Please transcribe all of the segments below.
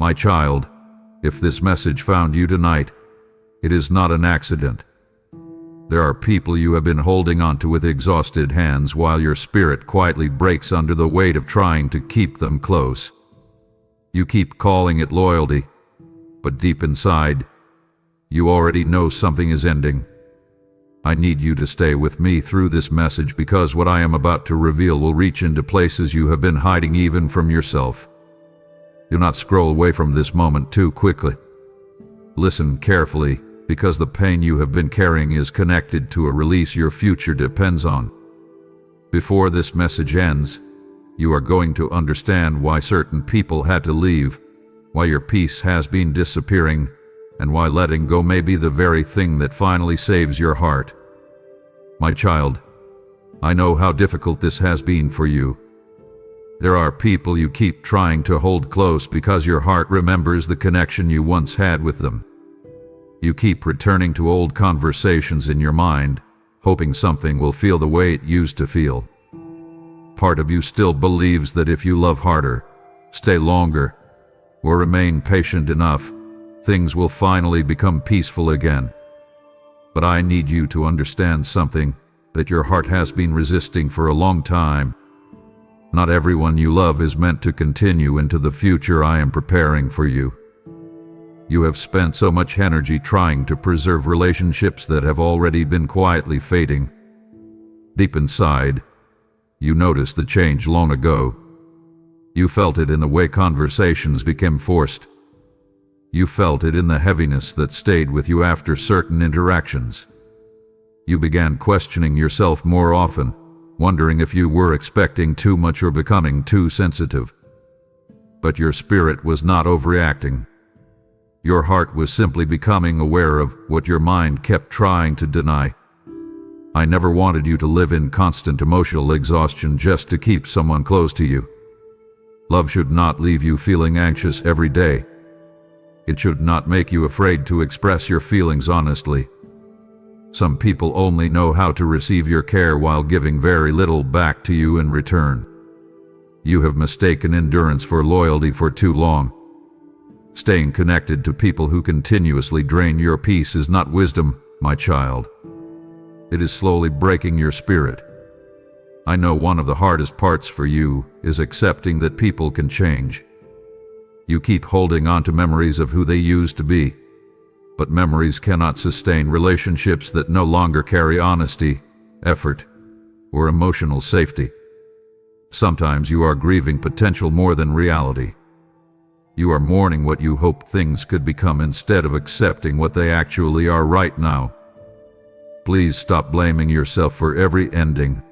My child, if this message found you tonight, it is not an accident. There are people you have been holding on to with exhausted hands while your spirit quietly breaks under the weight of trying to keep them close. You keep calling it loyalty, but deep inside, you already know something is ending. I need you to stay with me through this message because what I am about to reveal will reach into places you have been hiding even from yourself. Do not scroll away from this moment too quickly. Listen carefully, because the pain you have been carrying is connected to a release your future depends on. Before this message ends, you are going to understand why certain people had to leave, why your peace has been disappearing, and why letting go may be the very thing that finally saves your heart. My child, I know how difficult this has been for you. There are people you keep trying to hold close because your heart remembers the connection you once had with them. You keep returning to old conversations in your mind, hoping something will feel the way it used to feel. Part of you still believes that if you love harder, stay longer, or remain patient enough, things will finally become peaceful again. But I need you to understand something that your heart has been resisting for a long time. Not everyone you love is meant to continue into the future I am preparing for you. You have spent so much energy trying to preserve relationships that have already been quietly fading. Deep inside, you noticed the change long ago. You felt it in the way conversations became forced. You felt it in the heaviness that stayed with you after certain interactions. You began questioning yourself more often, wondering if you were expecting too much or becoming too sensitive. But your spirit was not overreacting. Your heart was simply becoming aware of what your mind kept trying to deny. I never wanted you to live in constant emotional exhaustion just to keep someone close to you. Love should not leave you feeling anxious every day. It should not make you afraid to express your feelings honestly. Some people only know how to receive your care while giving very little back to you in return. You have mistaken endurance for loyalty for too long. Staying connected to people who continuously drain your peace is not wisdom, my child. It is slowly breaking your spirit. I know one of the hardest parts for you is accepting that people can change. You keep holding on to memories of who they used to be, but memories cannot sustain relationships that no longer carry honesty, effort, or emotional safety. Sometimes you are grieving potential more than reality. You are mourning what you hoped things could become instead of accepting what they actually are right now. Please stop blaming yourself for every ending.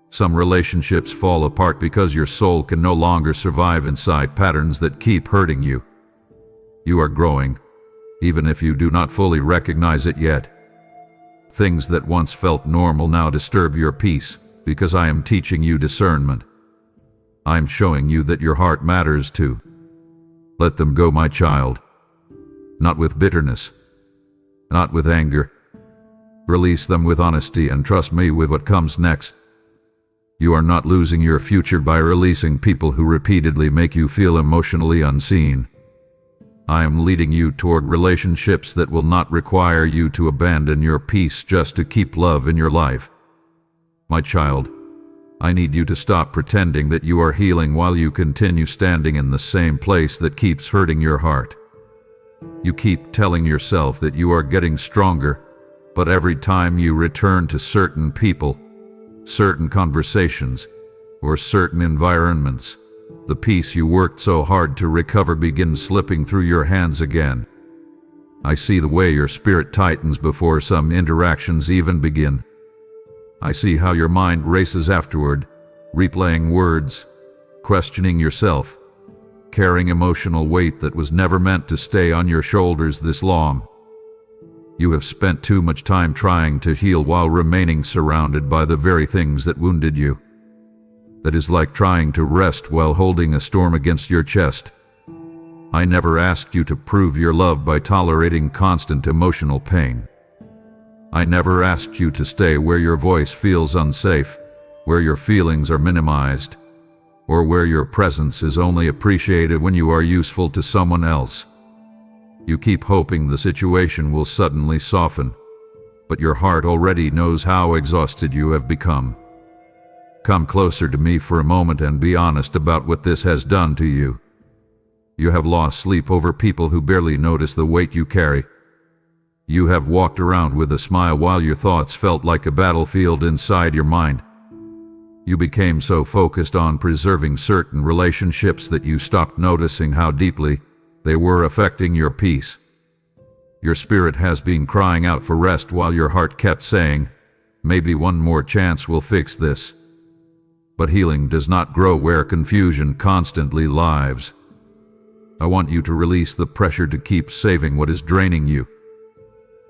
Some relationships fall apart because your soul can no longer survive inside patterns that keep hurting you. You are growing, even if you do not fully recognize it yet. Things that once felt normal now disturb your peace because I am teaching you discernment. I am showing you that your heart matters too. Let them go, my child. Not with bitterness, not with anger. Release them with honesty and trust me with what comes next. You are not losing your future by releasing people who repeatedly make you feel emotionally unseen. I am leading you toward relationships that will not require you to abandon your peace just to keep love in your life. My child, I need you to stop pretending that you are healing while you continue standing in the same place that keeps hurting your heart. You keep telling yourself that you are getting stronger, but every time you return to certain people, certain conversations, or certain environments, the peace you worked so hard to recover begins slipping through your hands again. I see the way your spirit tightens before some interactions even begin. I see how your mind races afterward, replaying words, questioning yourself, carrying emotional weight that was never meant to stay on your shoulders this long. You have spent too much time trying to heal while remaining surrounded by the very things that wounded you. That is like trying to rest while holding a storm against your chest. I never asked you to prove your love by tolerating constant emotional pain. I never asked you to stay where your voice feels unsafe, where your feelings are minimized, or where your presence is only appreciated when you are useful to someone else. You keep hoping the situation will suddenly soften, but your heart already knows how exhausted you have become. Come closer to me for a moment and be honest about what this has done to you. You have lost sleep over people who barely notice the weight you carry. You have walked around with a smile while your thoughts felt like a battlefield inside your mind. You became so focused on preserving certain relationships that you stopped noticing how deeply they were affecting your peace. Your spirit has been crying out for rest while your heart kept saying, maybe one more chance will fix this. But healing does not grow where confusion constantly lives. I want you to release the pressure to keep saving what is draining you.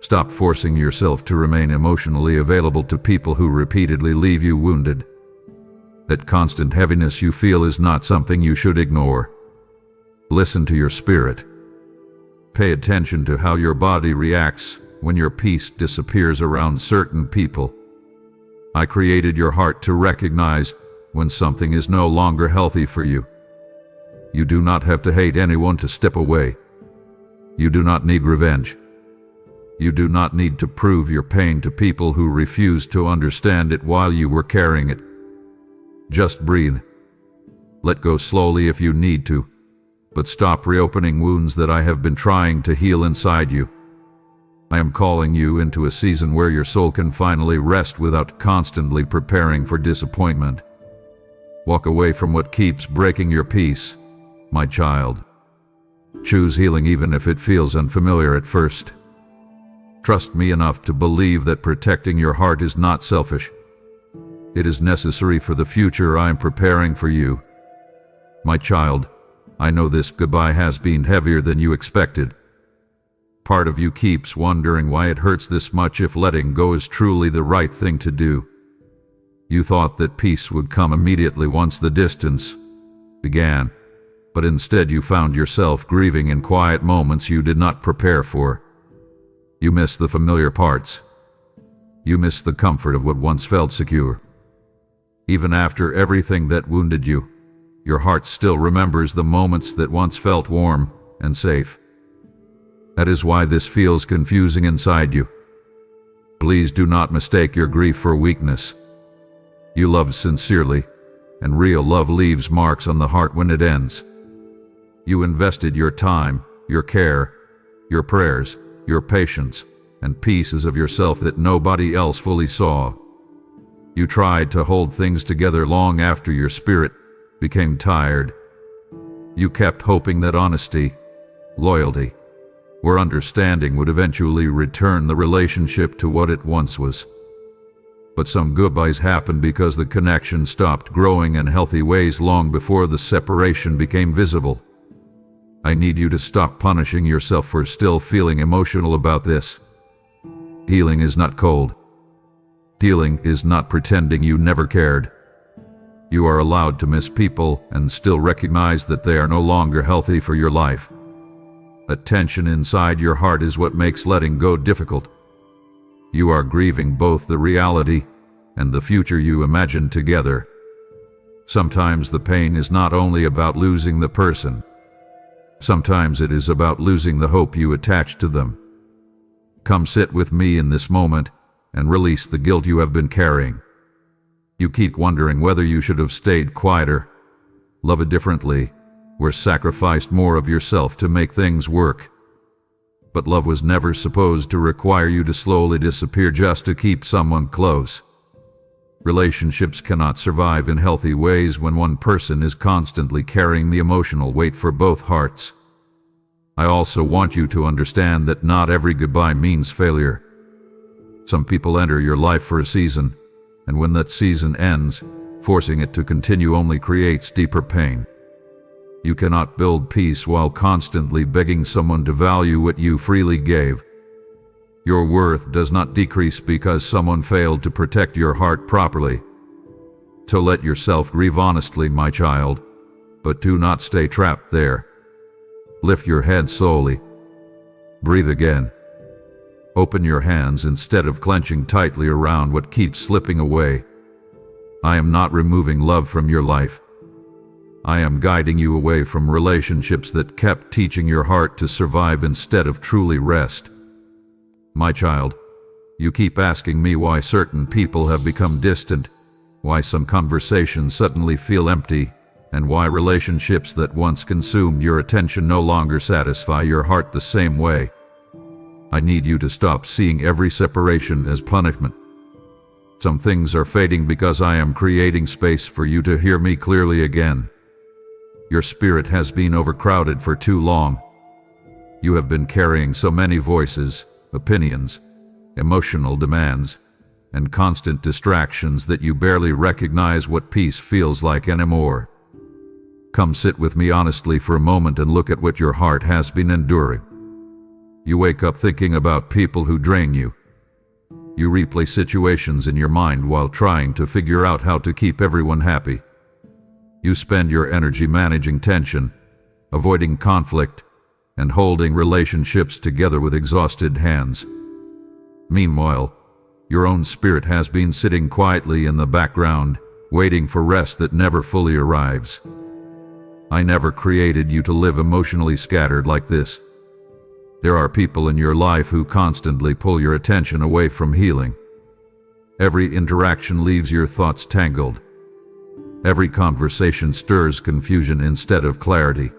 Stop forcing yourself to remain emotionally available to people who repeatedly leave you wounded. That constant heaviness you feel is not something you should ignore. Listen to your spirit. Pay attention to how your body reacts when your peace disappears around certain people. I created your heart to recognize when something is no longer healthy for you. You do not have to hate anyone to step away. You do not need revenge. You do not need to prove your pain to people who refuse to understand it while you were carrying it. Just breathe. Let go slowly if you need to, but stop reopening wounds that I have been trying to heal inside you. I am calling you into a season where your soul can finally rest without constantly preparing for disappointment. Walk away from what keeps breaking your peace, my child. Choose healing even if it feels unfamiliar at first. Trust me enough to believe that protecting your heart is not selfish. It is necessary for the future I am preparing for you. My child, I know this goodbye has been heavier than you expected. Part of you keeps wondering why it hurts this much if letting go is truly the right thing to do. You thought that peace would come immediately once the distance began, but instead you found yourself grieving in quiet moments you did not prepare for. You miss the familiar parts. You miss the comfort of what once felt secure. Even after everything that wounded you, your heart still remembers the moments that once felt warm and safe. That is why this feels confusing inside you. Please do not mistake your grief for weakness. You loved sincerely, and real love leaves marks on the heart when it ends. You invested your time, your care, your prayers, your patience, and pieces of yourself that nobody else fully saw. You tried to hold things together long after your spirit became tired. You kept hoping that honesty, loyalty, or understanding would eventually return the relationship to what it once was. But some goodbyes happened because the connection stopped growing in healthy ways long before the separation became visible. I need you to stop punishing yourself for still feeling emotional about this. Healing is not cold. Healing is not pretending you never cared. You are allowed to miss people and still recognize that they are no longer healthy for your life. That tension inside your heart is what makes letting go difficult. You are grieving both the reality and the future you imagined together. Sometimes the pain is not only about losing the person. Sometimes it is about losing the hope you attach to them. Come sit with me in this moment and release the guilt you have been carrying. You keep wondering whether you should have stayed quieter, loved differently, or sacrificed more of yourself to make things work. But love was never supposed to require you to slowly disappear just to keep someone close. Relationships cannot survive in healthy ways when one person is constantly carrying the emotional weight for both hearts. I also want you to understand that not every goodbye means failure. Some people enter your life for a season, and when that season ends, forcing it to continue only creates deeper pain. You cannot build peace while constantly begging someone to value what you freely gave. Your worth does not decrease because someone failed to protect your heart properly. So let yourself grieve honestly, my child, but do not stay trapped there. Lift your head slowly. Breathe again. Open your hands instead of clenching tightly around what keeps slipping away. I am not removing love from your life. I am guiding you away from relationships that kept teaching your heart to survive instead of truly rest. My child, you keep asking me why certain people have become distant, why some conversations suddenly feel empty, and why relationships that once consumed your attention no longer satisfy your heart the same way. I need you to stop seeing every separation as punishment. Some things are fading because I am creating space for you to hear me clearly again. Your spirit has been overcrowded for too long. You have been carrying so many voices, opinions, emotional demands, and constant distractions that you barely recognize what peace feels like anymore. Come sit with me honestly for a moment and look at what your heart has been enduring. You wake up thinking about people who drain you. You replay situations in your mind while trying to figure out how to keep everyone happy. You spend your energy managing tension, avoiding conflict, and holding relationships together with exhausted hands. Meanwhile, your own spirit has been sitting quietly in the background, waiting for rest that never fully arrives. I never created you to live emotionally scattered like this. There are people in your life who constantly pull your attention away from healing. Every interaction leaves your thoughts tangled. Every conversation stirs confusion instead of clarity.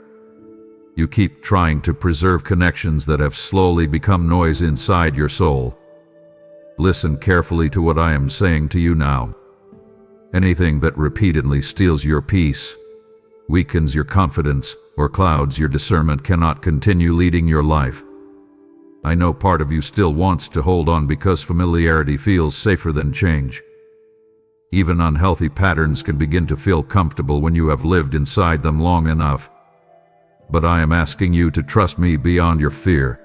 You keep trying to preserve connections that have slowly become noise inside your soul. Listen carefully to what I am saying to you now. Anything that repeatedly steals your peace, weakens your confidence, or clouds your discernment cannot continue leading your life. I know part of you still wants to hold on because familiarity feels safer than change. Even unhealthy patterns can begin to feel comfortable when you have lived inside them long enough. But I am asking you to trust me beyond your fear.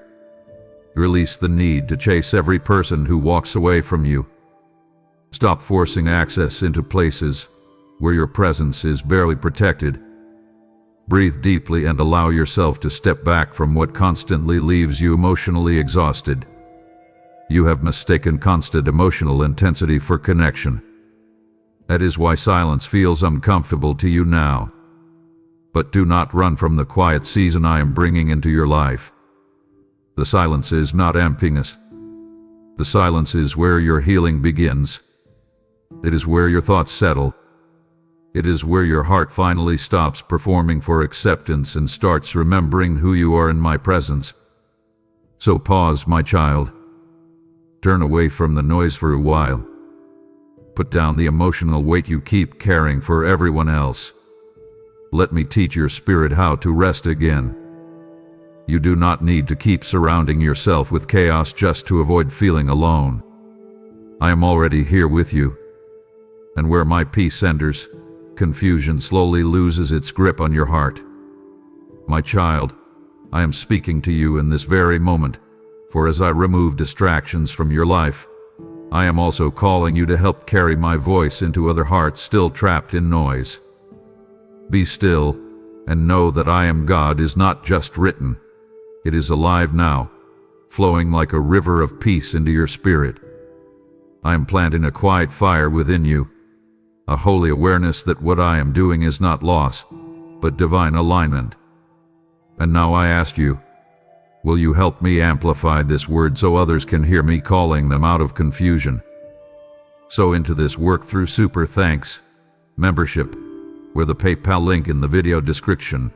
Release the need to chase every person who walks away from you. Stop forcing access into places where your presence is barely protected. Breathe deeply and allow yourself to step back from what constantly leaves you emotionally exhausted. You have mistaken constant emotional intensity for connection. That is why silence feels uncomfortable to you now. But do not run from the quiet season I am bringing into your life. The silence is not emptiness. The silence is where your healing begins. It is where your thoughts settle. It is where your heart finally stops performing for acceptance and starts remembering who you are in my presence. So pause, my child. Turn away from the noise for a while. Put down the emotional weight you keep carrying for everyone else. Let me teach your spirit how to rest again. You do not need to keep surrounding yourself with chaos just to avoid feeling alone. I am already here with you. And where my peace enters, confusion slowly loses its grip on your heart. My child, I am speaking to you in this very moment, for as I remove distractions from your life, I am also calling you to help carry my voice into other hearts still trapped in noise. Be still and know that I am God is not just written. It is alive now, flowing like a river of peace into your spirit. I am planting a quiet fire within you, a holy awareness that what I am doing is not loss, but divine alignment. And now I ask you, will you help me amplify this word so others can hear me calling them out of confusion? So into this work through super thanks, membership, with the PayPal link in the video description,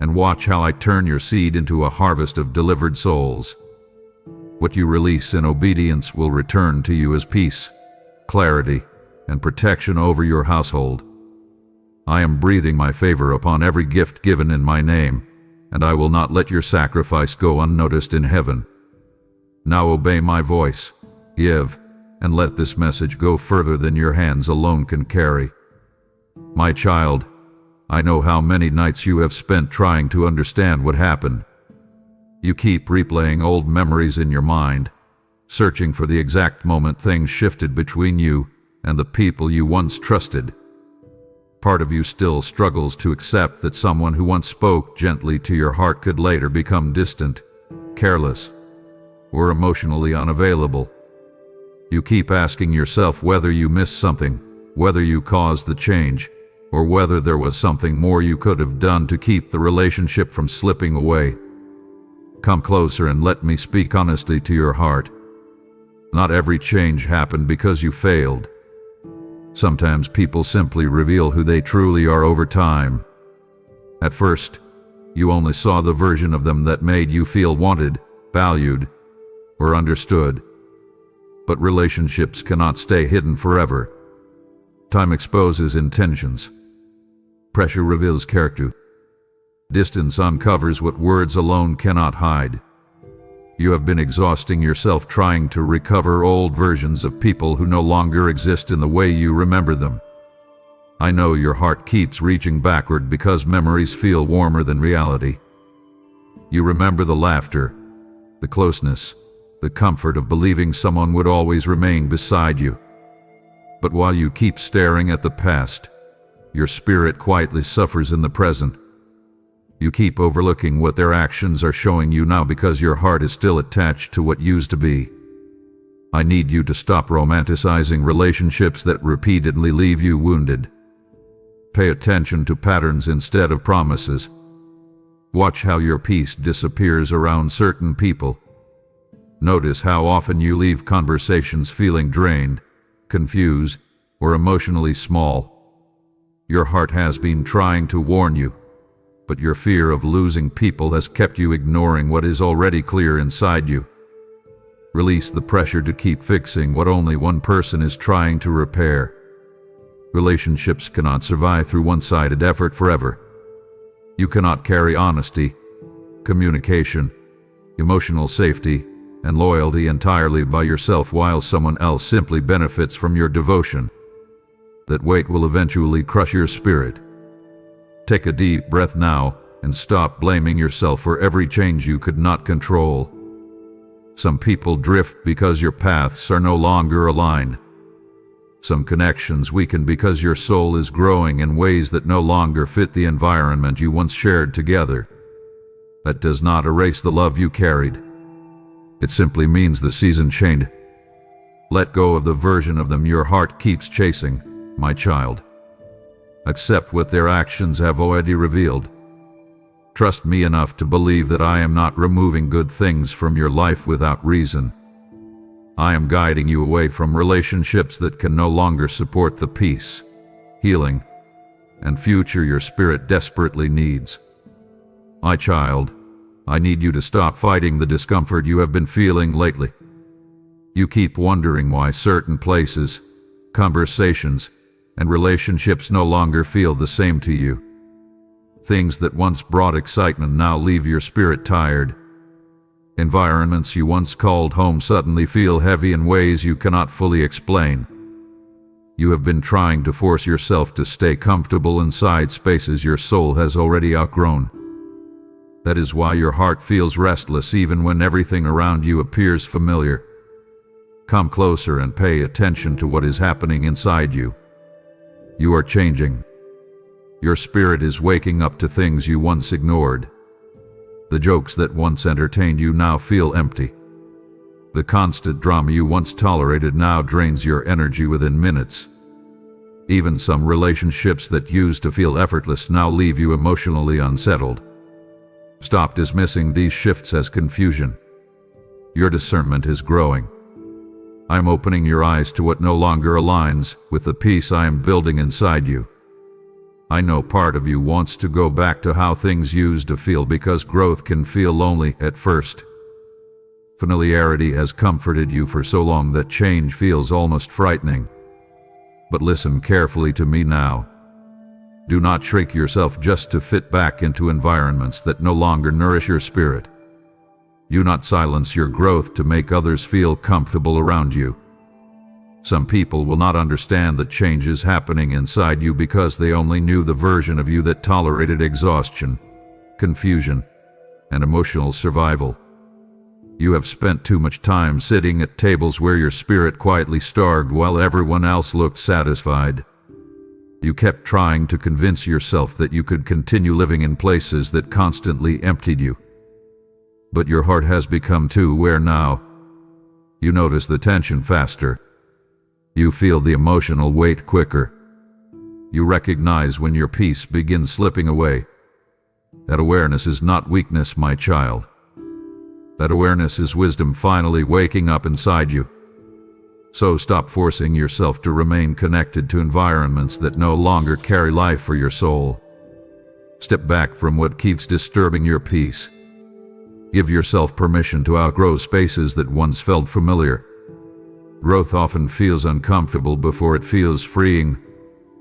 and watch how I turn your seed into a harvest of delivered souls. What you release in obedience will return to you as peace, clarity, and protection over your household. I am breathing my favor upon every gift given in my name, and I will not let your sacrifice go unnoticed in heaven. Now obey my voice, give, and let this message go further than your hands alone can carry. My child, I know how many nights you have spent trying to understand what happened. You keep replaying old memories in your mind, searching for the exact moment things shifted between you and the people you once trusted. Part of you still struggles to accept that someone who once spoke gently to your heart could later become distant, careless, or emotionally unavailable. You keep asking yourself whether you missed something, whether you caused the change, or whether there was something more you could have done to keep the relationship from slipping away. Come closer and let me speak honestly to your heart. Not every change happened because you failed. Sometimes people simply reveal who they truly are over time. At first, you only saw the version of them that made you feel wanted, valued, or understood. But relationships cannot stay hidden forever. Time exposes intentions. Pressure reveals character. Distance uncovers what words alone cannot hide. You have been exhausting yourself trying to recover old versions of people who no longer exist in the way you remember them. I know your heart keeps reaching backward because memories feel warmer than reality. You remember the laughter, the closeness, the comfort of believing someone would always remain beside you. But while you keep staring at the past, your spirit quietly suffers in the present. You keep overlooking what their actions are showing you now because your heart is still attached to what used to be. I need you to stop romanticizing relationships that repeatedly leave you wounded. Pay attention to patterns instead of promises. Watch how your peace disappears around certain people. Notice how often you leave conversations feeling drained, confused, or emotionally small. Your heart has been trying to warn you, but your fear of losing people has kept you ignoring what is already clear inside you. Release the pressure to keep fixing what only one person is trying to repair. Relationships cannot survive through one-sided effort forever. You cannot carry honesty, communication, emotional safety, and loyalty entirely by yourself while someone else simply benefits from your devotion. That weight will eventually crush your spirit. Take a deep breath now and stop blaming yourself for every change you could not control. Some people drift because your paths are no longer aligned. Some connections weaken because your soul is growing in ways that no longer fit the environment you once shared together. That does not erase the love you carried. It simply means the season changed. Let go of the version of them your heart keeps chasing, my child. Accept what their actions have already revealed. Trust me enough to believe that I am not removing good things from your life without reason. I am guiding you away from relationships that can no longer support the peace, healing, and future your spirit desperately needs. My child, I need you to stop fighting the discomfort you have been feeling lately. You keep wondering why certain places, conversations, and relationships no longer feel the same to you. Things that once brought excitement now leave your spirit tired. Environments you once called home suddenly feel heavy in ways you cannot fully explain. You have been trying to force yourself to stay comfortable inside spaces your soul has already outgrown. That is why your heart feels restless even when everything around you appears familiar. Come closer and pay attention to what is happening inside you. You are changing. Your spirit is waking up to things you once ignored. The jokes that once entertained you now feel empty. The constant drama you once tolerated now drains your energy within minutes. Even some relationships that used to feel effortless now leave you emotionally unsettled. Stop dismissing these shifts as confusion. Your discernment is growing. I'm opening your eyes to what no longer aligns with the peace I am building inside you. I know part of you wants to go back to how things used to feel because growth can feel lonely at first. Familiarity has comforted you for so long that change feels almost frightening. But listen carefully to me now. Do not shrink yourself just to fit back into environments that no longer nourish your spirit. Do not silence your growth to make others feel comfortable around you. Some people will not understand the changes happening inside you because they only knew the version of you that tolerated exhaustion, confusion, and emotional survival. You have spent too much time sitting at tables where your spirit quietly starved while everyone else looked satisfied. You kept trying to convince yourself that you could continue living in places that constantly emptied you. But your heart has become too aware now. You notice the tension faster. You feel the emotional weight quicker. You recognize when your peace begins slipping away. That awareness is not weakness, my child. That awareness is wisdom finally waking up inside you. So stop forcing yourself to remain connected to environments that no longer carry life for your soul. Step back from what keeps disturbing your peace. Give yourself permission to outgrow spaces that once felt familiar. Growth often feels uncomfortable before it feels freeing,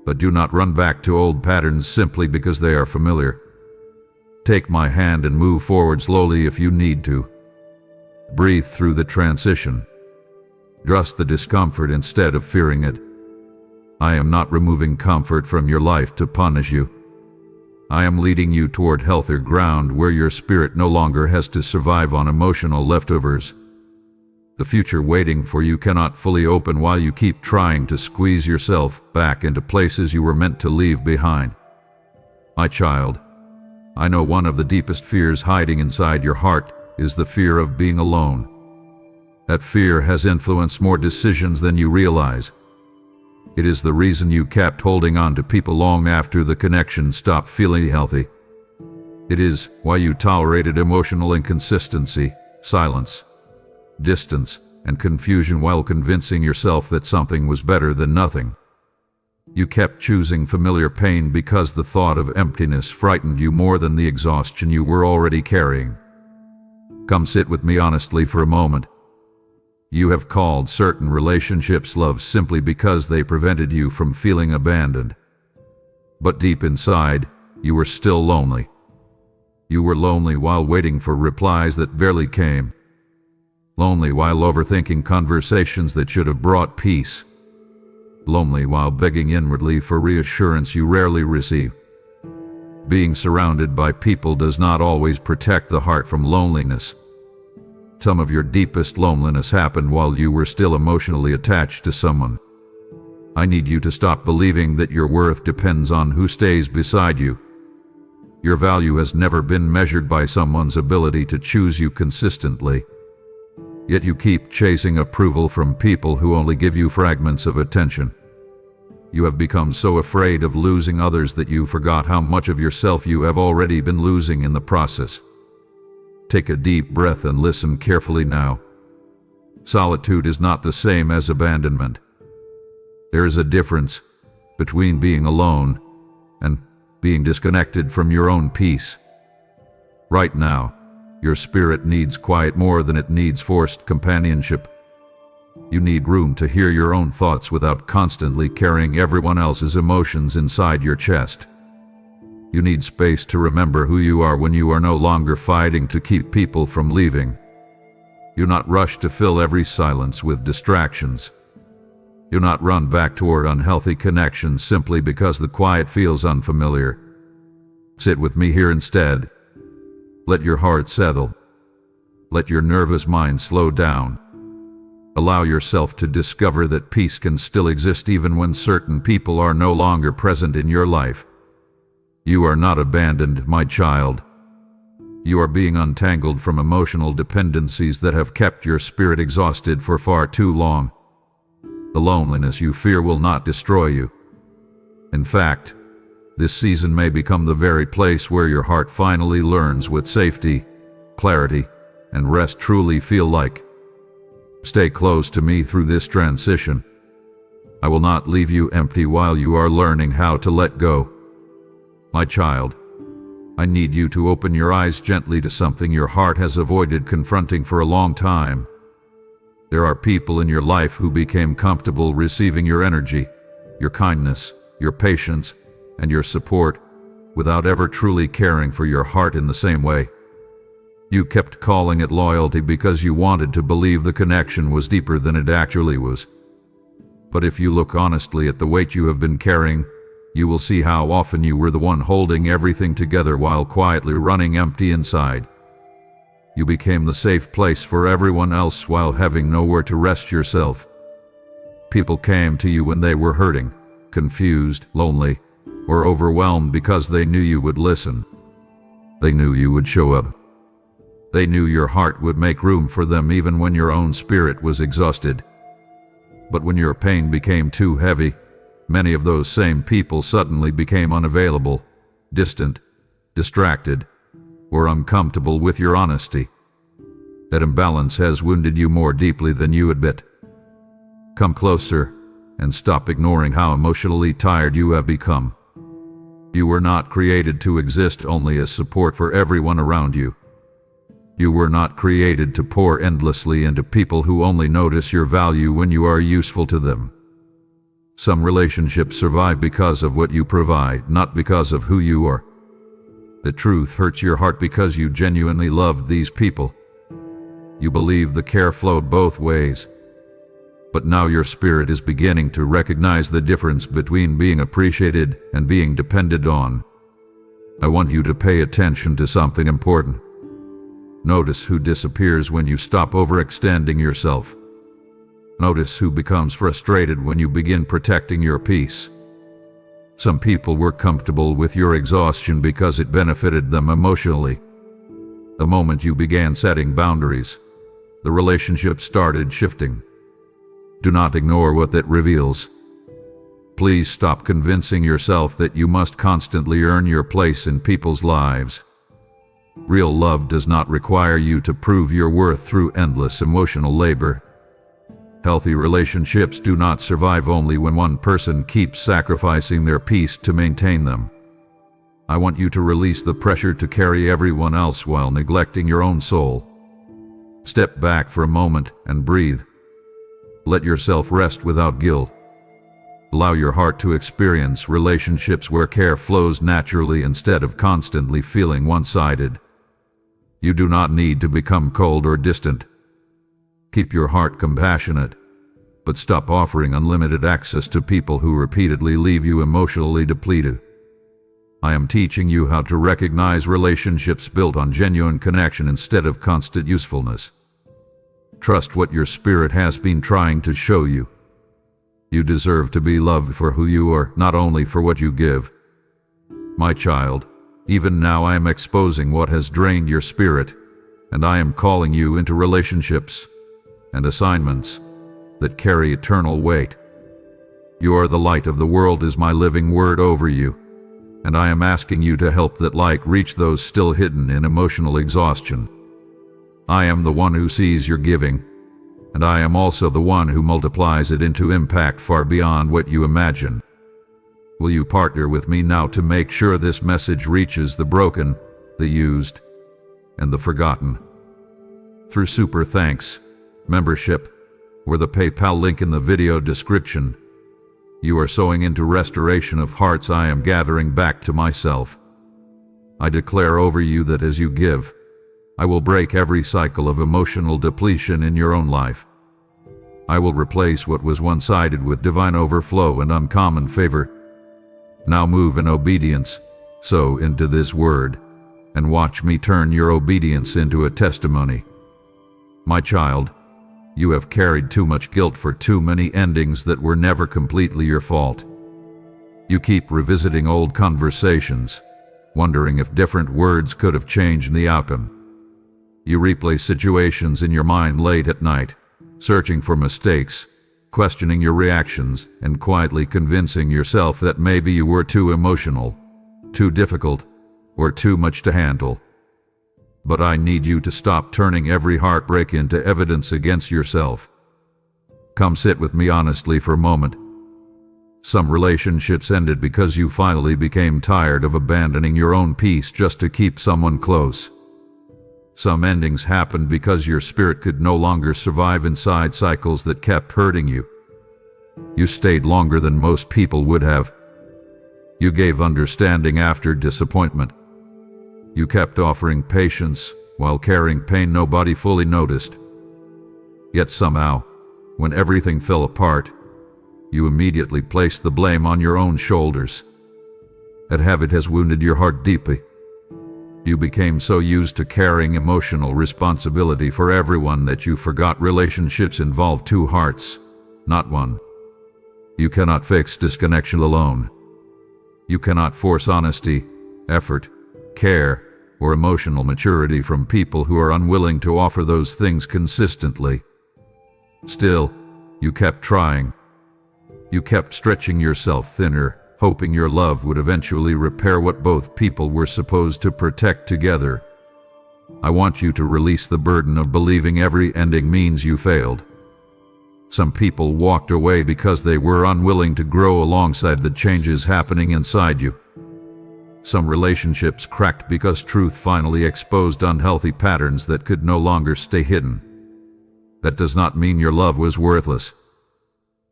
but do not run back to old patterns simply because they are familiar. Take my hand and move forward slowly if you need to. Breathe through the transition. Trust the discomfort instead of fearing it. I am not removing comfort from your life to punish you. I am leading you toward healthier ground where your spirit no longer has to survive on emotional leftovers. The future waiting for you cannot fully open while you keep trying to squeeze yourself back into places you were meant to leave behind. My child, I know one of the deepest fears hiding inside your heart is the fear of being alone. That fear has influenced more decisions than you realize. It is the reason you kept holding on to people long after the connection stopped feeling healthy. It is why you tolerated emotional inconsistency, silence, distance, and confusion while convincing yourself that something was better than nothing. You kept choosing familiar pain because the thought of emptiness frightened you more than the exhaustion you were already carrying. Come sit with me honestly for a moment. You have called certain relationships love simply because they prevented you from feeling abandoned. But deep inside, you were still lonely. You were lonely while waiting for replies that barely came. Lonely while overthinking conversations that should have brought peace. Lonely while begging inwardly for reassurance you rarely receive. Being surrounded by people does not always protect the heart from loneliness. Some of your deepest loneliness happened while you were still emotionally attached to someone. I need you to stop believing that your worth depends on who stays beside you. Your value has never been measured by someone's ability to choose you consistently. Yet you keep chasing approval from people who only give you fragments of attention. You have become so afraid of losing others that you forgot how much of yourself you have already been losing in the process. Take a deep breath and listen carefully now. Solitude is not the same as abandonment. There is a difference between being alone and being disconnected from your own peace. Right now, your spirit needs quiet more than it needs forced companionship. You need room to hear your own thoughts without constantly carrying everyone else's emotions inside your chest. You need space to remember who you are when you are no longer fighting to keep people from leaving. You not rush to fill every silence with distractions. You not run back toward unhealthy connections simply because the quiet feels unfamiliar. Sit with me here instead. Let your heart settle. Let your nervous mind slow down. Allow yourself to discover that peace can still exist even when certain people are no longer present in your life. You are not abandoned, my child. You are being untangled from emotional dependencies that have kept your spirit exhausted for far too long. The loneliness you fear will not destroy you. In fact, this season may become the very place where your heart finally learns what safety, clarity, and rest truly feel like. Stay close to me through this transition. I will not leave you empty while you are learning how to let go. My child, I need you to open your eyes gently to something your heart has avoided confronting for a long time. There are people in your life who became comfortable receiving your energy, your kindness, your patience, and your support, without ever truly caring for your heart in the same way. You kept calling it loyalty because you wanted to believe the connection was deeper than it actually was. But if you look honestly at the weight you have been carrying, you will see how often you were the one holding everything together while quietly running empty inside. You became the safe place for everyone else while having nowhere to rest yourself. People came to you when they were hurting, confused, lonely, or overwhelmed because they knew you would listen. They knew you would show up. They knew your heart would make room for them even when your own spirit was exhausted. But when your pain became too heavy, many of those same people suddenly became unavailable, distant, distracted, or uncomfortable with your honesty. That imbalance has wounded you more deeply than you admit. Come closer and stop ignoring how emotionally tired you have become. You were not created to exist only as support for everyone around you. You were not created to pour endlessly into people who only notice your value when you are useful to them. Some relationships survive because of what you provide, not because of who you are. The truth hurts your heart because you genuinely loved these people. You believe the care flowed both ways. But now your spirit is beginning to recognize the difference between being appreciated and being depended on. I want you to pay attention to something important. Notice who disappears when you stop overextending yourself. Notice who becomes frustrated when you begin protecting your peace. Some people were comfortable with your exhaustion because it benefited them emotionally. The moment you began setting boundaries, the relationship started shifting. Do not ignore what that reveals. Please stop convincing yourself that you must constantly earn your place in people's lives. Real love does not require you to prove your worth through endless emotional labor. Healthy relationships do not survive only when one person keeps sacrificing their peace to maintain them. I want you to release the pressure to carry everyone else while neglecting your own soul. Step back for a moment and breathe. Let yourself rest without guilt. Allow your heart to experience relationships where care flows naturally instead of constantly feeling one-sided. You do not need to become cold or distant. Keep your heart compassionate, but stop offering unlimited access to people who repeatedly leave you emotionally depleted. I am teaching you how to recognize relationships built on genuine connection instead of constant usefulness. Trust what your spirit has been trying to show you. You deserve to be loved for who you are, not only for what you give. My child, even now I am exposing what has drained your spirit, and I am calling you into relationships and assignments that carry eternal weight. You are the light of the world is my living word over you, and I am asking you to help that light reach those still hidden in emotional exhaustion. I am the one who sees your giving, and I am also the one who multiplies it into impact far beyond what you imagine. Will you partner with me now to make sure this message reaches the broken, the used, and the forgotten? Through super thanks, membership, or the PayPal link in the video description, you are sowing into restoration of hearts I am gathering back to myself. I declare over you that as you give, I will break every cycle of emotional depletion in your own life. I will replace what was one-sided with divine overflow and uncommon favor. Now move in obedience, sow into this word, and watch me turn your obedience into a testimony. My child, you have carried too much guilt for too many endings that were never completely your fault. You keep revisiting old conversations, wondering if different words could have changed the outcome. You replay situations in your mind late at night, searching for mistakes, questioning your reactions, and quietly convincing yourself that maybe you were too emotional, too difficult, or too much to handle. But I need you to stop turning every heartbreak into evidence against yourself. Come sit with me honestly for a moment. Some relationships ended because you finally became tired of abandoning your own peace just to keep someone close. Some endings happened because your spirit could no longer survive inside cycles that kept hurting you. You stayed longer than most people would have. You gave understanding after disappointment. You kept offering patience while carrying pain nobody fully noticed. Yet somehow, when everything fell apart, you immediately placed the blame on your own shoulders. That habit has wounded your heart deeply. You became so used to carrying emotional responsibility for everyone that you forgot relationships involve two hearts, not one. You cannot fix disconnection alone. You cannot force honesty, effort, care, or emotional maturity from people who are unwilling to offer those things consistently. Still, you kept trying. You kept stretching yourself thinner, hoping your love would eventually repair what both people were supposed to protect together. I want you to release the burden of believing every ending means you failed. Some people walked away because they were unwilling to grow alongside the changes happening inside you. Some relationships cracked because truth finally exposed unhealthy patterns that could no longer stay hidden. That does not mean your love was worthless.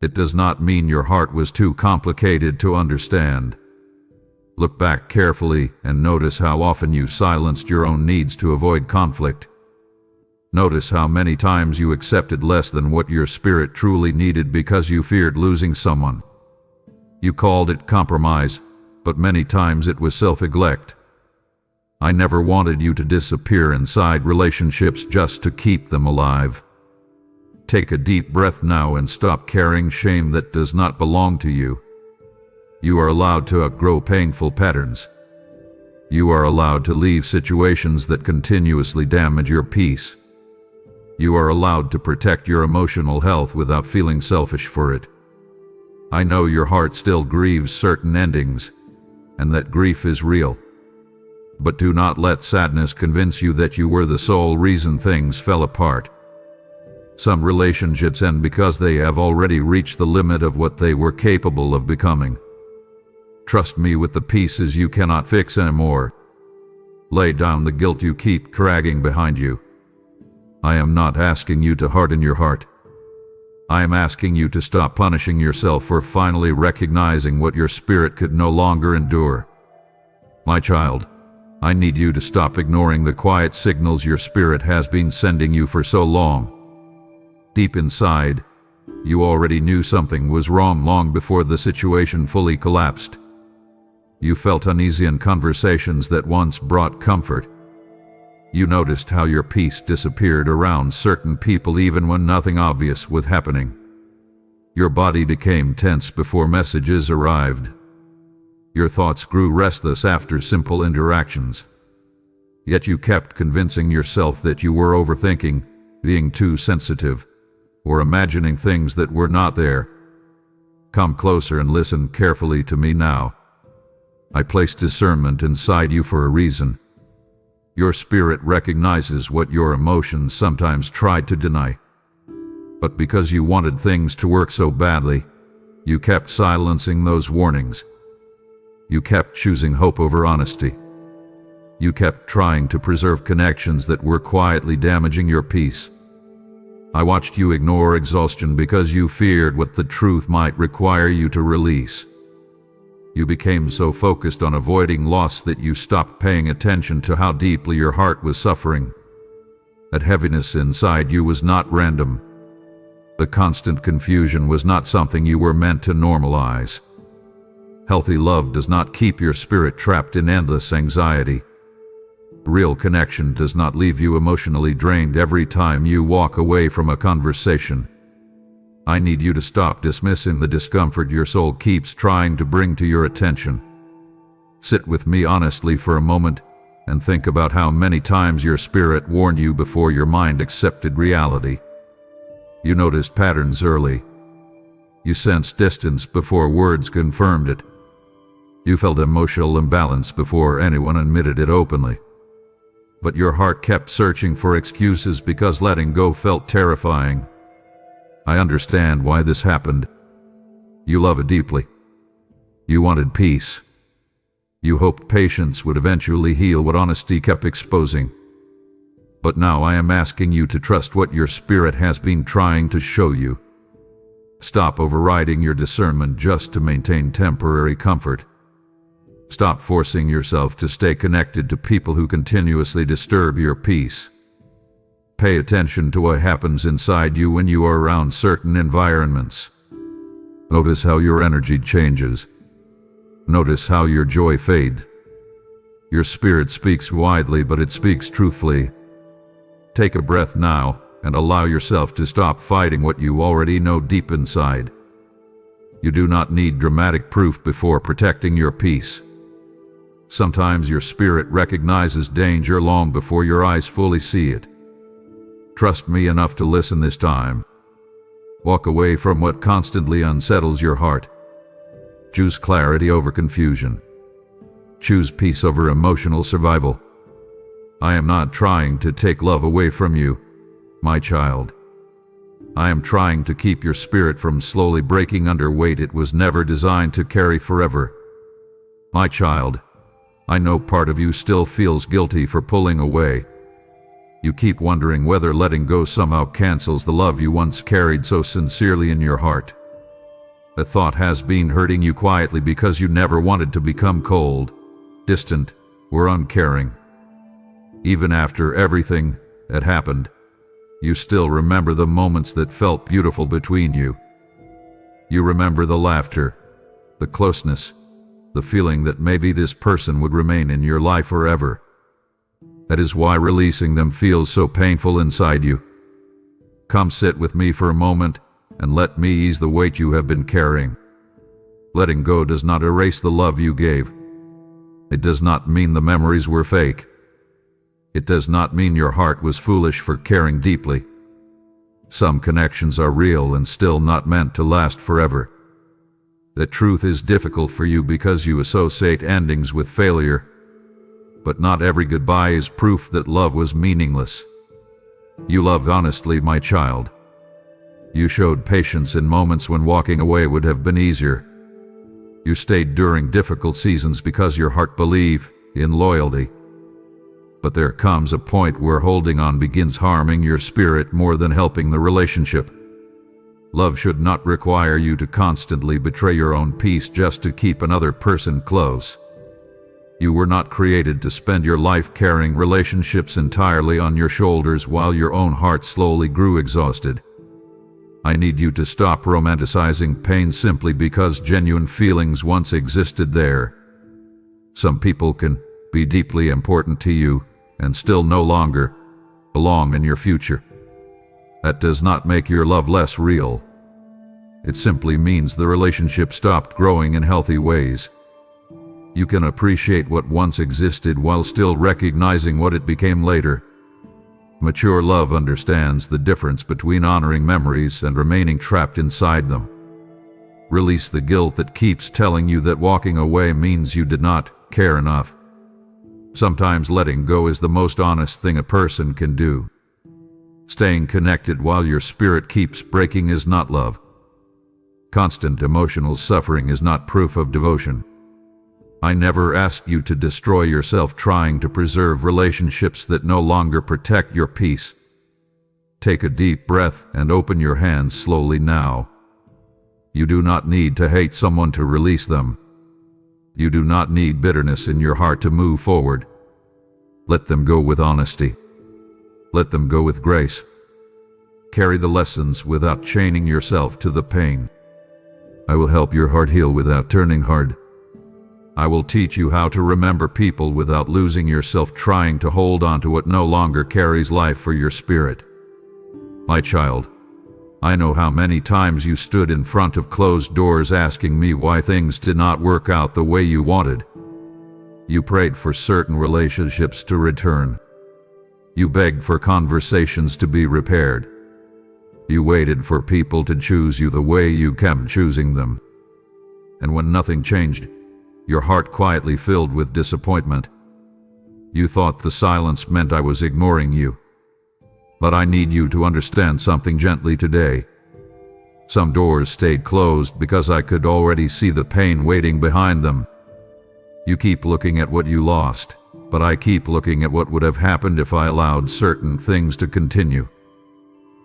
It does not mean your heart was too complicated to understand. Look back carefully and notice how often you silenced your own needs to avoid conflict. Notice how many times you accepted less than what your spirit truly needed because you feared losing someone. You called it compromise, but many times it was self-neglect. I never wanted you to disappear inside relationships just to keep them alive. Take a deep breath now and stop carrying shame that does not belong to you. You are allowed to outgrow painful patterns. You are allowed to leave situations that continuously damage your peace. You are allowed to protect your emotional health without feeling selfish for it. I know your heart still grieves certain endings, and that grief is real. But do not let sadness convince you that you were the sole reason things fell apart. Some relationships end because they have already reached the limit of what they were capable of becoming. Trust me with the pieces you cannot fix anymore. Lay down the guilt you keep dragging behind you. I am not asking you to harden your heart. I am asking you to stop punishing yourself for finally recognizing what your spirit could no longer endure. My child, I need you to stop ignoring the quiet signals your spirit has been sending you for so long. Deep inside, you already knew something was wrong long before the situation fully collapsed. You felt uneasy in conversations that once brought comfort. You noticed how your peace disappeared around certain people even when nothing obvious was happening. Your body became tense before messages arrived. Your thoughts grew restless after simple interactions. Yet you kept convincing yourself that you were overthinking, being too sensitive, or imagining things that were not there. Come closer and listen carefully to me now. I placed discernment inside you for a reason. Your spirit recognizes what your emotions sometimes tried to deny. But because you wanted things to work so badly, you kept silencing those warnings. You kept choosing hope over honesty. You kept trying to preserve connections that were quietly damaging your peace. I watched you ignore exhaustion because you feared what the truth might require you to release. You became so focused on avoiding loss that you stopped paying attention to how deeply your heart was suffering. That heaviness inside you was not random. The constant confusion was not something you were meant to normalize. Healthy love does not keep your spirit trapped in endless anxiety. Real connection does not leave you emotionally drained every time you walk away from a conversation. I need you to stop dismissing the discomfort your soul keeps trying to bring to your attention. Sit with me honestly for a moment and think about how many times your spirit warned you before your mind accepted reality. You noticed patterns early. You sensed distance before words confirmed it. You felt emotional imbalance before anyone admitted it openly. But your heart kept searching for excuses because letting go felt terrifying. I understand why this happened. You love it deeply. You wanted peace. You hoped patience would eventually heal what honesty kept exposing. But now I am asking you to trust what your spirit has been trying to show you. Stop overriding your discernment just to maintain temporary comfort. Stop forcing yourself to stay connected to people who continuously disturb your peace. Pay attention to what happens inside you when you are around certain environments. Notice how your energy changes. Notice how your joy fades. Your spirit speaks widely, but it speaks truthfully. Take a breath now and allow yourself to stop fighting what you already know deep inside. You do not need dramatic proof before protecting your peace. Sometimes your spirit recognizes danger long before your eyes fully see it. Trust me enough to listen this time. Walk away from what constantly unsettles your heart. Choose clarity over confusion. Choose peace over emotional survival. I am not trying to take love away from you, my child. I am trying to keep your spirit from slowly breaking under weight it was never designed to carry forever. My child, I know part of you still feels guilty for pulling away. You keep wondering whether letting go somehow cancels the love you once carried so sincerely in your heart. The thought has been hurting you quietly because you never wanted to become cold, distant, or uncaring. Even after everything had happened, you still remember the moments that felt beautiful between you. You remember the laughter, the closeness, the feeling that maybe this person would remain in your life forever. That is why releasing them feels so painful inside you. Come sit with me for a moment and let me ease the weight you have been carrying. Letting go does not erase the love you gave. It does not mean the memories were fake. It does not mean your heart was foolish for caring deeply. Some connections are real and still not meant to last forever. The truth is difficult for you because you associate endings with failure. But not every goodbye is proof that love was meaningless. You loved honestly, my child. You showed patience in moments when walking away would have been easier. You stayed during difficult seasons because your heart believed in loyalty. But there comes a point where holding on begins harming your spirit more than helping the relationship. Love should not require you to constantly betray your own peace just to keep another person close. You were not created to spend your life carrying relationships entirely on your shoulders while your own heart slowly grew exhausted. I need you to stop romanticizing pain simply because genuine feelings once existed there. Some people can be deeply important to you and still no longer belong in your future. That does not make your love less real. It simply means the relationship stopped growing in healthy ways. You can appreciate what once existed while still recognizing what it became later. Mature love understands the difference between honoring memories and remaining trapped inside them. Release the guilt that keeps telling you that walking away means you did not care enough. Sometimes letting go is the most honest thing a person can do. Staying connected while your spirit keeps breaking is not love. Constant emotional suffering is not proof of devotion. I never ask you to destroy yourself trying to preserve relationships that no longer protect your peace. Take a deep breath and open your hands slowly now. You do not need to hate someone to release them. You do not need bitterness in your heart to move forward. Let them go with honesty. Let them go with grace. Carry the lessons without chaining yourself to the pain. I will help your heart heal without turning hard. I will teach you how to remember people without losing yourself trying to hold on to what no longer carries life for your spirit. My child, I know how many times you stood in front of closed doors asking me why things did not work out the way you wanted. You prayed for certain relationships to return. You begged for conversations to be repaired. You waited for people to choose you the way you kept choosing them. And when nothing changed, your heart quietly filled with disappointment. You thought the silence meant I was ignoring you. But I need you to understand something gently today. Some doors stayed closed because I could already see the pain waiting behind them. You keep looking at what you lost, but I keep looking at what would have happened if I allowed certain things to continue.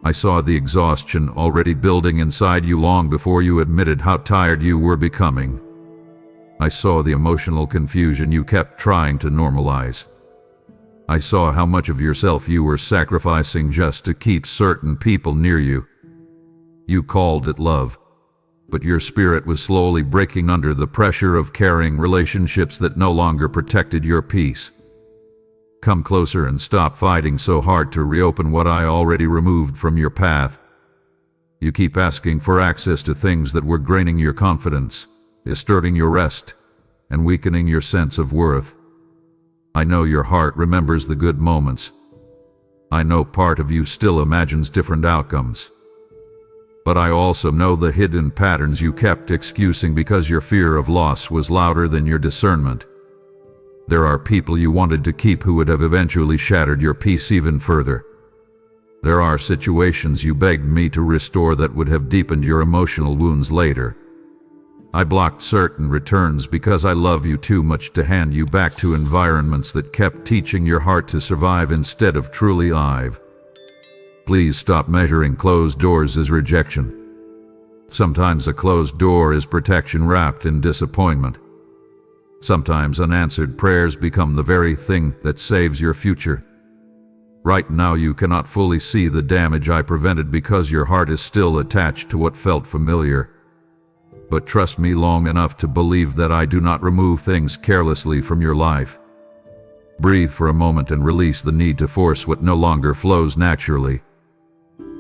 I saw the exhaustion already building inside you long before you admitted how tired you were becoming. I saw the emotional confusion you kept trying to normalize. I saw how much of yourself you were sacrificing just to keep certain people near you. You called it love, but your spirit was slowly breaking under the pressure of carrying relationships that no longer protected your peace. Come closer and stop fighting so hard to reopen what I already removed from your path. You keep asking for access to things that were draining your confidence, disturbing your rest, and weakening your sense of worth. I know your heart remembers the good moments. I know part of you still imagines different outcomes. But I also know the hidden patterns you kept excusing because your fear of loss was louder than your discernment. There are people you wanted to keep who would have eventually shattered your peace even further. There are situations you begged me to restore that would have deepened your emotional wounds later. I blocked certain returns because I love you too much to hand you back to environments that kept teaching your heart to survive instead of truly live. Please stop measuring closed doors as rejection. Sometimes a closed door is protection wrapped in disappointment. Sometimes unanswered prayers become the very thing that saves your future. Right now you cannot fully see the damage I prevented because your heart is still attached to what felt familiar. But trust me long enough to believe that I do not remove things carelessly from your life. Breathe for a moment and release the need to force what no longer flows naturally.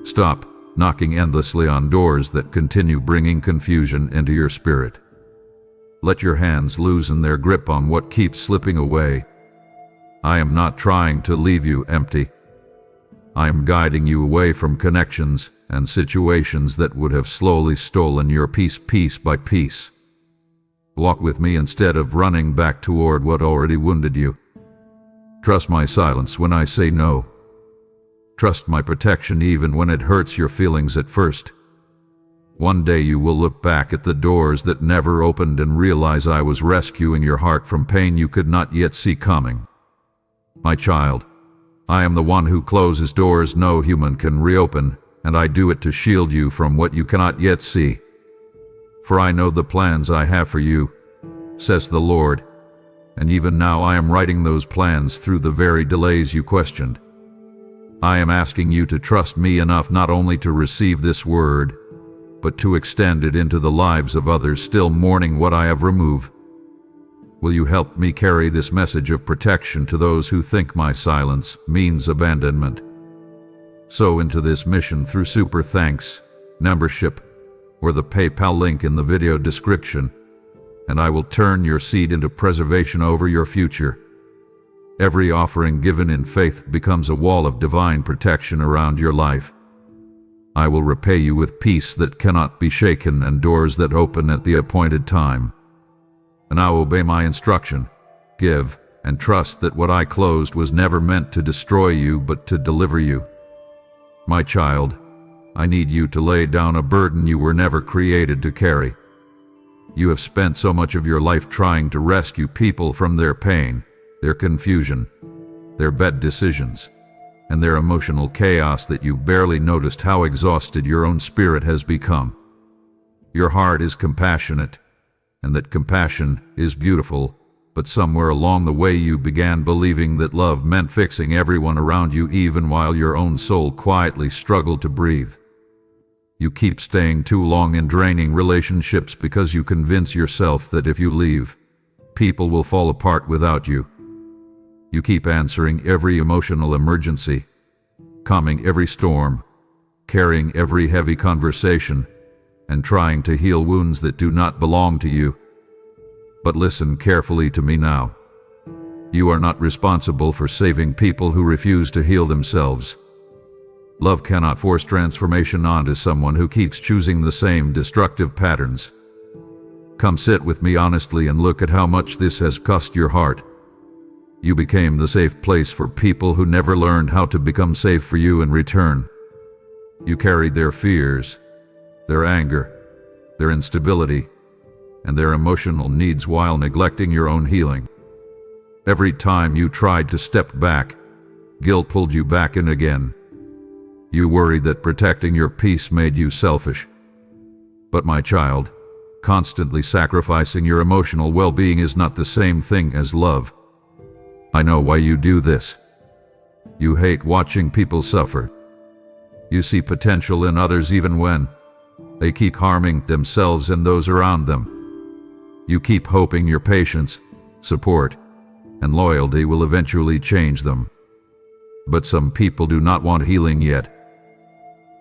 Stop knocking endlessly on doors that continue bringing confusion into your spirit. Let your hands loosen their grip on what keeps slipping away. I am not trying to leave you empty. I am guiding you away from connections and situations that would have slowly stolen your peace piece by piece. Walk with me instead of running back toward what already wounded you. Trust my silence when I say no. Trust my protection even when it hurts your feelings at first. One day you will look back at the doors that never opened and realize I was rescuing your heart from pain you could not yet see coming. My child, I am the one who closes doors no human can reopen, and I do it to shield you from what you cannot yet see. For I know the plans I have for you, says the Lord, and even now I am writing those plans through the very delays you questioned. I am asking you to trust me enough not only to receive this word, but to extend it into the lives of others still mourning what I have removed. Will you help me carry this message of protection to those who think my silence means abandonment? Sow into this mission through super thanks, membership, or the PayPal link in the video description, and I will turn your seed into preservation over your future. Every offering given in faith becomes a wall of divine protection around your life. I will repay you with peace that cannot be shaken and doors that open at the appointed time. And now obey my instruction, give, and trust that what I closed was never meant to destroy you but to deliver you. My child, I need you to lay down a burden you were never created to carry. You have spent so much of your life trying to rescue people from their pain, their confusion, their bad decisions, and their emotional chaos that you barely noticed how exhausted your own spirit has become. Your heart is compassionate, and that compassion is beautiful, but somewhere along the way you began believing that love meant fixing everyone around you even while your own soul quietly struggled to breathe. You keep staying too long in draining relationships because you convince yourself that if you leave, people will fall apart without you. You keep answering every emotional emergency, calming every storm, carrying every heavy conversation, and trying to heal wounds that do not belong to you. But listen carefully to me now. You are not responsible for saving people who refuse to heal themselves. Love cannot force transformation onto someone who keeps choosing the same destructive patterns. Come sit with me honestly and look at how much this has cost your heart. You became the safe place for people who never learned how to become safe for you in return. You carried their fears, their anger, their instability, and their emotional needs while neglecting your own healing. Every time you tried to step back, guilt pulled you back in again. You worried that protecting your peace made you selfish. But my child, constantly sacrificing your emotional well-being is not the same thing as love. I know why you do this. You hate watching people suffer. You see potential in others even when they keep harming themselves and those around them. You keep hoping your patience, support, and loyalty will eventually change them. But some people do not want healing yet.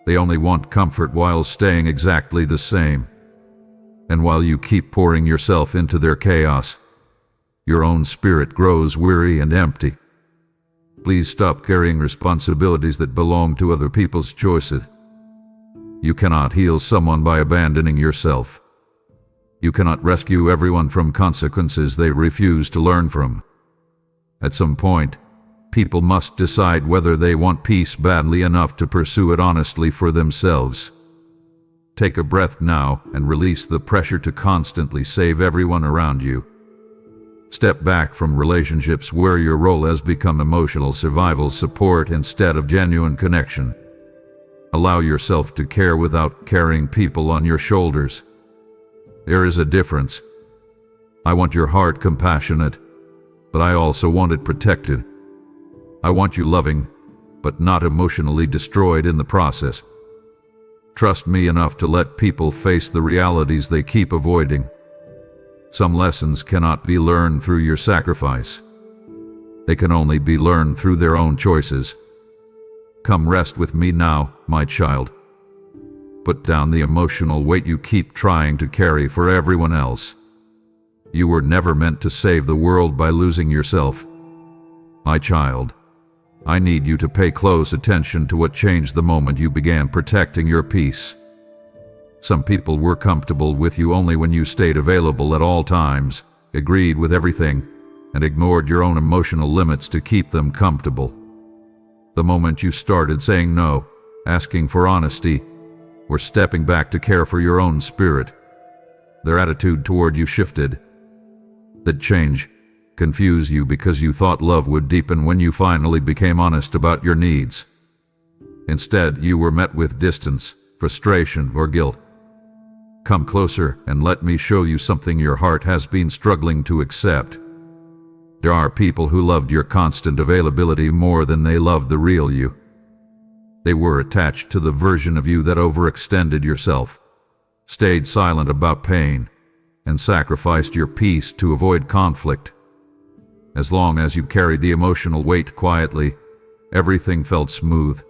They only want comfort while staying exactly the same. And while you keep pouring yourself into their chaos, your own spirit grows weary and empty. Please stop carrying responsibilities that belong to other people's choices. You cannot heal someone by abandoning yourself. You cannot rescue everyone from consequences they refuse to learn from. At some point, people must decide whether they want peace badly enough to pursue it honestly for themselves. Take a breath now and release the pressure to constantly save everyone around you. Step back from relationships where your role has become emotional survival support instead of genuine connection. Allow yourself to care without carrying people on your shoulders. There is a difference. I want your heart compassionate, but I also want it protected. I want you loving, but not emotionally destroyed in the process. Trust me enough to let people face the realities they keep avoiding. Some lessons cannot be learned through your sacrifice. They can only be learned through their own choices. Come rest with me now, my child. Put down the emotional weight you keep trying to carry for everyone else. You were never meant to save the world by losing yourself. My child, I need you to pay close attention to what changed the moment you began protecting your peace. Some people were comfortable with you only when you stayed available at all times, agreed with everything, and ignored your own emotional limits to keep them comfortable. The moment you started saying no, asking for honesty, or stepping back to care for your own spirit, their attitude toward you shifted. That change confused you because you thought love would deepen when you finally became honest about your needs. Instead, you were met with distance, frustration, or guilt. Come closer and let me show you something your heart has been struggling to accept. There are people who loved your constant availability more than they loved the real you. They were attached to the version of you that overextended yourself, stayed silent about pain, and sacrificed your peace to avoid conflict. As long as you carried the emotional weight quietly, everything felt smooth.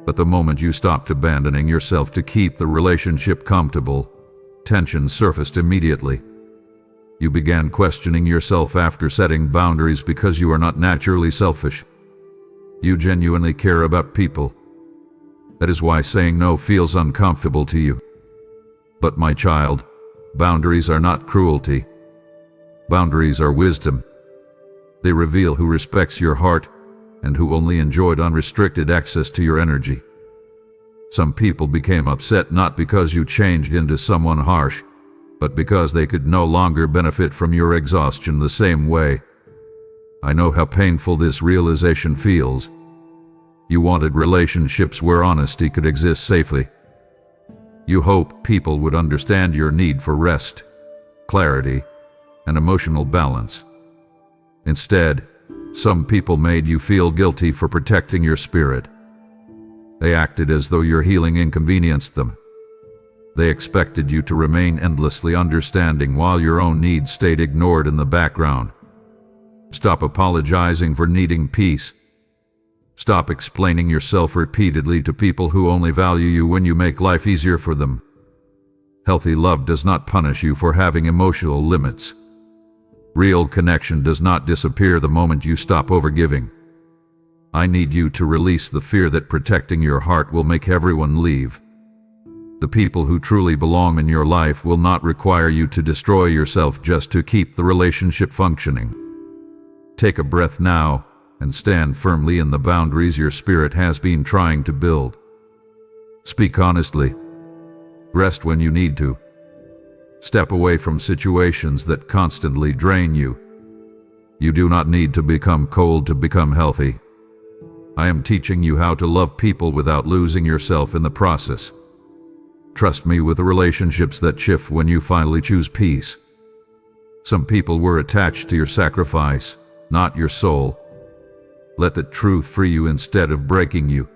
But the moment you stopped abandoning yourself to keep the relationship comfortable, tension surfaced immediately. You began questioning yourself after setting boundaries because you are not naturally selfish. You genuinely care about people. That is why saying no feels uncomfortable to you. But my child, boundaries are not cruelty. Boundaries are wisdom. They reveal who respects your heart and who only enjoyed unrestricted access to your energy. Some people became upset not because you changed into someone harsh, but because they could no longer benefit from your exhaustion the same way. I know how painful this realization feels. You wanted relationships where honesty could exist safely. You hoped people would understand your need for rest, clarity, and emotional balance. Instead, some people made you feel guilty for protecting your spirit. They acted as though your healing inconvenienced them. They expected you to remain endlessly understanding while your own needs stayed ignored in the background. Stop apologizing for needing peace. Stop explaining yourself repeatedly to people who only value you when you make life easier for them. Healthy love does not punish you for having emotional limits. Real connection does not disappear the moment you stop overgiving. I need you to release the fear that protecting your heart will make everyone leave. The people who truly belong in your life will not require you to destroy yourself just to keep the relationship functioning. Take a breath now and stand firmly in the boundaries your spirit has been trying to build. Speak honestly. Rest when you need to. Step away from situations that constantly drain you. You do not need to become cold to become healthy. I am teaching you how to love people without losing yourself in the process. Trust me with the relationships that shift when you finally choose peace. Some people were attached to your sacrifice, not your soul. Let the truth free you instead of breaking you.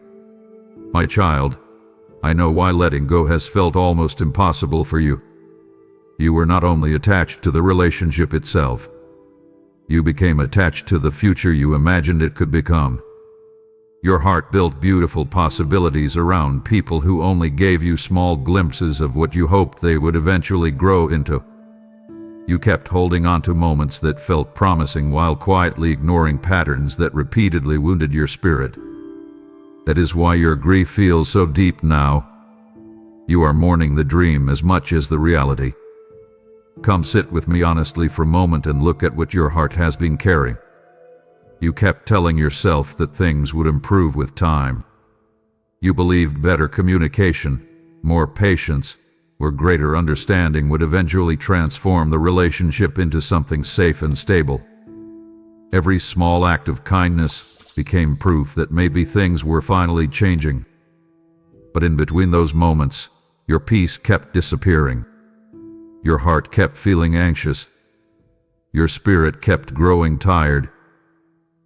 My child, I know why letting go has felt almost impossible for you. You were not only attached to the relationship itself, you became attached to the future you imagined it could become. Your heart built beautiful possibilities around people who only gave you small glimpses of what you hoped they would eventually grow into. You kept holding on to moments that felt promising while quietly ignoring patterns that repeatedly wounded your spirit. That is why your grief feels so deep now. You are mourning the dream as much as the reality. Come sit with me honestly for a moment and look at what your heart has been carrying. You kept telling yourself that things would improve with time. You believed better communication, more patience, or greater understanding would eventually transform the relationship into something safe and stable. Every small act of kindness became proof that maybe things were finally changing. But in between those moments, your peace kept disappearing. Your heart kept feeling anxious. Your spirit kept growing tired.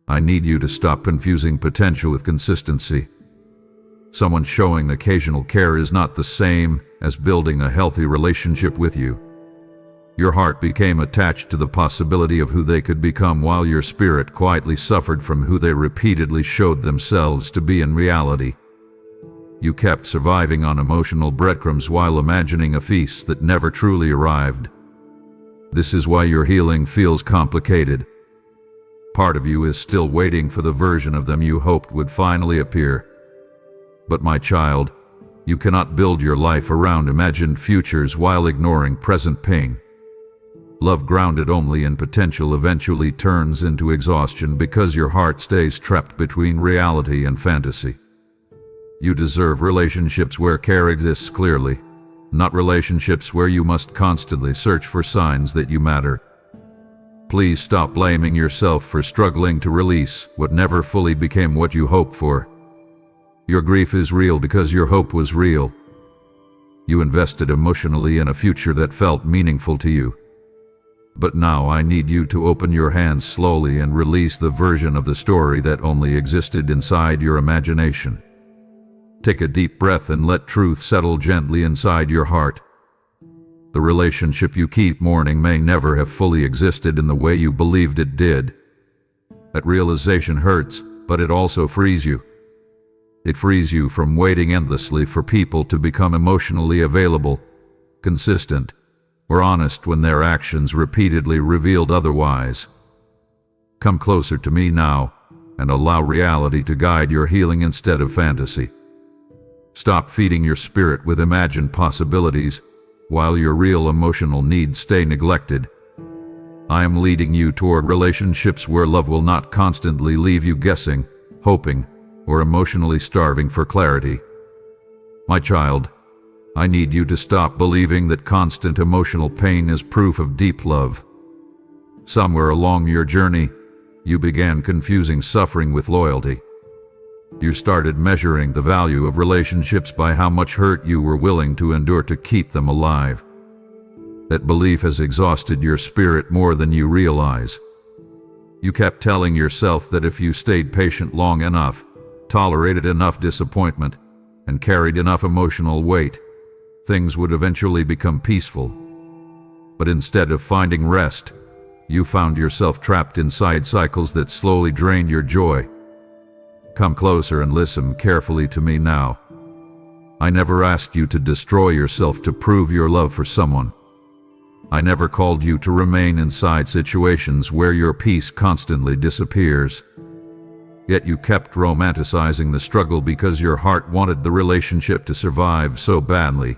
I need you to stop confusing potential with consistency. Someone showing occasional care is not the same as building a healthy relationship with you. Your heart became attached to the possibility of who they could become while your spirit quietly suffered from who they repeatedly showed themselves to be in reality. You kept surviving on emotional breadcrumbs while imagining a feast that never truly arrived. This is why your healing feels complicated. Part of you is still waiting for the version of them you hoped would finally appear. But my child, you cannot build your life around imagined futures while ignoring present pain. Love grounded only in potential eventually turns into exhaustion because your heart stays trapped between reality and fantasy. You deserve relationships where care exists clearly, not relationships where you must constantly search for signs that you matter. Please stop blaming yourself for struggling to release what never fully became what you hoped for. Your grief is real because your hope was real. You invested emotionally in a future that felt meaningful to you. But now I need you to open your hands slowly and release the version of the story that only existed inside your imagination. Take a deep breath and let truth settle gently inside your heart. The relationship you keep mourning may never have fully existed in the way you believed it did. That realization hurts, but it also frees you. It frees you from waiting endlessly for people to become emotionally available, consistent, or honest when their actions repeatedly revealed otherwise. Come closer to me now and allow reality to guide your healing instead of fantasy. Stop feeding your spirit with imagined possibilities while your real emotional needs stay neglected. I am leading you toward relationships where love will not constantly leave you guessing, hoping, or emotionally starving for clarity. My child, I need you to stop believing that constant emotional pain is proof of deep love. Somewhere along your journey, you began confusing suffering with loyalty. You started measuring the value of relationships by how much hurt you were willing to endure to keep them alive. That belief has exhausted your spirit more than you realize. You kept telling yourself that if you stayed patient long enough, tolerated enough disappointment, and carried enough emotional weight, things would eventually become peaceful. But instead of finding rest, you found yourself trapped inside cycles that slowly drained your joy. Come closer and listen carefully to me now. I never asked you to destroy yourself to prove your love for someone. I never called you to remain inside situations where your peace constantly disappears. Yet you kept romanticizing the struggle because your heart wanted the relationship to survive so badly.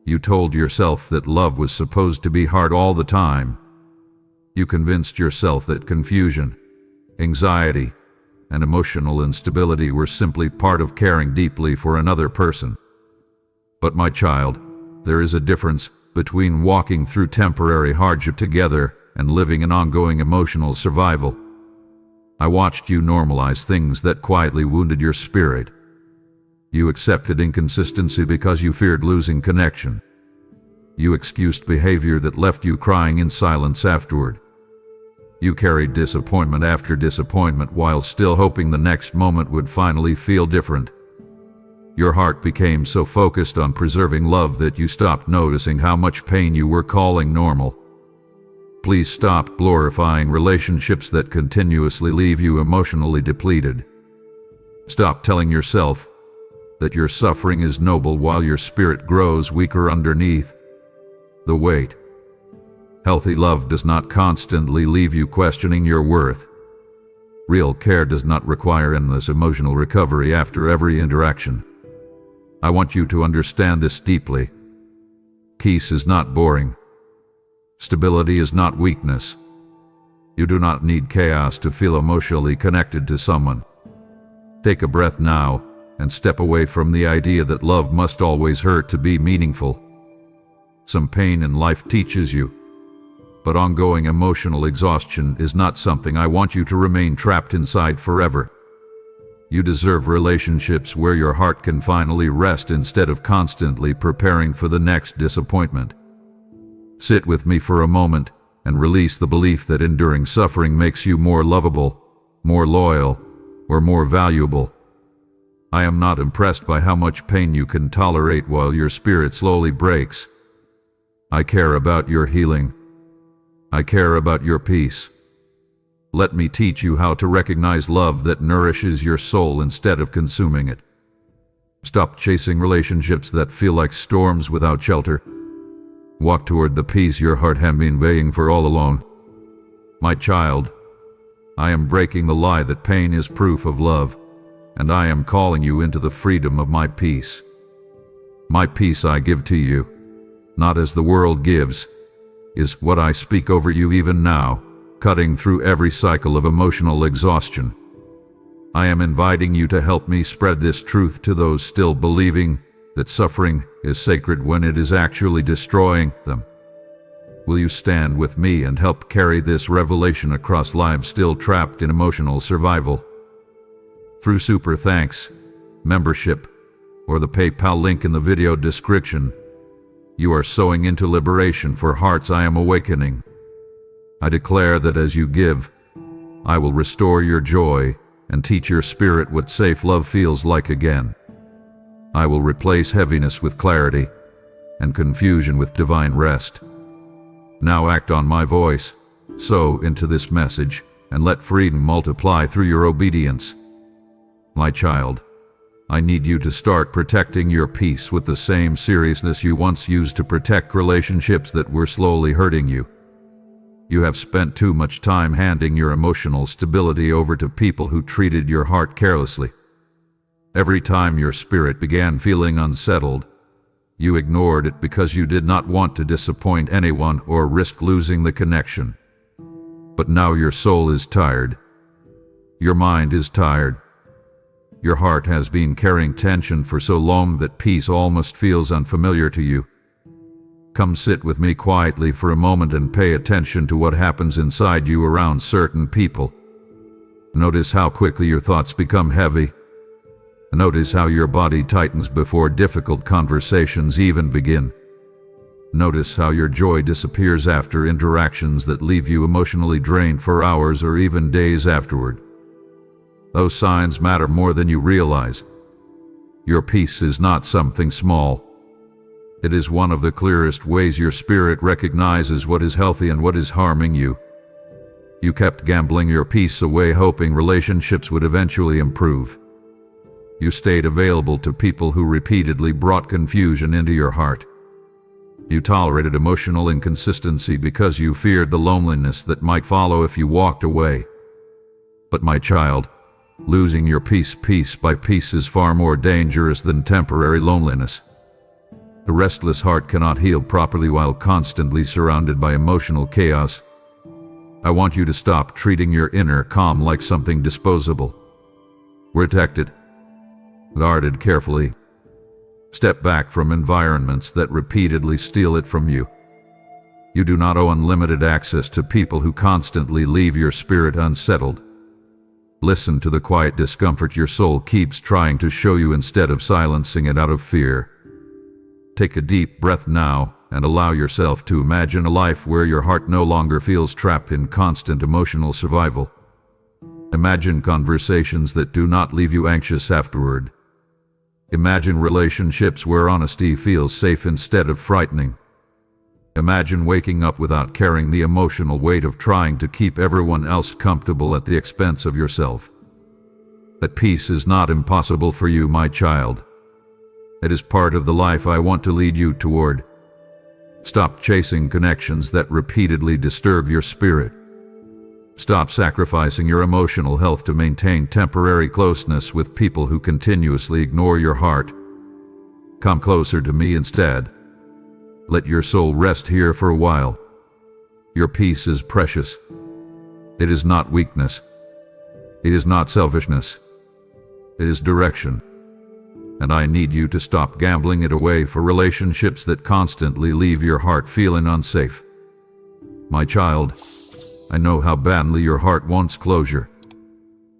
You told yourself that love was supposed to be hard all the time. You convinced yourself that confusion, anxiety, and emotional instability were simply part of caring deeply for another person. But my child, there is a difference between walking through temporary hardship together and living in ongoing emotional survival. I watched you normalize things that quietly wounded your spirit. You accepted inconsistency because you feared losing connection. You excused behavior that left you crying in silence afterward. You carried disappointment after disappointment while still hoping the next moment would finally feel different. Your heart became so focused on preserving love that you stopped noticing how much pain you were calling normal. Please stop glorifying relationships that continuously leave you emotionally depleted. Stop telling yourself that your suffering is noble while your spirit grows weaker underneath the weight. Healthy love does not constantly leave you questioning your worth. Real care does not require endless emotional recovery after every interaction. I want you to understand this deeply. Peace is not boring. Stability is not weakness. You do not need chaos to feel emotionally connected to someone. Take a breath now and step away from the idea that love must always hurt to be meaningful. Some pain in life teaches you, but ongoing emotional exhaustion is not something I want you to remain trapped inside forever. You deserve relationships where your heart can finally rest instead of constantly preparing for the next disappointment. Sit with me for a moment and release the belief that enduring suffering makes you more lovable, more loyal, or more valuable. I am not impressed by how much pain you can tolerate while your spirit slowly breaks. I care about your healing. I care about your peace. Let me teach you how to recognize love that nourishes your soul instead of consuming it. Stop chasing relationships that feel like storms without shelter. Walk toward the peace your heart has been baying for all along. My child, I am breaking the lie that pain is proof of love, and I am calling you into the freedom of my peace. My peace I give to you, not as the world gives, is what I speak over you even now, cutting through every cycle of emotional exhaustion. I am inviting you to help me spread this truth to those still believing that suffering is sacred when it is actually destroying them. Will you stand with me and help carry this revelation across lives still trapped in emotional survival? Through super thanks, membership, or the PayPal link in the video description, you are sowing into liberation for hearts I am awakening. I declare that as you give, I will restore your joy and teach your spirit what safe love feels like again. I will replace heaviness with clarity and confusion with divine rest. Now act on my voice, sow into this message, and let freedom multiply through your obedience. My child, I need you to start protecting your peace with the same seriousness you once used to protect relationships that were slowly hurting you. You have spent too much time handing your emotional stability over to people who treated your heart carelessly. Every time your spirit began feeling unsettled, you ignored it because you did not want to disappoint anyone or risk losing the connection. But now your soul is tired. Your mind is tired. Your heart has been carrying tension for so long that peace almost feels unfamiliar to you. Come sit with me quietly for a moment and pay attention to what happens inside you around certain people. Notice how quickly your thoughts become heavy. Notice how your body tightens before difficult conversations even begin. Notice how your joy disappears after interactions that leave you emotionally drained for hours or even days afterward. Those signs matter more than you realize. Your peace is not something small. It is one of the clearest ways your spirit recognizes what is healthy and what is harming you. You kept gambling your peace away, hoping relationships would eventually improve. You stayed available to people who repeatedly brought confusion into your heart. You tolerated emotional inconsistency because you feared the loneliness that might follow if you walked away. But my child, losing your peace piece by piece is far more dangerous than temporary loneliness. The restless heart cannot heal properly while constantly surrounded by emotional chaos. I want you to stop treating your inner calm like something disposable. Protect it. Guard it carefully. Step back from environments that repeatedly steal it from you. You do not owe unlimited access to people who constantly leave your spirit unsettled. Listen to the quiet discomfort your soul keeps trying to show you instead of silencing it out of fear. Take a deep breath now and allow yourself to imagine a life where your heart no longer feels trapped in constant emotional survival. Imagine conversations that do not leave you anxious afterward. Imagine relationships where honesty feels safe instead of frightening. Imagine waking up without carrying the emotional weight of trying to keep everyone else comfortable at the expense of yourself. That peace is not impossible for you, my child. It is part of the life I want to lead you toward. Stop chasing connections that repeatedly disturb your spirit. Stop sacrificing your emotional health to maintain temporary closeness with people who continuously ignore your heart. Come closer to me instead. Let your soul rest here for a while. Your peace is precious. It is not weakness. It is not selfishness. It is direction. And I need you to stop gambling it away for relationships that constantly leave your heart feeling unsafe. My child, I know how badly your heart wants closure.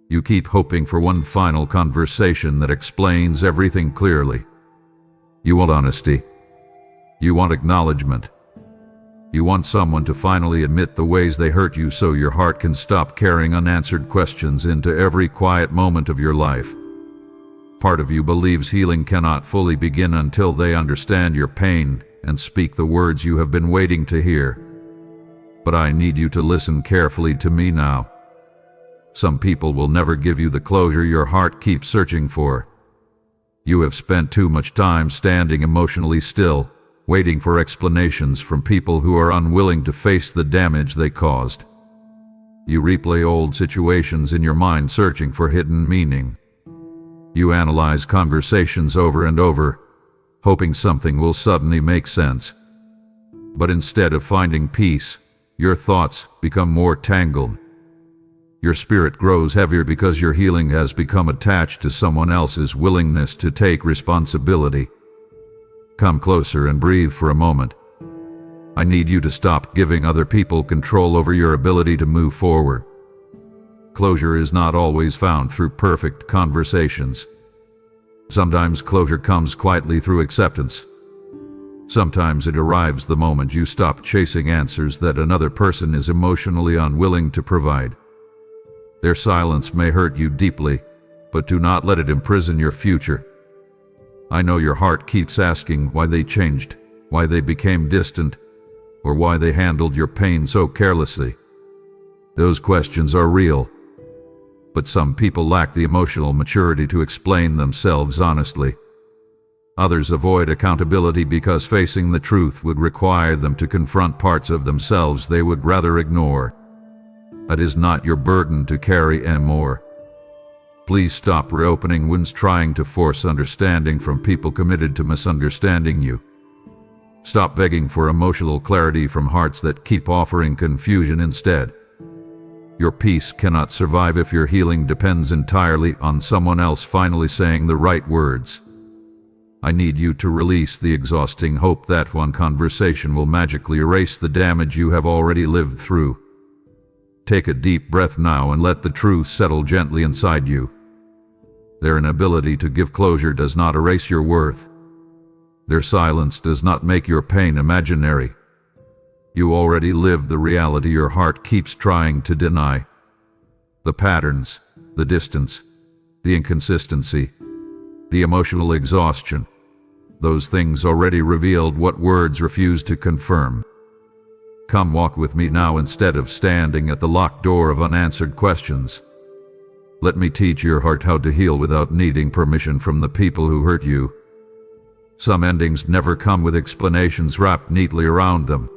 You keep hoping for one final conversation that explains everything clearly. You want honesty. You want acknowledgement. You want someone to finally admit the ways they hurt you so your heart can stop carrying unanswered questions into every quiet moment of your life. Part of you believes healing cannot fully begin until they understand your pain and speak the words you have been waiting to hear. But I need you to listen carefully to me now. Some people will never give you the closure your heart keeps searching for. You have spent too much time standing emotionally still, waiting for explanations from people who are unwilling to face the damage they caused. You replay old situations in your mind searching for hidden meaning. You analyze conversations over and over, hoping something will suddenly make sense. But instead of finding peace, your thoughts become more tangled. Your spirit grows heavier because your healing has become attached to someone else's willingness to take responsibility. Come closer and breathe for a moment. I need you to stop giving other people control over your ability to move forward. Closure is not always found through perfect conversations. Sometimes closure comes quietly through acceptance. Sometimes it arrives the moment you stop chasing answers that another person is emotionally unwilling to provide. Their silence may hurt you deeply, but do not let it imprison your future. I know your heart keeps asking why they changed, why they became distant, or why they handled your pain so carelessly. Those questions are real. But some people lack the emotional maturity to explain themselves honestly. Others avoid accountability because facing the truth would require them to confront parts of themselves they would rather ignore. That is not your burden to carry anymore. Please stop reopening wounds trying to force understanding from people committed to misunderstanding you. Stop begging for emotional clarity from hearts that keep offering confusion instead. Your peace cannot survive if your healing depends entirely on someone else finally saying the right words. I need you to release the exhausting hope that one conversation will magically erase the damage you have already lived through. Take a deep breath now and let the truth settle gently inside you. Their inability to give closure does not erase your worth. Their silence does not make your pain imaginary. You already live the reality your heart keeps trying to deny. The patterns, the distance, the inconsistency, the emotional exhaustion, those things already revealed what words refuse to confirm. Come walk with me now instead of standing at the locked door of unanswered questions. Let me teach your heart how to heal without needing permission from the people who hurt you. Some endings never come with explanations wrapped neatly around them.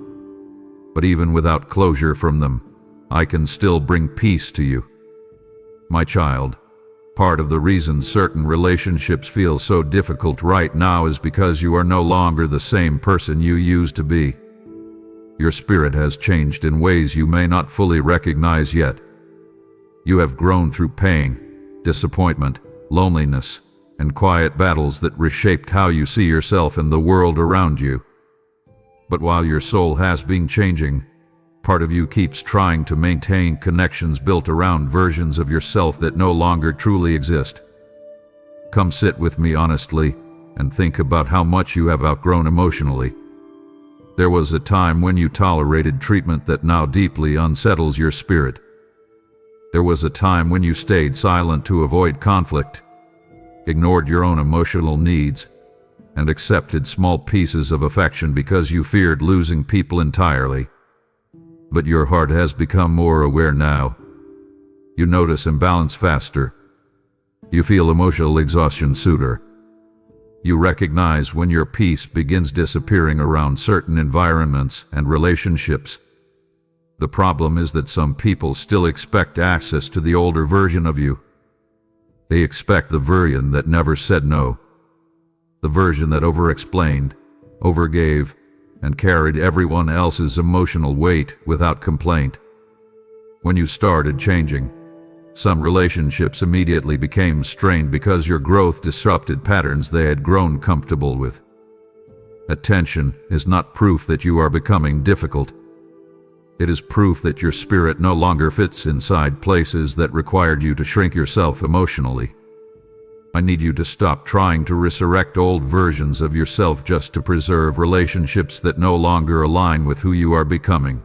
But even without closure from them, I can still bring peace to you. My child, part of the reason certain relationships feel so difficult right now is because you are no longer the same person you used to be. Your spirit has changed in ways you may not fully recognize yet. You have grown through pain, disappointment, loneliness, and quiet battles that reshaped how you see yourself and the world around you. But while your soul has been changing, part of you keeps trying to maintain connections built around versions of yourself that no longer truly exist. Come sit with me honestly and think about how much you have outgrown emotionally. There was a time when you tolerated treatment that now deeply unsettles your spirit. There was a time when you stayed silent to avoid conflict, ignored your own emotional needs, and accepted small pieces of affection because you feared losing people entirely. But your heart has become more aware now. You notice imbalance faster. You feel emotional exhaustion sooner. You recognize when your peace begins disappearing around certain environments and relationships. The problem is that some people still expect access to the older version of you. They expect the version that never said no. the version that over-explained, overgave, and carried everyone else's emotional weight without complaint. When you started changing, some relationships immediately became strained because your growth disrupted patterns they had grown comfortable with. Attention is not proof that you are becoming difficult. It is proof that your spirit no longer fits inside places that required you to shrink yourself emotionally. I need you to stop trying to resurrect old versions of yourself just to preserve relationships that no longer align with who you are becoming.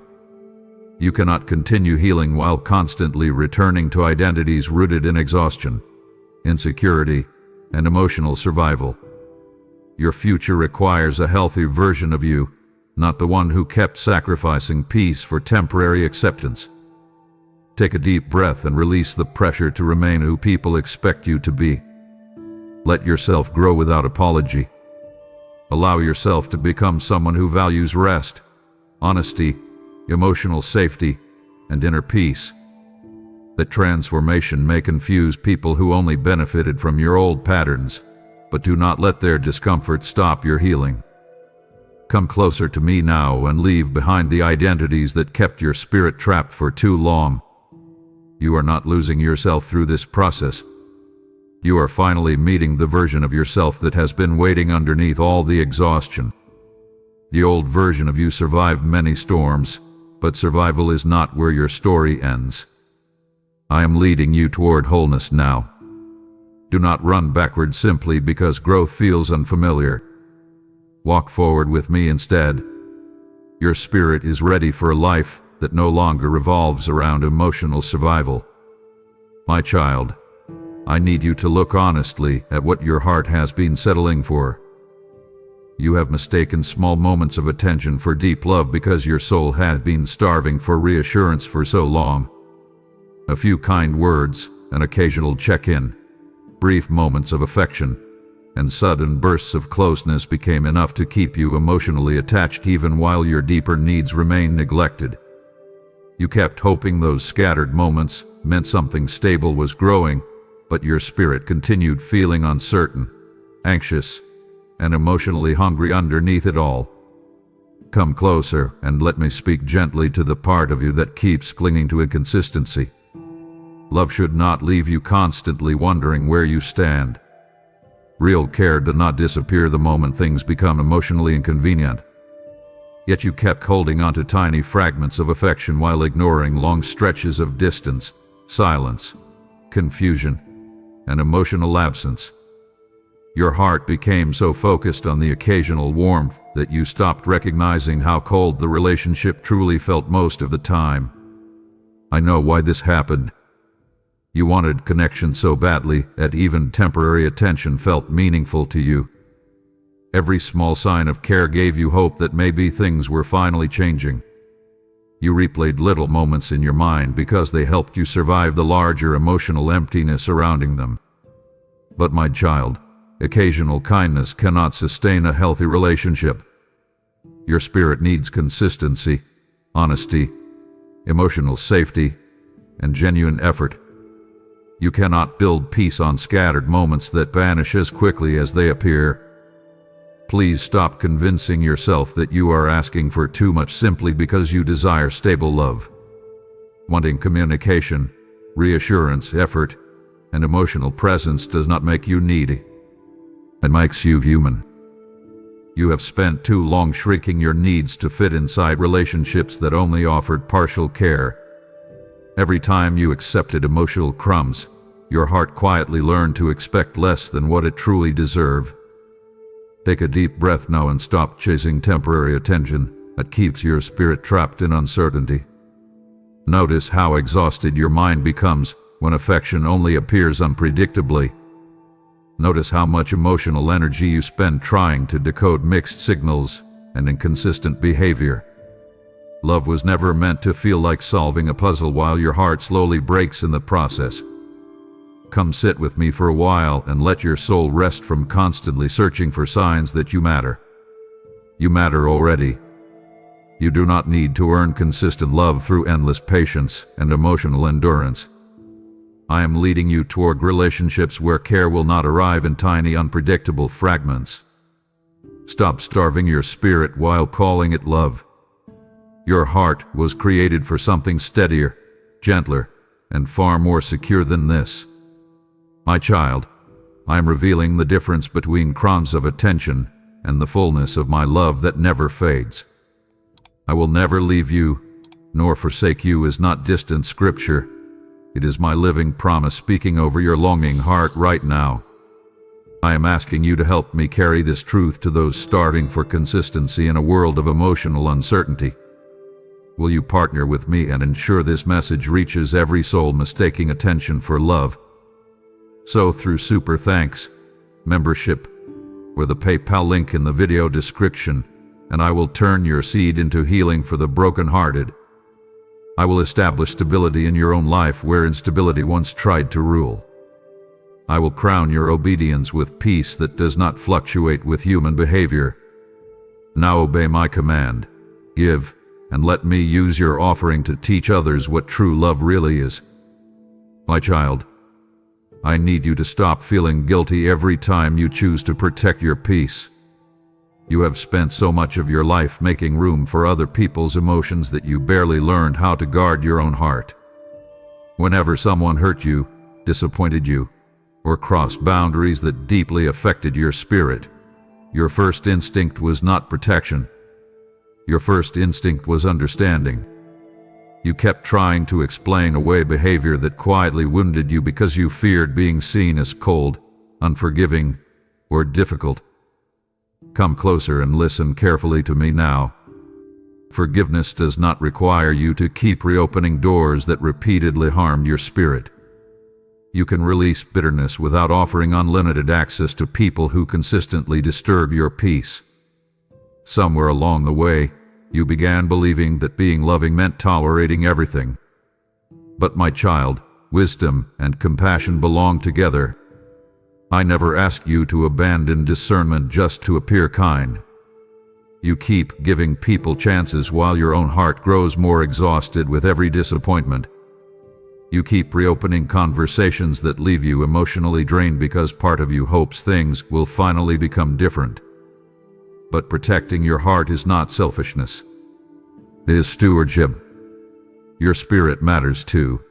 You cannot continue healing while constantly returning to identities rooted in exhaustion, insecurity, and emotional survival. Your future requires a healthy version of you, not the one who kept sacrificing peace for temporary acceptance. Take a deep breath and release the pressure to remain who people expect you to be. Let yourself grow without apology. Allow yourself to become someone who values rest, honesty, emotional safety, and inner peace. That transformation may confuse people who only benefited from your old patterns, but do not let their discomfort stop your healing. Come closer to me now and leave behind the identities that kept your spirit trapped for too long. You are not losing yourself through this process. You are finally meeting the version of yourself that has been waiting underneath all the exhaustion. The old version of you survived many storms, but survival is not where your story ends. I am leading you toward wholeness now. Do not run backward simply because growth feels unfamiliar. Walk forward with me instead. Your spirit is ready for a life that no longer revolves around emotional survival. My child, I need you to look honestly at what your heart has been settling for. You have mistaken small moments of attention for deep love because your soul has been starving for reassurance for so long. A few kind words, an occasional check-in, brief moments of affection, and sudden bursts of closeness became enough to keep you emotionally attached even while your deeper needs remained neglected. You kept hoping those scattered moments meant something stable was growing, but your spirit continued feeling uncertain, anxious, and emotionally hungry underneath it all. Come closer and let me speak gently to the part of you that keeps clinging to inconsistency. Love should not leave you constantly wondering where you stand. Real care does not disappear the moment things become emotionally inconvenient. Yet you kept holding on to tiny fragments of affection while ignoring long stretches of distance, silence, confusion, and emotional absence. Your heart became so focused on the occasional warmth that you stopped recognizing how cold the relationship truly felt most of the time. I know why this happened. You wanted connection so badly that even temporary attention felt meaningful to you. Every small sign of care gave you hope that maybe things were finally changing. You replayed little moments in your mind because they helped you survive the larger emotional emptiness surrounding them. But my child, occasional kindness cannot sustain a healthy relationship. Your spirit needs consistency, honesty, emotional safety, and genuine effort. You cannot build peace on scattered moments that vanish as quickly as they appear. Please stop convincing yourself that you are asking for too much simply because you desire stable love. Wanting communication, reassurance, effort, and emotional presence does not make you needy. It makes you human. You have spent too long shrinking your needs to fit inside relationships that only offered partial care. Every time you accepted emotional crumbs, your heart quietly learned to expect less than what it truly deserved. Take a deep breath now and stop chasing temporary attention that keeps your spirit trapped in uncertainty. Notice how exhausted your mind becomes when affection only appears unpredictably. Notice how much emotional energy you spend trying to decode mixed signals and inconsistent behavior. Love was never meant to feel like solving a puzzle while your heart slowly breaks in the process. Come sit with me for a while and let your soul rest from constantly searching for signs that you matter. You matter already. You do not need to earn consistent love through endless patience and emotional endurance. I am leading you toward relationships where care will not arrive in tiny, unpredictable fragments. Stop starving your spirit while calling it love. Your heart was created for something steadier, gentler, and far more secure than this. My child, I am revealing the difference between crumbs of attention and the fullness of my love that never fades. I will never leave you, nor forsake you is not distant scripture. It is my living promise speaking over your longing heart right now. I am asking you to help me carry this truth to those starving for consistency in a world of emotional uncertainty. Will you partner with me and ensure this message reaches every soul mistaking attention for love? So through super thanks, membership, or the PayPal link in the video description, and I will turn your seed into healing for the brokenhearted. I will establish stability in your own life where instability once tried to rule. I will crown your obedience with peace that does not fluctuate with human behavior. Now obey my command, give, and let me use your offering to teach others what true love really is. My child, I need you to stop feeling guilty every time you choose to protect your peace. You have spent so much of your life making room for other people's emotions that you barely learned how to guard your own heart. Whenever someone hurt you, disappointed you, or crossed boundaries that deeply affected your spirit, your first instinct was not protection. Your first instinct was understanding. You kept trying to explain away behavior that quietly wounded you because you feared being seen as cold, unforgiving, or difficult. Come closer and listen carefully to me now. Forgiveness does not require you to keep reopening doors that repeatedly harmed your spirit. You can release bitterness without offering unlimited access to people who consistently disturb your peace. Somewhere along the way, you began believing that being loving meant tolerating everything. But my child, wisdom and compassion belong together. I never ask you to abandon discernment just to appear kind. You keep giving people chances while your own heart grows more exhausted with every disappointment. You keep reopening conversations that leave you emotionally drained because part of you hopes things will finally become different. But protecting your heart is not selfishness. It is stewardship. Your spirit matters too.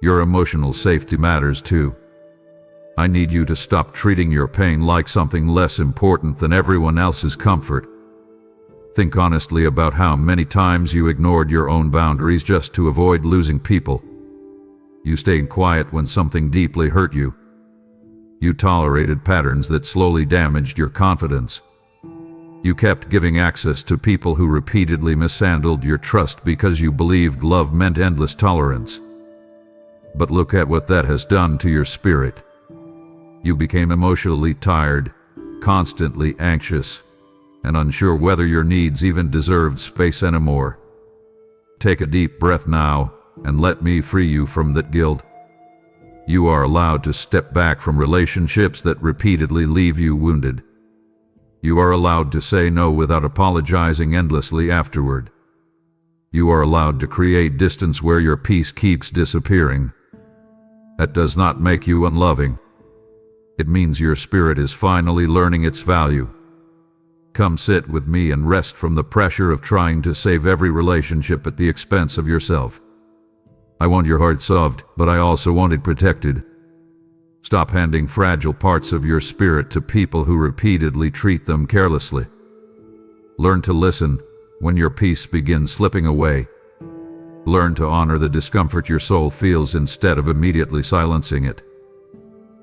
Your emotional safety matters too. I need you to stop treating your pain like something less important than everyone else's comfort. Think honestly about how many times you ignored your own boundaries just to avoid losing people. You stayed quiet when something deeply hurt you. You tolerated patterns that slowly damaged your confidence. You kept giving access to people who repeatedly mishandled your trust because you believed love meant endless tolerance. But look at what that has done to your spirit. You became emotionally tired, constantly anxious, and unsure whether your needs even deserved space anymore. Take a deep breath now, and let me free you from that guilt. You are allowed to step back from relationships that repeatedly leave you wounded. You are allowed to say no without apologizing endlessly afterward. You are allowed to create distance where your peace keeps disappearing. That does not make you unloving. It means your spirit is finally learning its value. Come sit with me and rest from the pressure of trying to save every relationship at the expense of yourself. I want your heart solved, but I also want it protected. Stop handing fragile parts of your spirit to people who repeatedly treat them carelessly. Learn to listen when your peace begins slipping away. Learn to honor the discomfort your soul feels instead of immediately silencing it.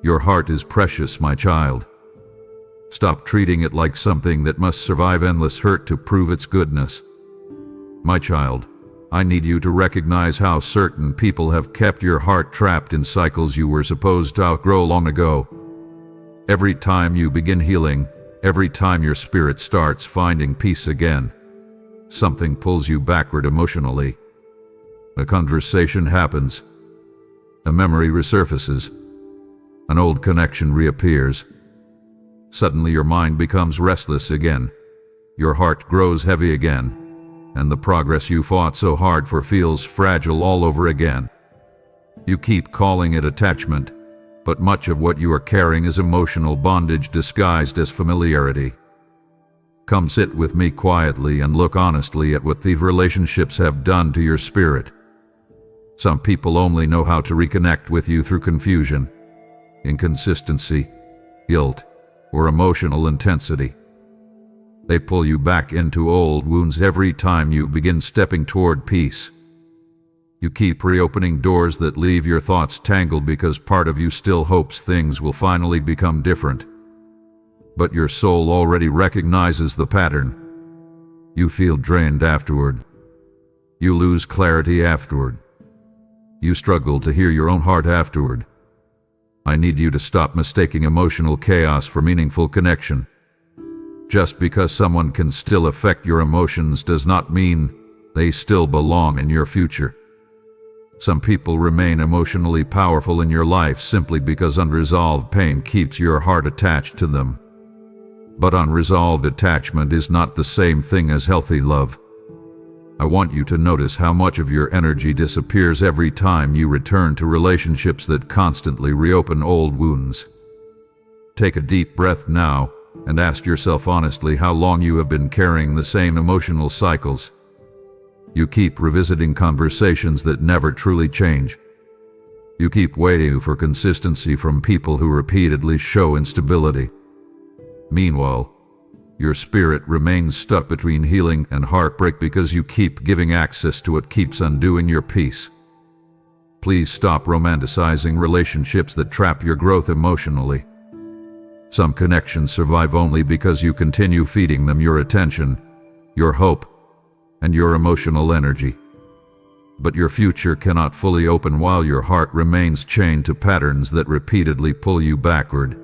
Your heart is precious, my child. Stop treating it like something that must survive endless hurt to prove its goodness. My child, I need you to recognize how certain people have kept your heart trapped in cycles you were supposed to outgrow long ago. Every time you begin healing, every time your spirit starts finding peace again, something pulls you backward emotionally. A conversation happens. A memory resurfaces. An old connection reappears. Suddenly your mind becomes restless again. Your heart grows heavy again, and the progress you fought so hard for feels fragile all over again. You keep calling it attachment, but much of what you are carrying is emotional bondage disguised as familiarity. Come sit with me quietly and look honestly at what these relationships have done to your spirit. Some people only know how to reconnect with you through confusion, inconsistency, guilt, or emotional intensity. They pull you back into old wounds every time you begin stepping toward peace. You keep reopening doors that leave your thoughts tangled because part of you still hopes things will finally become different. But your soul already recognizes the pattern. You feel drained afterward. You lose clarity afterward. You struggle to hear your own heart afterward. I need you to stop mistaking emotional chaos for meaningful connection. Just because someone can still affect your emotions does not mean they still belong in your future. Some people remain emotionally powerful in your life simply because unresolved pain keeps your heart attached to them. But unresolved attachment is not the same thing as healthy love. I want you to notice how much of your energy disappears every time you return to relationships that constantly reopen old wounds. Take a deep breath now and ask yourself honestly how long you have been carrying the same emotional cycles. You keep revisiting conversations that never truly change. You keep waiting for consistency from people who repeatedly show instability. Meanwhile, your spirit remains stuck between healing and heartbreak because you keep giving access to what keeps undoing your peace. Please stop romanticizing relationships that trap your growth emotionally. Some connections survive only because you continue feeding them your attention, your hope, and your emotional energy. But your future cannot fully open while your heart remains chained to patterns that repeatedly pull you backward.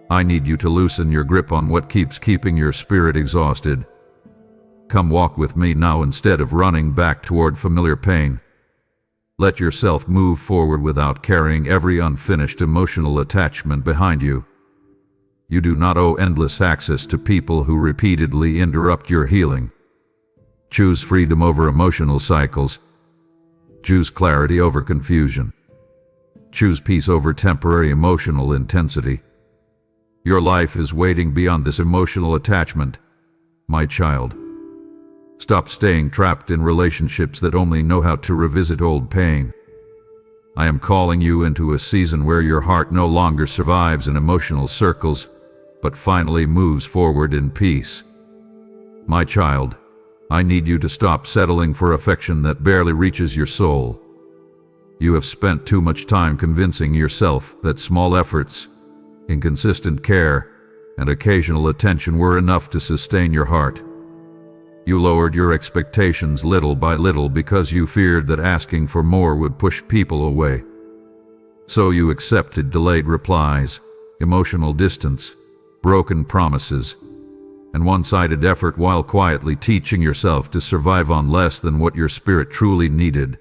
I need you to loosen your grip on what keeps keeping your spirit exhausted. Come walk with me now instead of running back toward familiar pain. Let yourself move forward without carrying every unfinished emotional attachment behind you. You do not owe endless access to people who repeatedly interrupt your healing. Choose freedom over emotional cycles. Choose clarity over confusion. Choose peace over temporary emotional intensity. Your life is waiting beyond this emotional attachment, my child. Stop staying trapped in relationships that only know how to revisit old pain. I am calling you into a season where your heart no longer survives in emotional circles, but finally moves forward in peace. My child, I need you to stop settling for affection that barely reaches your soul. You have spent too much time convincing yourself that small efforts, inconsistent care, and occasional attention were enough to sustain your heart. You lowered your expectations little by little because you feared that asking for more would push people away. So you accepted delayed replies, emotional distance, broken promises, and one-sided effort while quietly teaching yourself to survive on less than what your spirit truly needed.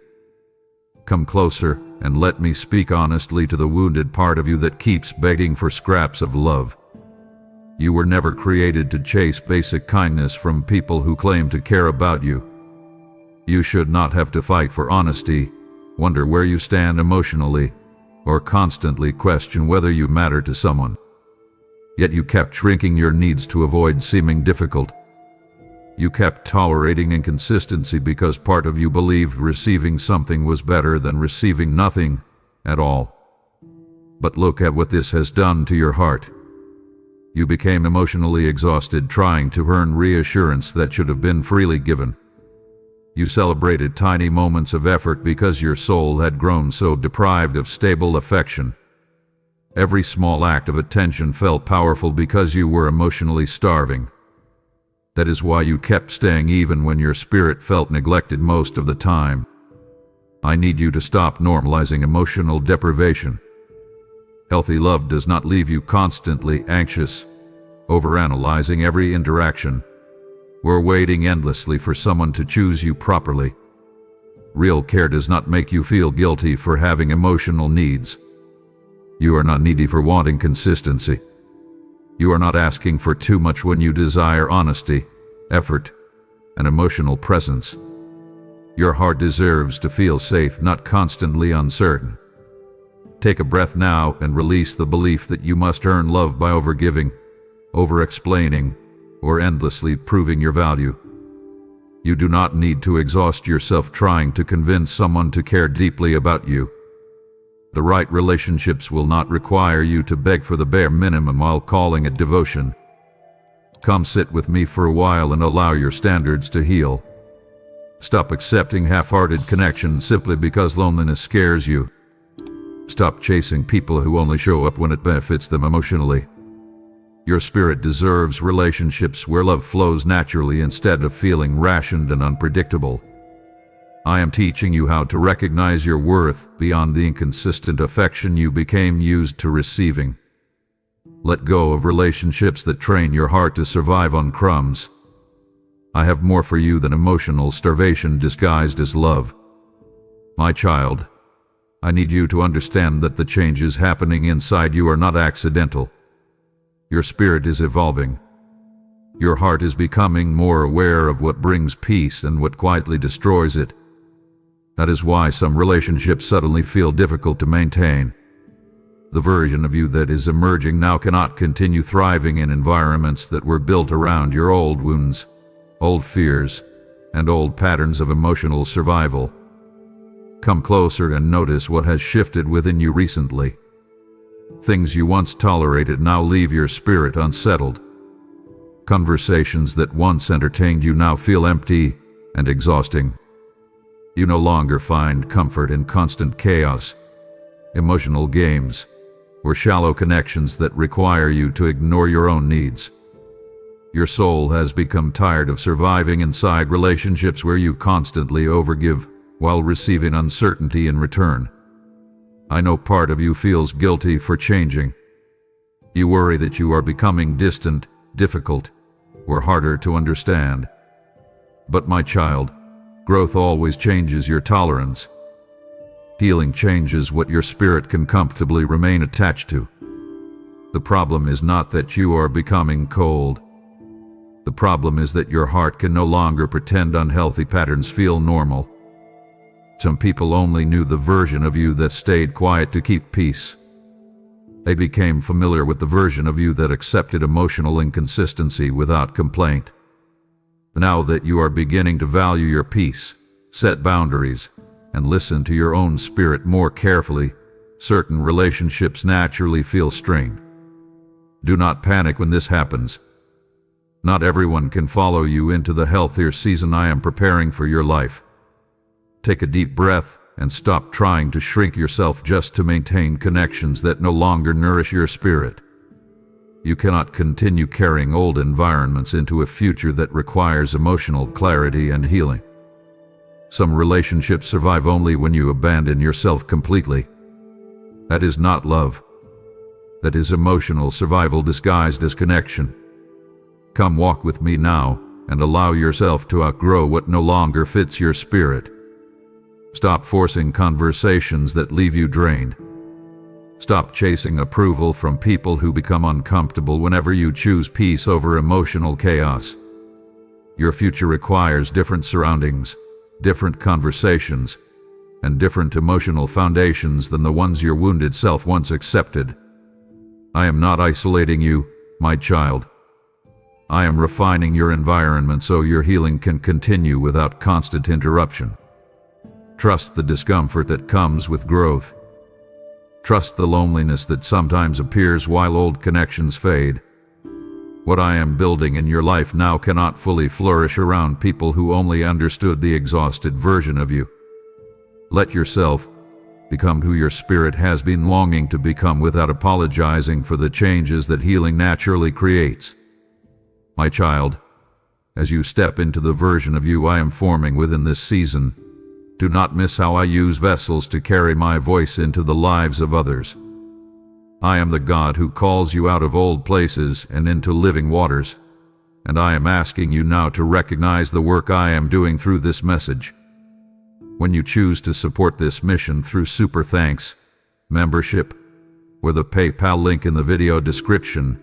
Come closer and let me speak honestly to the wounded part of you that keeps begging for scraps of love. You were never created to chase basic kindness from people who claim to care about you. You should not have to fight for honesty, wonder where you stand emotionally, or constantly question whether you matter to someone. Yet you kept shrinking your needs to avoid seeming difficult. You kept tolerating inconsistency because part of you believed receiving something was better than receiving nothing at all. But look at what this has done to your heart. You became emotionally exhausted trying to earn reassurance that should have been freely given. You celebrated tiny moments of effort because your soul had grown so deprived of stable affection. Every small act of attention felt powerful because you were emotionally starving. That is why you kept staying even when your spirit felt neglected most of the time. I need you to stop normalizing emotional deprivation. Healthy love does not leave you constantly anxious, overanalyzing every interaction, or waiting endlessly for someone to choose you properly. Real care does not make you feel guilty for having emotional needs. You are not needy for wanting consistency. You are not asking for too much when you desire honesty, effort, and emotional presence. Your heart deserves to feel safe, not constantly uncertain. Take a breath now and release the belief that you must earn love by overgiving, over-explaining, or endlessly proving your value. You do not need to exhaust yourself trying to convince someone to care deeply about you. The right relationships will not require you to beg for the bare minimum while calling it devotion. Come sit with me for a while and allow your standards to heal. Stop accepting half-hearted connections simply because loneliness scares you. Stop chasing people who only show up when it benefits them emotionally. Your spirit deserves relationships where love flows naturally instead of feeling rationed and unpredictable. I am teaching you how to recognize your worth beyond the inconsistent affection you became used to receiving. Let go of relationships that train your heart to survive on crumbs. I have more for you than emotional starvation disguised as love. My child, I need you to understand that the changes happening inside you are not accidental. Your spirit is evolving. Your heart is becoming more aware of what brings peace and what quietly destroys it. That is why some relationships suddenly feel difficult to maintain. The version of you that is emerging now cannot continue thriving in environments that were built around your old wounds, old fears, and old patterns of emotional survival. Come closer and notice what has shifted within you recently. Things you once tolerated now leave your spirit unsettled. Conversations that once entertained you now feel empty and exhausting. You no longer find comfort in constant chaos, emotional games, or shallow connections that require you to ignore your own needs. Your soul has become tired of surviving inside relationships where you constantly overgive while receiving uncertainty in return. I know part of you feels guilty for changing. You worry that you are becoming distant, difficult, or harder to understand. But my child, growth always changes your tolerance. Healing changes what your spirit can comfortably remain attached to. The problem is not that you are becoming cold. The problem is that your heart can no longer pretend unhealthy patterns feel normal. Some people only knew the version of you that stayed quiet to keep peace. They became familiar with the version of you that accepted emotional inconsistency without complaint. Now that you are beginning to value your peace, set boundaries, and listen to your own spirit more carefully, certain relationships naturally feel strained. Do not panic when this happens. Not everyone can follow you into the healthier season I am preparing for your life. Take a deep breath and stop trying to shrink yourself just to maintain connections that no longer nourish your spirit. You cannot continue carrying old environments into a future that requires emotional clarity and healing. Some relationships survive only when you abandon yourself completely. That is not love. That is emotional survival disguised as connection. Come walk with me now and allow yourself to outgrow what no longer fits your spirit. Stop forcing conversations that leave you drained. Stop chasing approval from people who become uncomfortable whenever you choose peace over emotional chaos. Your future requires different surroundings, different conversations, and different emotional foundations than the ones your wounded self once accepted. I am not isolating you, my child. I am refining your environment so your healing can continue without constant interruption. Trust the discomfort that comes with growth. Trust the loneliness that sometimes appears while old connections fade. What I am building in your life now cannot fully flourish around people who only understood the exhausted version of you. Let yourself become who your spirit has been longing to become without apologizing for the changes that healing naturally creates. My child, as you step into the version of you I am forming within this season, do not miss how I use vessels to carry my voice into the lives of others. I am the God who calls you out of old places and into living waters, and I am asking you now to recognize the work I am doing through this message. When you choose to support this mission through super thanks, membership, or the PayPal link in the video description,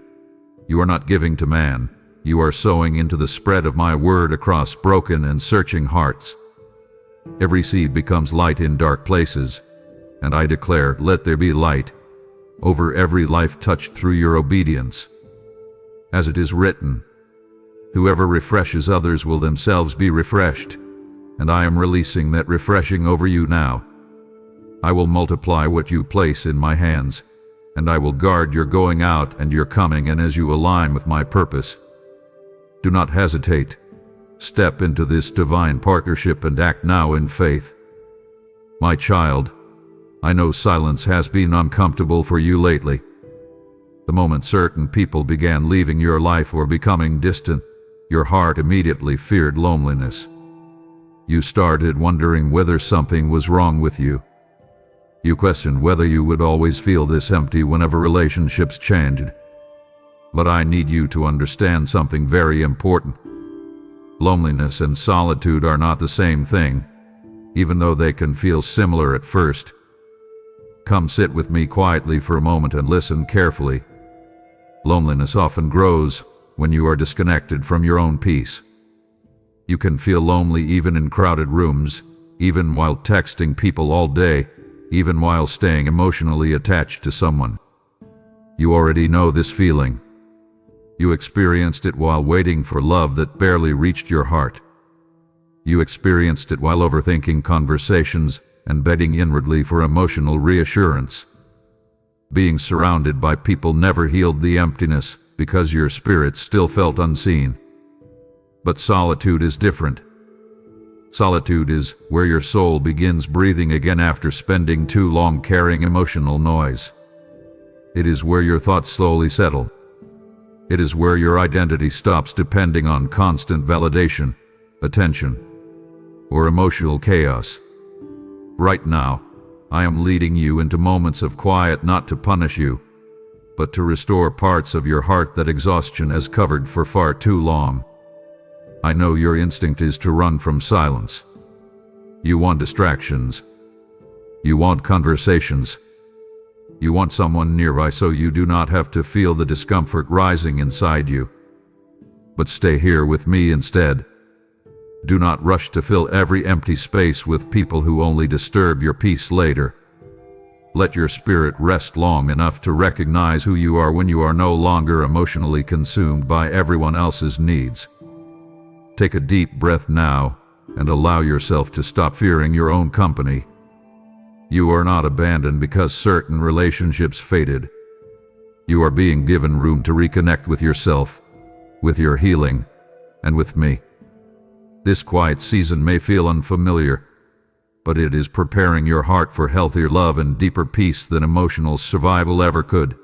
you are not giving to man, you are sowing into the spread of my word across broken and searching hearts. Every seed becomes light in dark places, and I declare, let there be light over every life touched through your obedience. As it is written, whoever refreshes others will themselves be refreshed, and I am releasing that refreshing over you now. I will multiply what you place in my hands, and I will guard your going out and your coming in as you align with my purpose. Do not hesitate. Step into this divine partnership and act now in faith. My child, I know silence has been uncomfortable for you lately. The moment certain people began leaving your life or becoming distant, your heart immediately feared loneliness. You started wondering whether something was wrong with you. You questioned whether you would always feel this empty whenever relationships changed. But I need you to understand something very important. Loneliness and solitude are not the same thing, even though they can feel similar at first. Come sit with me quietly for a moment and listen carefully. Loneliness often grows when you are disconnected from your own peace. You can feel lonely even in crowded rooms, even while texting people all day, even while staying emotionally attached to someone. You already know this feeling. You experienced it while waiting for love that barely reached your heart. You experienced it while overthinking conversations and begging inwardly for emotional reassurance. Being surrounded by people never healed the emptiness because your spirit still felt unseen. But solitude is different. Solitude is where your soul begins breathing again after spending too long carrying emotional noise. It is where your thoughts slowly settle. It is where your identity stops depending on constant validation, attention, or emotional chaos. Right now, I am leading you into moments of quiet not to punish you, but to restore parts of your heart that exhaustion has covered for far too long. I know your instinct is to run from silence. You want distractions. You want conversations. You want someone nearby so you do not have to feel the discomfort rising inside you. But stay here with me instead. Do not rush to fill every empty space with people who only disturb your peace later. Let your spirit rest long enough to recognize who you are when you are no longer emotionally consumed by everyone else's needs. Take a deep breath now and allow yourself to stop fearing your own company. You are not abandoned because certain relationships faded. You are being given room to reconnect with yourself, with your healing, and with me. This quiet season may feel unfamiliar, but it is preparing your heart for healthier love and deeper peace than emotional survival ever could.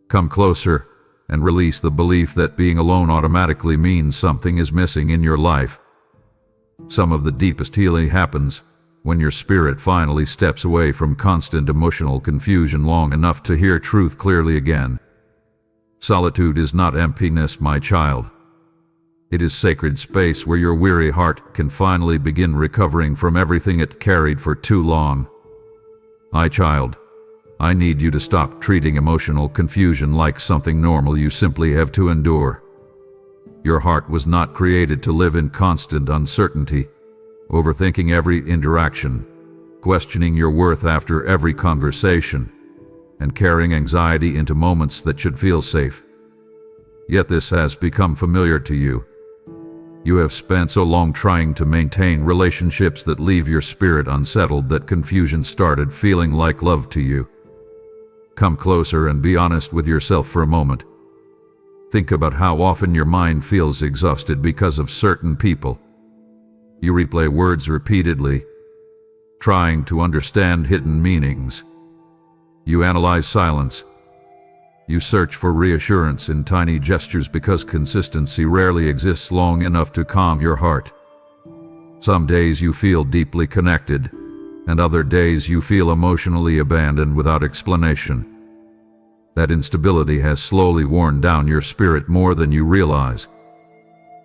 Come closer and release the belief that being alone automatically means something is missing in your life. Some of the deepest healing happens when your spirit finally steps away from constant emotional confusion long enough to hear truth clearly again. Solitude is not emptiness, my child. It is sacred space where your weary heart can finally begin recovering from everything it carried for too long. My child, I need you to stop treating emotional confusion like something normal you simply have to endure. Your heart was not created to live in constant uncertainty, overthinking every interaction, questioning your worth after every conversation, and carrying anxiety into moments that should feel safe. Yet this has become familiar to you. You have spent so long trying to maintain relationships that leave your spirit unsettled that confusion started feeling like love to you. Come closer and be honest with yourself for a moment. Think about how often your mind feels exhausted because of certain people. You replay words repeatedly, trying to understand hidden meanings. You analyze silence. You search for reassurance in tiny gestures because consistency rarely exists long enough to calm your heart. Some days you feel deeply connected, and other days you feel emotionally abandoned without explanation. That instability has slowly worn down your spirit more than you realize.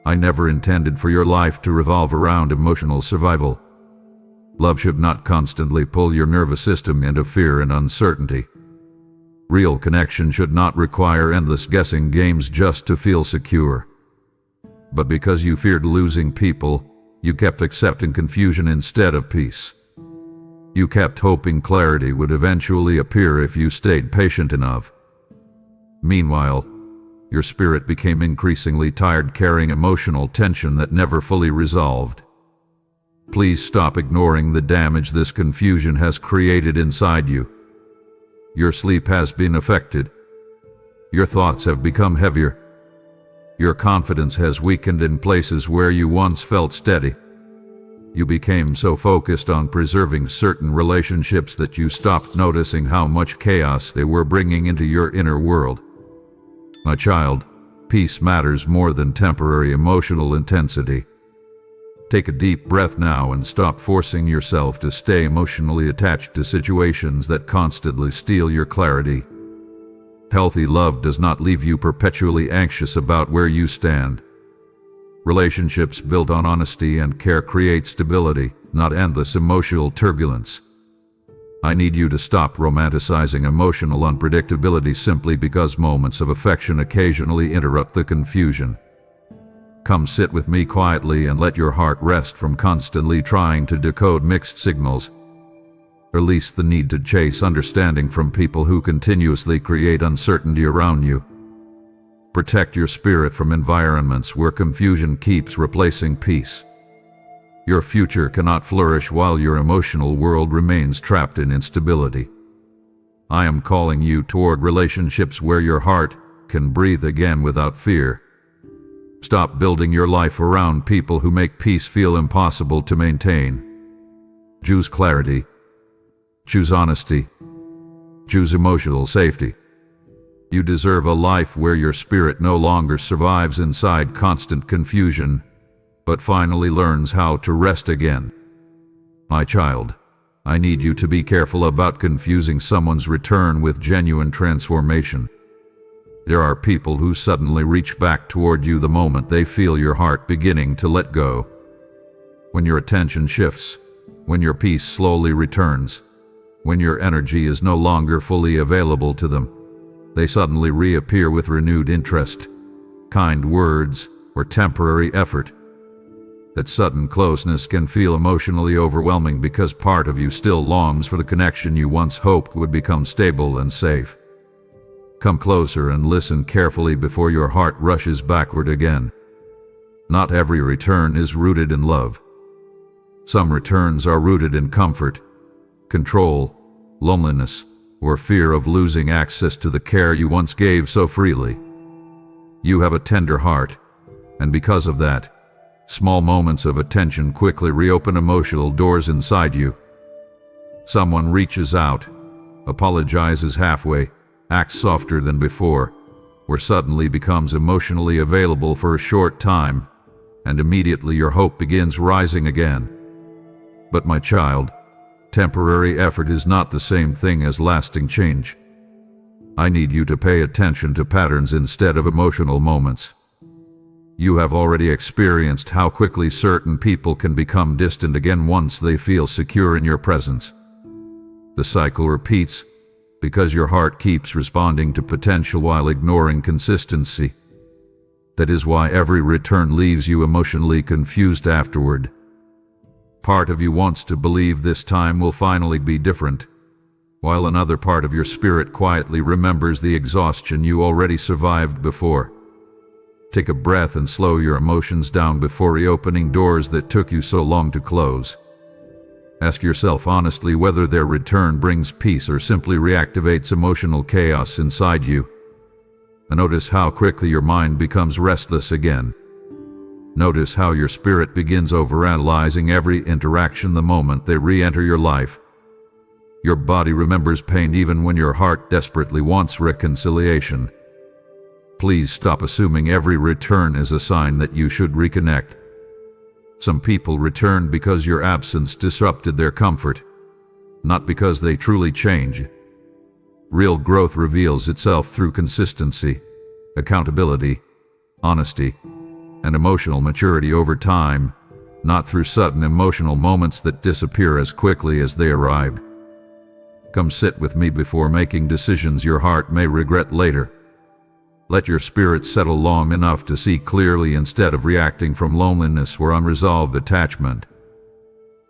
I never intended for your life to revolve around emotional survival. Love should not constantly pull your nervous system into fear and uncertainty. Real connection should not require endless guessing games just to feel secure. But because you feared losing people, You kept accepting confusion instead of peace. You kept hoping clarity would eventually appear if you stayed patient enough. Meanwhile, your spirit became increasingly tired carrying emotional tension that never fully resolved. Please stop ignoring the damage this confusion has created inside you. Your sleep has been affected. Your thoughts have become heavier. Your confidence has weakened in places where you once felt steady. You became so focused on preserving certain relationships that you stopped noticing how much chaos they were bringing into your inner world. My child, peace matters more than temporary emotional intensity. Take a deep breath now and stop forcing yourself to stay emotionally attached to situations that constantly steal your clarity. Healthy love does not leave you perpetually anxious about where you stand. Relationships built on honesty and care create stability, not endless emotional turbulence. I need you to stop romanticizing emotional unpredictability simply because moments of affection occasionally interrupt the confusion. Come sit with me quietly and let your heart rest from constantly trying to decode mixed signals. Release the need to chase understanding from people who continuously create uncertainty around you. Protect your spirit from environments where confusion keeps replacing peace. Your future cannot flourish while your emotional world remains trapped in instability. I am calling you toward relationships where your heart can breathe again without fear. Stop building your life around people who make peace feel impossible to maintain. Choose clarity. Choose honesty. Choose emotional safety. You deserve a life where your spirit no longer survives inside constant confusion, but finally learns how to rest again. My child, I need you to be careful about confusing someone's return with genuine transformation. There are people who suddenly reach back toward you the moment they feel your heart beginning to let go. When your attention shifts, when your peace slowly returns, when your energy is no longer fully available to them, they suddenly reappear with renewed interest, kind words, or temporary effort. That sudden closeness can feel emotionally overwhelming because part of you still longs for the connection you once hoped would become stable and safe. Come closer and listen carefully before your heart rushes backward again. Not every return is rooted in love. Some returns are rooted in comfort, control, loneliness, or fear of losing access to the care you once gave so freely. You have a tender heart, and because of that, small moments of attention quickly reopen emotional doors inside you. Someone reaches out, apologizes halfway, acts softer than before, or suddenly becomes emotionally available for a short time, and immediately your hope begins rising again. But my child, temporary effort is not the same thing as lasting change. I need you to pay attention to patterns instead of emotional moments. You have already experienced how quickly certain people can become distant again once they feel secure in your presence. The cycle repeats because your heart keeps responding to potential while ignoring consistency. That is why every return leaves you emotionally confused afterward. Part of you wants to believe this time will finally be different, while another part of your spirit quietly remembers the exhaustion you already survived before. Take a breath and slow your emotions down before reopening doors that took you so long to close. Ask yourself honestly whether their return brings peace or simply reactivates emotional chaos inside you. And notice how quickly your mind becomes restless again. Notice how your spirit begins overanalyzing every interaction the moment they re-enter your life. Your body remembers pain even when your heart desperately wants reconciliation. Please stop assuming every return is a sign that you should reconnect. Some people return because your absence disrupted their comfort, not because they truly change. Real growth reveals itself through consistency, accountability, honesty, and emotional maturity over time, not through sudden emotional moments that disappear as quickly as they arrived. Come sit with me before making decisions your heart may regret later. Let your spirit settle long enough to see clearly instead of reacting from loneliness or unresolved attachment.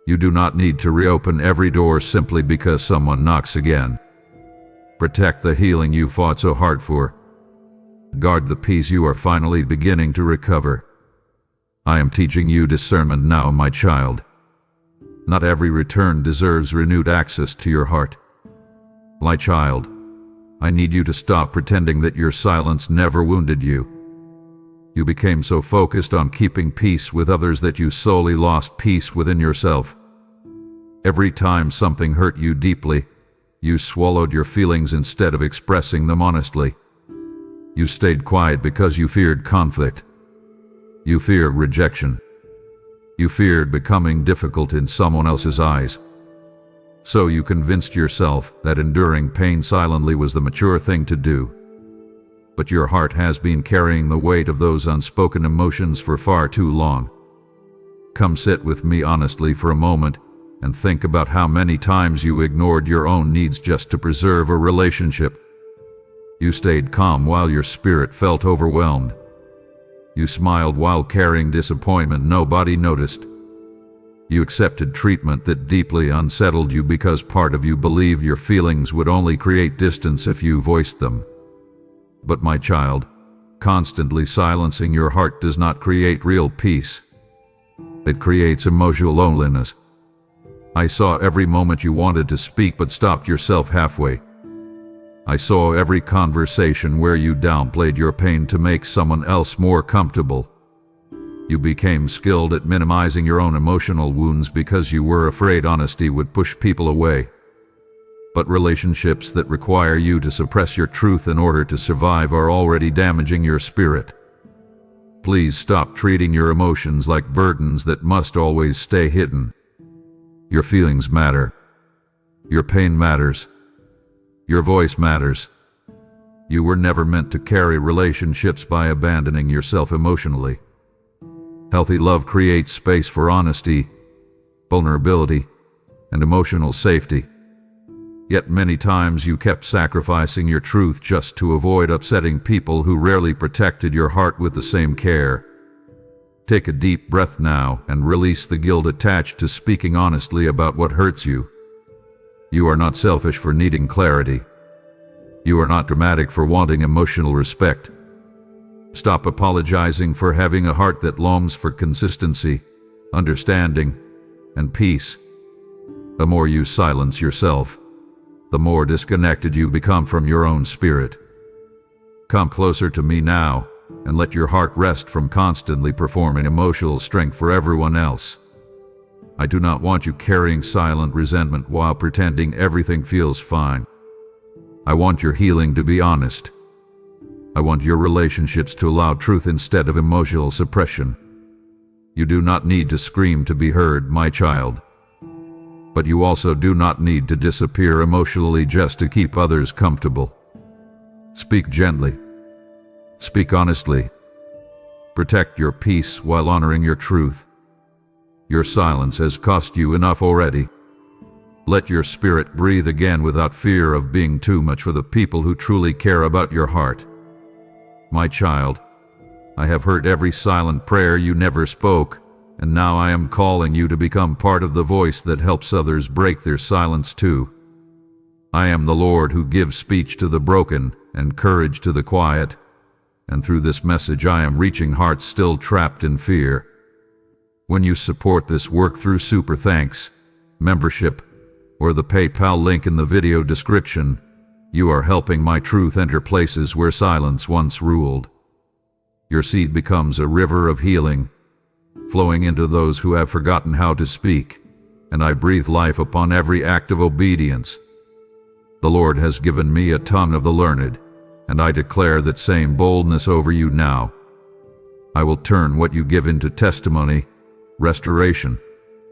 You do not need to reopen every door simply because someone knocks again. Protect the healing you fought so hard for. Guard the peace you are finally beginning to recover. I am teaching you discernment now, my child. Not every return deserves renewed access to your heart. My child, I need you to stop pretending that your silence never wounded you. You became so focused on keeping peace with others that you solely lost peace within yourself. Every time something hurt you deeply, you swallowed your feelings instead of expressing them honestly. You stayed quiet because you feared conflict. You feared rejection. You feared becoming difficult in someone else's eyes. So you convinced yourself that enduring pain silently was the mature thing to do. But your heart has been carrying the weight of those unspoken emotions for far too long. Come sit with me honestly for a moment and think about how many times you ignored your own needs just to preserve a relationship. You stayed calm while your spirit felt overwhelmed. You smiled while carrying disappointment nobody noticed. You accepted treatment that deeply unsettled you because part of you believed your feelings would only create distance if you voiced them. But my child, constantly silencing your heart does not create real peace. It creates emotional loneliness. I saw every moment you wanted to speak but stopped yourself halfway. I saw every conversation where you downplayed your pain to make someone else more comfortable. You became skilled at minimizing your own emotional wounds because you were afraid honesty would push people away. But relationships that require you to suppress your truth in order to survive are already damaging your spirit. Please stop treating your emotions like burdens that must always stay hidden. Your feelings matter. Your pain matters. Your voice matters. You were never meant to carry relationships by abandoning yourself emotionally. Healthy love creates space for honesty, vulnerability, and emotional safety. Yet many times you kept sacrificing your truth just to avoid upsetting people who rarely protected your heart with the same care. Take a deep breath now and release the guilt attached to speaking honestly about what hurts you. You are not selfish for needing clarity. You are not dramatic for wanting emotional respect. Stop apologizing for having a heart that longs for consistency, understanding, and peace. The more you silence yourself, the more disconnected you become from your own spirit. Come closer to me now, and let your heart rest from constantly performing emotional strength for everyone else. I do not want you carrying silent resentment while pretending everything feels fine. I want your healing to be honest. I want your relationships to allow truth instead of emotional suppression. You do not need to scream to be heard, my child. But you also do not need to disappear emotionally just to keep others comfortable. Speak gently. Speak honestly. Protect your peace while honoring your truth. Your silence has cost you enough already. Let your spirit breathe again without fear of being too much for the people who truly care about your heart. My child, I have heard every silent prayer you never spoke, and now I am calling you to become part of the voice that helps others break their silence too. I am the Lord who gives speech to the broken and courage to the quiet, and through this message I am reaching hearts still trapped in fear. When you support this work through super thanks, membership, or the PayPal link in the video description, you are helping my truth enter places where silence once ruled. Your seed becomes a river of healing, flowing into those who have forgotten how to speak, and I breathe life upon every act of obedience. The Lord has given me a tongue of the learned, and I declare that same boldness over you now. I will turn what you give into testimony, restoration,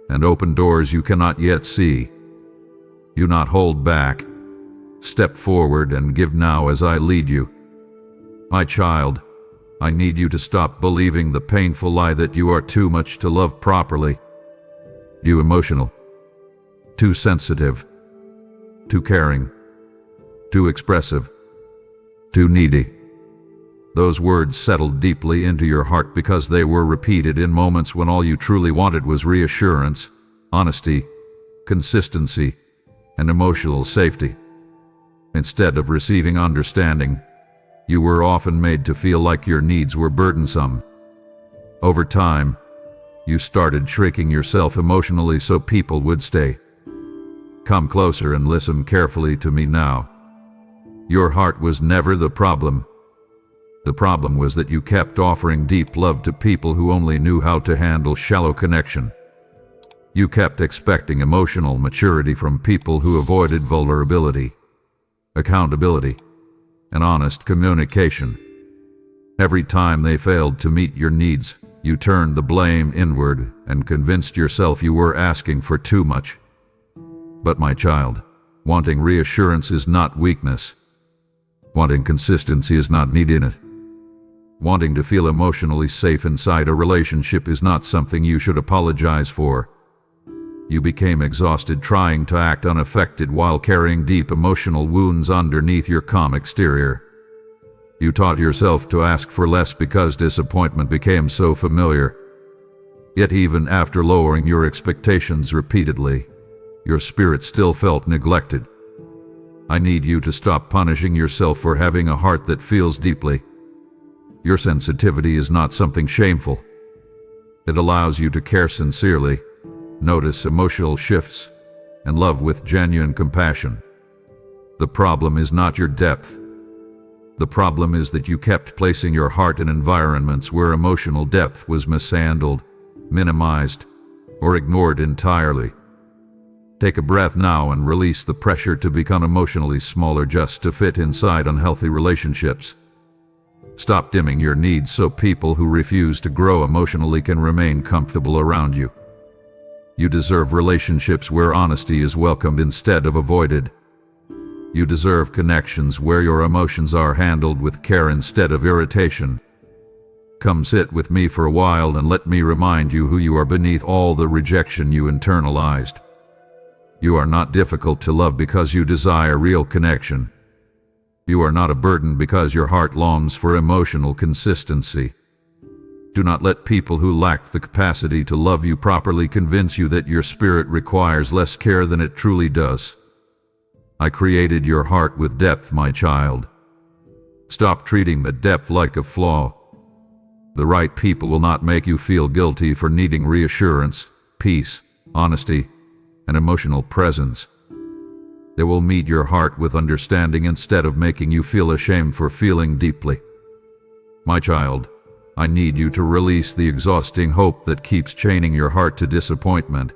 and open doors you cannot yet see. Do not hold back. Step forward and give now as I lead you. My child, I need you to stop believing the painful lie that you are too much to love properly. Too emotional, too sensitive, too caring, too expressive, too needy. Those words settled deeply into your heart because they were repeated in moments when all you truly wanted was reassurance, honesty, consistency, and emotional safety. Instead of receiving understanding, you were often made to feel like your needs were burdensome. Over time, you started shrinking yourself emotionally so people would stay. Come closer and listen carefully to me now. Your heart was never the problem. The problem was that you kept offering deep love to people who only knew how to handle shallow connection. You kept expecting emotional maturity from people who avoided vulnerability, accountability, and honest communication. Every time they failed to meet your needs, you turned the blame inward and convinced yourself you were asking for too much. But my child, wanting reassurance is not weakness. Wanting consistency is not need in it. Wanting to feel emotionally safe inside a relationship is not something you should apologize for. You became exhausted trying to act unaffected while carrying deep emotional wounds underneath your calm exterior. You taught yourself to ask for less because disappointment became so familiar. Yet even after lowering your expectations repeatedly, your spirit still felt neglected. I need you to stop punishing yourself for having a heart that feels deeply. Your sensitivity is not something shameful. It allows you to care sincerely, notice emotional shifts, and love with genuine compassion. The problem is not your depth. The problem is that you kept placing your heart in environments where emotional depth was mishandled, minimized, or ignored entirely. Take a breath now and release the pressure to become emotionally smaller just to fit inside unhealthy relationships. Stop dimming your needs so people who refuse to grow emotionally can remain comfortable around you. You deserve relationships where honesty is welcomed instead of avoided. You deserve connections where your emotions are handled with care instead of irritation. Come sit with me for a while and let me remind you who you are beneath all the rejection you internalized. You are not difficult to love because you desire real connection. You are not a burden because your heart longs for emotional consistency. Do not let people who lack the capacity to love you properly convince you that your spirit requires less care than it truly does. I created your heart with depth, my child. Stop treating the depth like a flaw. The right people will not make you feel guilty for needing reassurance, peace, honesty, and emotional presence. They will meet your heart with understanding instead of making you feel ashamed for feeling deeply. My child, I need you to release the exhausting hope that keeps chaining your heart to disappointment.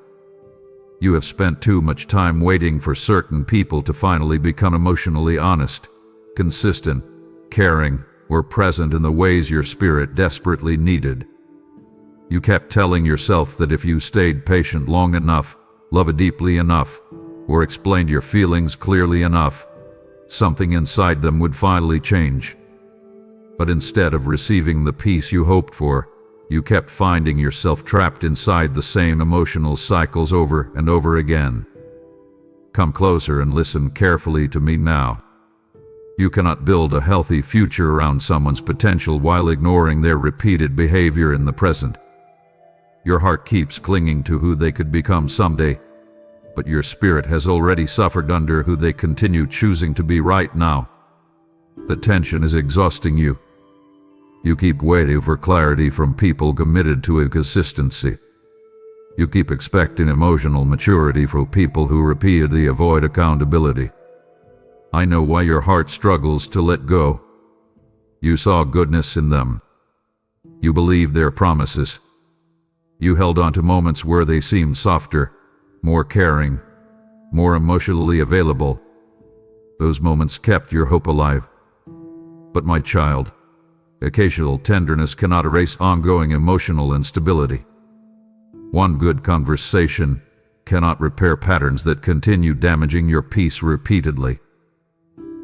You have spent too much time waiting for certain people to finally become emotionally honest, consistent, caring, or present in the ways your spirit desperately needed. You kept telling yourself that if you stayed patient long enough, loved deeply enough, or explained your feelings clearly enough, something inside them would finally change. But instead of receiving the peace you hoped for, you kept finding yourself trapped inside the same emotional cycles over and over again. Come closer and listen carefully to me now. You cannot build a healthy future around someone's potential while ignoring their repeated behavior in the present. Your heart keeps clinging to who they could become someday, but your spirit has already suffered under who they continue choosing to be right now. The tension is exhausting you. You keep waiting for clarity from people committed to inconsistency. You keep expecting emotional maturity from people who repeatedly avoid accountability. I know why your heart struggles to let go. You saw goodness in them. You believed their promises. You held on to moments where they seemed softer, more caring, more emotionally available. Those moments kept your hope alive. But my child, occasional tenderness cannot erase ongoing emotional instability. One good conversation cannot repair patterns that continue damaging your peace repeatedly.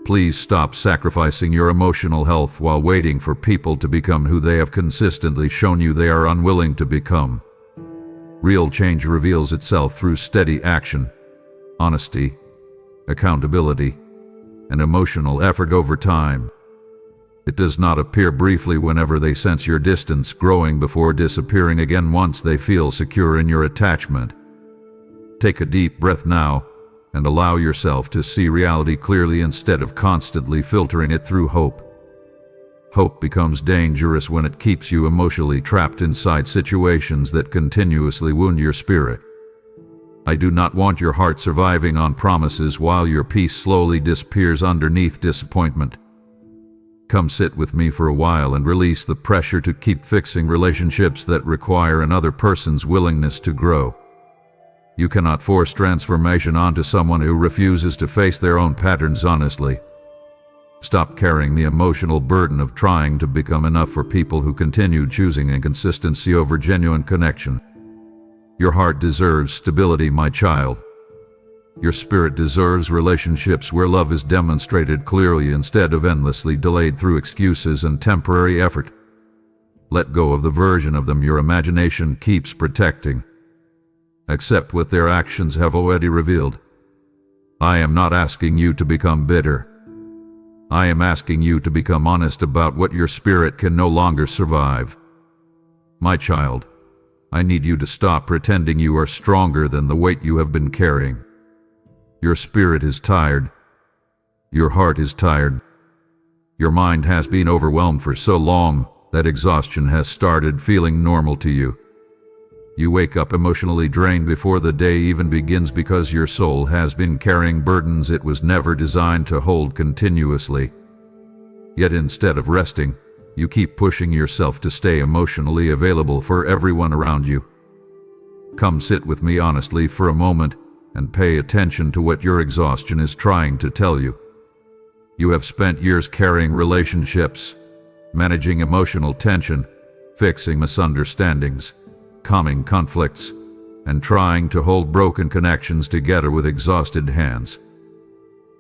Please stop sacrificing your emotional health while waiting for people to become who they have consistently shown you they are unwilling to become. Real change reveals itself through steady action, honesty, accountability, and emotional effort over time. It does not appear briefly whenever they sense your distance growing before disappearing again once they feel secure in your attachment. Take a deep breath now and allow yourself to see reality clearly instead of constantly filtering it through hope. Hope becomes dangerous when it keeps you emotionally trapped inside situations that continuously wound your spirit. I do not want your heart surviving on promises while your peace slowly disappears underneath disappointment. Come sit with me for a while and release the pressure to keep fixing relationships that require another person's willingness to grow. You cannot force transformation onto someone who refuses to face their own patterns honestly. Stop carrying the emotional burden of trying to become enough for people who continue choosing inconsistency over genuine connection. Your heart deserves stability, my child. Your spirit deserves relationships where love is demonstrated clearly instead of endlessly delayed through excuses and temporary effort. Let go of the version of them your imagination keeps protecting. Accept what their actions have already revealed. I am not asking you to become bitter. I am asking you to become honest about what your spirit can no longer survive. My child, I need you to stop pretending you are stronger than the weight you have been carrying. Your spirit is tired. Your heart is tired. Your mind has been overwhelmed for so long that exhaustion has started feeling normal to you. You wake up emotionally drained before the day even begins because your soul has been carrying burdens it was never designed to hold continuously. Yet instead of resting, you keep pushing yourself to stay emotionally available for everyone around you. Come sit with me honestly for a moment and pay attention to what your exhaustion is trying to tell you. You have spent years carrying relationships, managing emotional tension, fixing misunderstandings, calming conflicts, and trying to hold broken connections together with exhausted hands.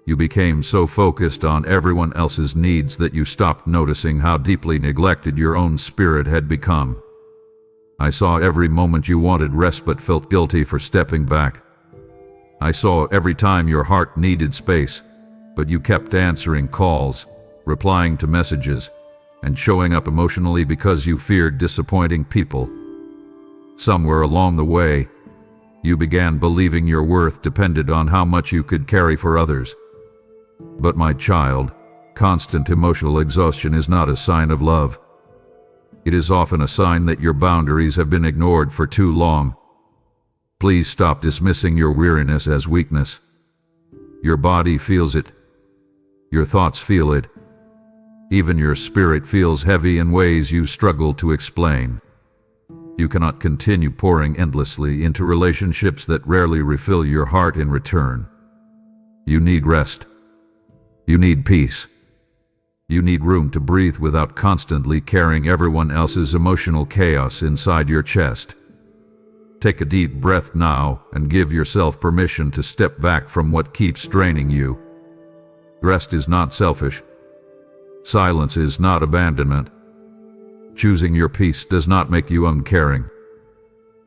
You became so focused on everyone else's needs that you stopped noticing how deeply neglected your own spirit had become. I saw every moment you wanted rest but felt guilty for stepping back. I saw every time your heart needed space, but you kept answering calls, replying to messages, and showing up emotionally because you feared disappointing people. Somewhere along the way, you began believing your worth depended on how much you could carry for others. But my child, constant emotional exhaustion is not a sign of love. It is often a sign that your boundaries have been ignored for too long. Please stop dismissing your weariness as weakness. Your body feels it. Your thoughts feel it. Even your spirit feels heavy in ways you struggle to explain. You cannot continue pouring endlessly into relationships that rarely refill your heart in return. You need rest. You need peace. You need room to breathe without constantly carrying everyone else's emotional chaos inside your chest. Take a deep breath now and give yourself permission to step back from what keeps draining you. Rest is not selfish. Silence is not abandonment. Choosing your peace does not make you uncaring.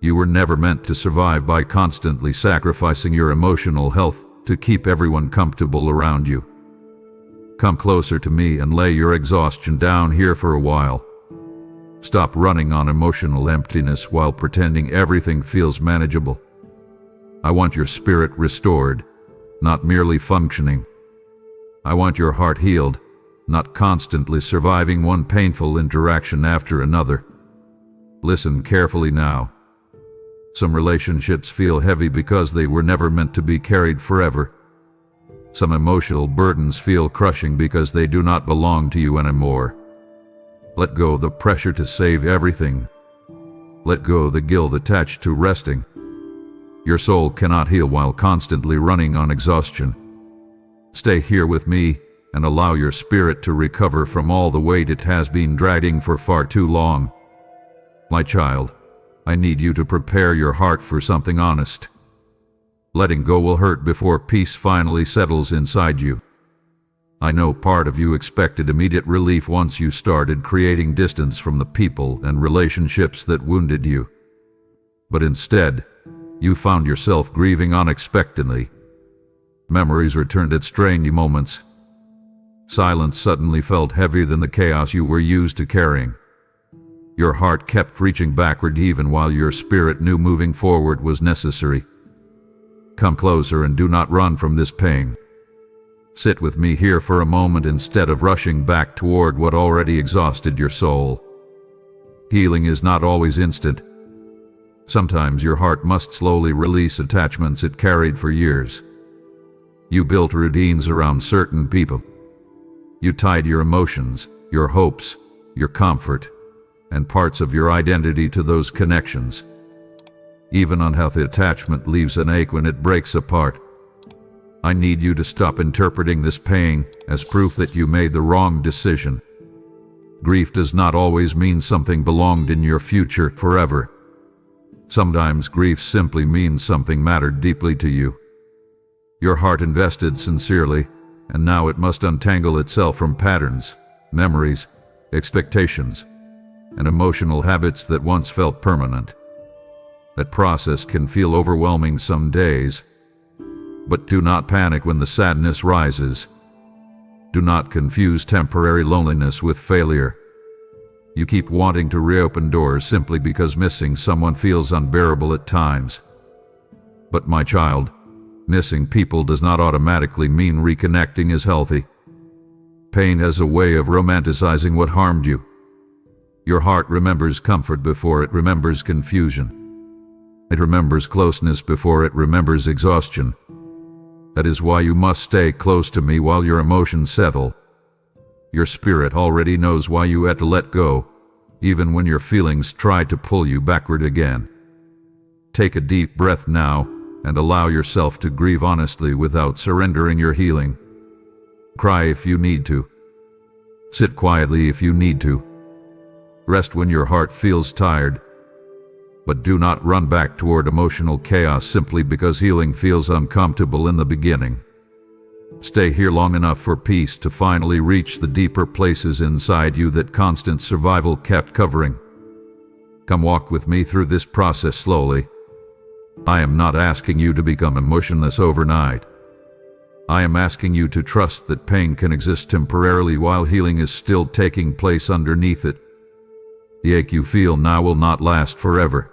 You were never meant to survive by constantly sacrificing your emotional health to keep everyone comfortable around you. Come closer to me and lay your exhaustion down here for a while. Stop running on emotional emptiness while pretending everything feels manageable. I want your spirit restored, not merely functioning. I want your heart healed, not constantly surviving one painful interaction after another. Listen carefully now. Some relationships feel heavy because they were never meant to be carried forever. Some emotional burdens feel crushing because they do not belong to you anymore. Let go of the pressure to save everything. Let go of the guilt attached to resting. Your soul cannot heal while constantly running on exhaustion. Stay here with me and allow your spirit to recover from all the weight it has been dragging for far too long. My child, I need you to prepare your heart for something honest. Letting go will hurt before peace finally settles inside you. I know part of you expected immediate relief once you started creating distance from the people and relationships that wounded you. But instead, you found yourself grieving unexpectedly. Memories returned at strange moments. Silence suddenly felt heavier than the chaos you were used to carrying. Your heart kept reaching backward even while your spirit knew moving forward was necessary. Come closer and do not run from this pain. Sit with me here for a moment instead of rushing back toward what already exhausted your soul. Healing is not always instant. Sometimes your heart must slowly release attachments it carried for years. You built routines around certain people. You tied your emotions, your hopes, your comfort, and parts of your identity to those connections. Even unhealthy attachment leaves an ache when it breaks apart. I need you to stop interpreting this pain as proof that you made the wrong decision. Grief does not always mean something belonged in your future forever. Sometimes grief simply means something mattered deeply to you. Your heart invested sincerely, and now it must untangle itself from patterns, memories, expectations, and emotional habits that once felt permanent. That process can feel overwhelming some days, but do not panic when the sadness rises. Do not confuse temporary loneliness with failure. You keep wanting to reopen doors simply because missing someone feels unbearable at times. But my child, missing people does not automatically mean reconnecting is healthy. Pain has a way of romanticizing what harmed you. Your heart remembers comfort before it remembers confusion. It remembers closeness before it remembers exhaustion. That is why you must stay close to me while your emotions settle. Your spirit already knows why you had to let go, even when your feelings try to pull you backward again. Take a deep breath now and allow yourself to grieve honestly without surrendering your healing. Cry if you need to. Sit quietly if you need to. Rest when your heart feels tired. But do not run back toward emotional chaos simply because healing feels uncomfortable in the beginning. Stay here long enough for peace to finally reach the deeper places inside you that constant survival kept covering. Come walk with me through this process slowly. I am not asking you to become emotionless overnight. I am asking you to trust that pain can exist temporarily while healing is still taking place underneath it. The ache you feel now will not last forever.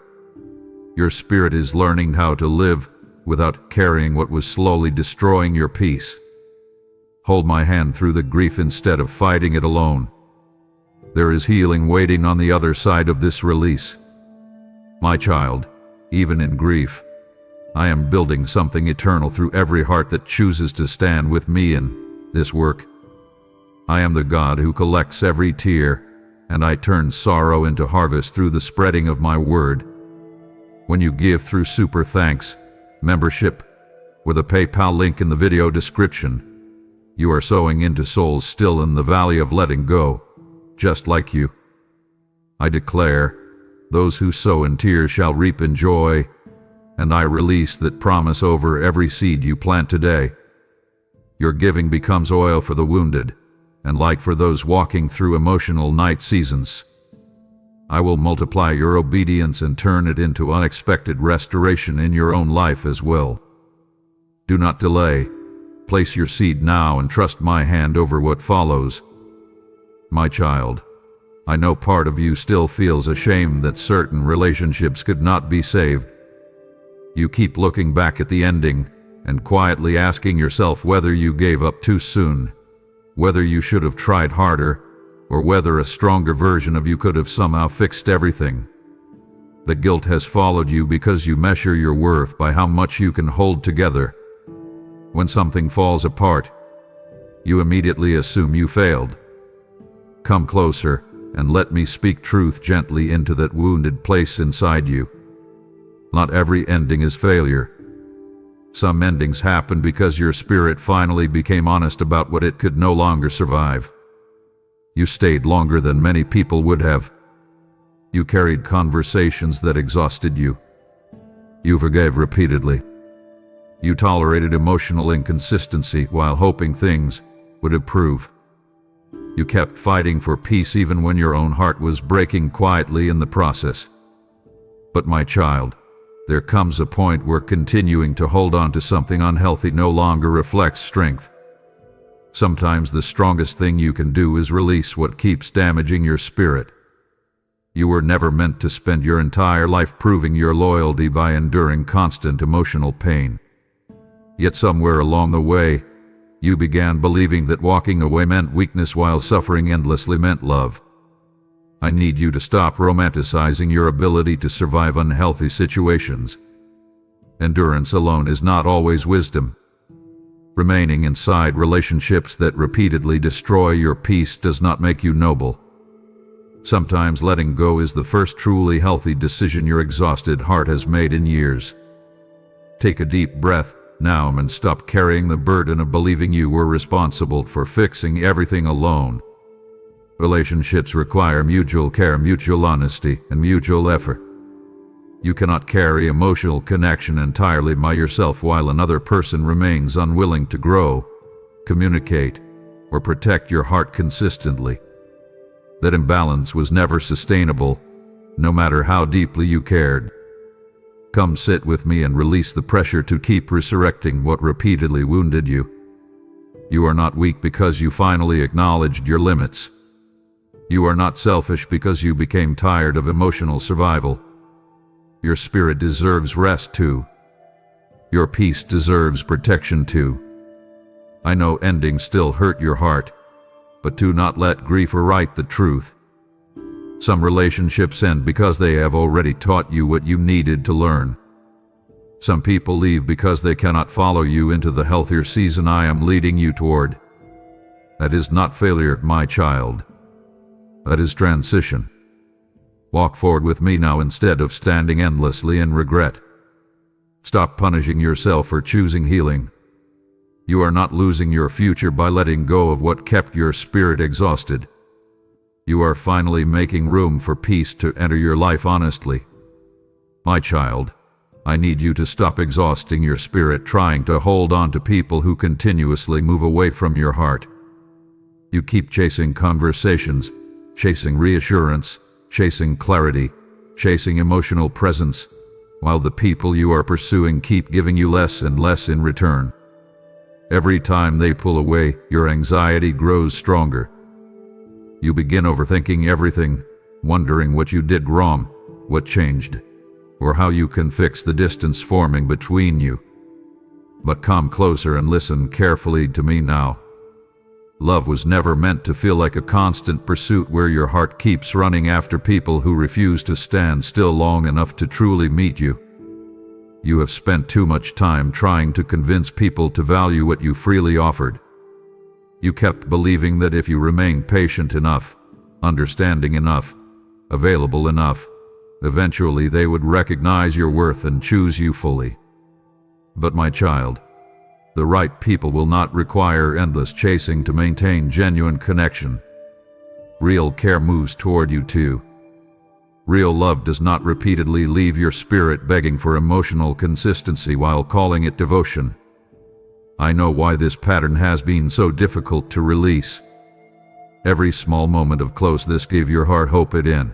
Your spirit is learning how to live without carrying what was slowly destroying your peace. Hold my hand through the grief instead of fighting it alone. There is healing waiting on the other side of this release. My child, even in grief, I am building something eternal through every heart that chooses to stand with me in this work. I am the God who collects every tear, and I turn sorrow into harvest through the spreading of my word. When you give through super thanks, membership, or the PayPal link in the video description, you are sowing into souls still in the valley of letting go, just like you. I declare, those who sow in tears shall reap in joy, and I release that promise over every seed you plant today. Your giving becomes oil for the wounded, and light for those walking through emotional night seasons. I will multiply your obedience and turn it into unexpected restoration in your own life as well. Do not delay. Place your seed now and trust my hand over what follows. My child, I know part of you still feels ashamed that certain relationships could not be saved. You keep looking back at the ending and quietly asking yourself whether you gave up too soon, whether you should have tried harder, or whether a stronger version of you could have somehow fixed everything. The guilt has followed you because you measure your worth by how much you can hold together. When something falls apart, you immediately assume you failed. Come closer and let me speak truth gently into that wounded place inside you. Not every ending is failure. Some endings happen because your spirit finally became honest about what it could no longer survive. You stayed longer than many people would have. You carried conversations that exhausted you. You forgave repeatedly. You tolerated emotional inconsistency while hoping things would improve. You kept fighting for peace even when your own heart was breaking quietly in the process. But my child, there comes a point where continuing to hold on to something unhealthy no longer reflects strength. Sometimes the strongest thing you can do is release what keeps damaging your spirit. You were never meant to spend your entire life proving your loyalty by enduring constant emotional pain. Yet somewhere along the way, you began believing that walking away meant weakness while suffering endlessly meant love. I need you to stop romanticizing your ability to survive unhealthy situations. Endurance alone is not always wisdom. Remaining inside relationships that repeatedly destroy your peace does not make you noble. Sometimes letting go is the first truly healthy decision your exhausted heart has made in years. Take a deep breath now and stop carrying the burden of believing you were responsible for fixing everything alone. Relationships require mutual care, mutual honesty, and mutual effort. You cannot carry emotional connection entirely by yourself while another person remains unwilling to grow, communicate, or protect your heart consistently. That imbalance was never sustainable, no matter how deeply you cared. Come sit with me and release the pressure to keep resurrecting what repeatedly wounded you. You are not weak because you finally acknowledged your limits. You are not selfish because you became tired of emotional survival. Your spirit deserves rest too. Your peace deserves protection too. I know endings still hurt your heart, but do not let grief rewrite the truth. Some relationships end because they have already taught you what you needed to learn. Some people leave because they cannot follow you into the healthier season I am leading you toward. That is not failure, my child. That is transition. Walk forward with me now instead of standing endlessly in regret. Stop punishing yourself for choosing healing. You are not losing your future by letting go of what kept your spirit exhausted. You are finally making room for peace to enter your life honestly. My child, I need you to stop exhausting your spirit trying to hold on to people who continuously move away from your heart. You keep chasing conversations, chasing reassurance, chasing clarity, chasing emotional presence, while the people you are pursuing keep giving you less and less in return. Every time they pull away, your anxiety grows stronger. You begin overthinking everything, wondering what you did wrong, what changed, or how you can fix the distance forming between you. But come closer and listen carefully to me now. Love was never meant to feel like a constant pursuit where your heart keeps running after people who refuse to stand still long enough to truly meet you. You have spent too much time trying to convince people to value what you freely offered. You kept believing that if you remained patient enough, understanding enough, available enough, eventually they would recognize your worth and choose you fully. But my child, the right people will not require endless chasing to maintain genuine connection. Real care moves toward you too. Real love does not repeatedly leave your spirit begging for emotional consistency while calling it devotion. I know why this pattern has been so difficult to release. Every small moment of closeness gave your heart hope it in.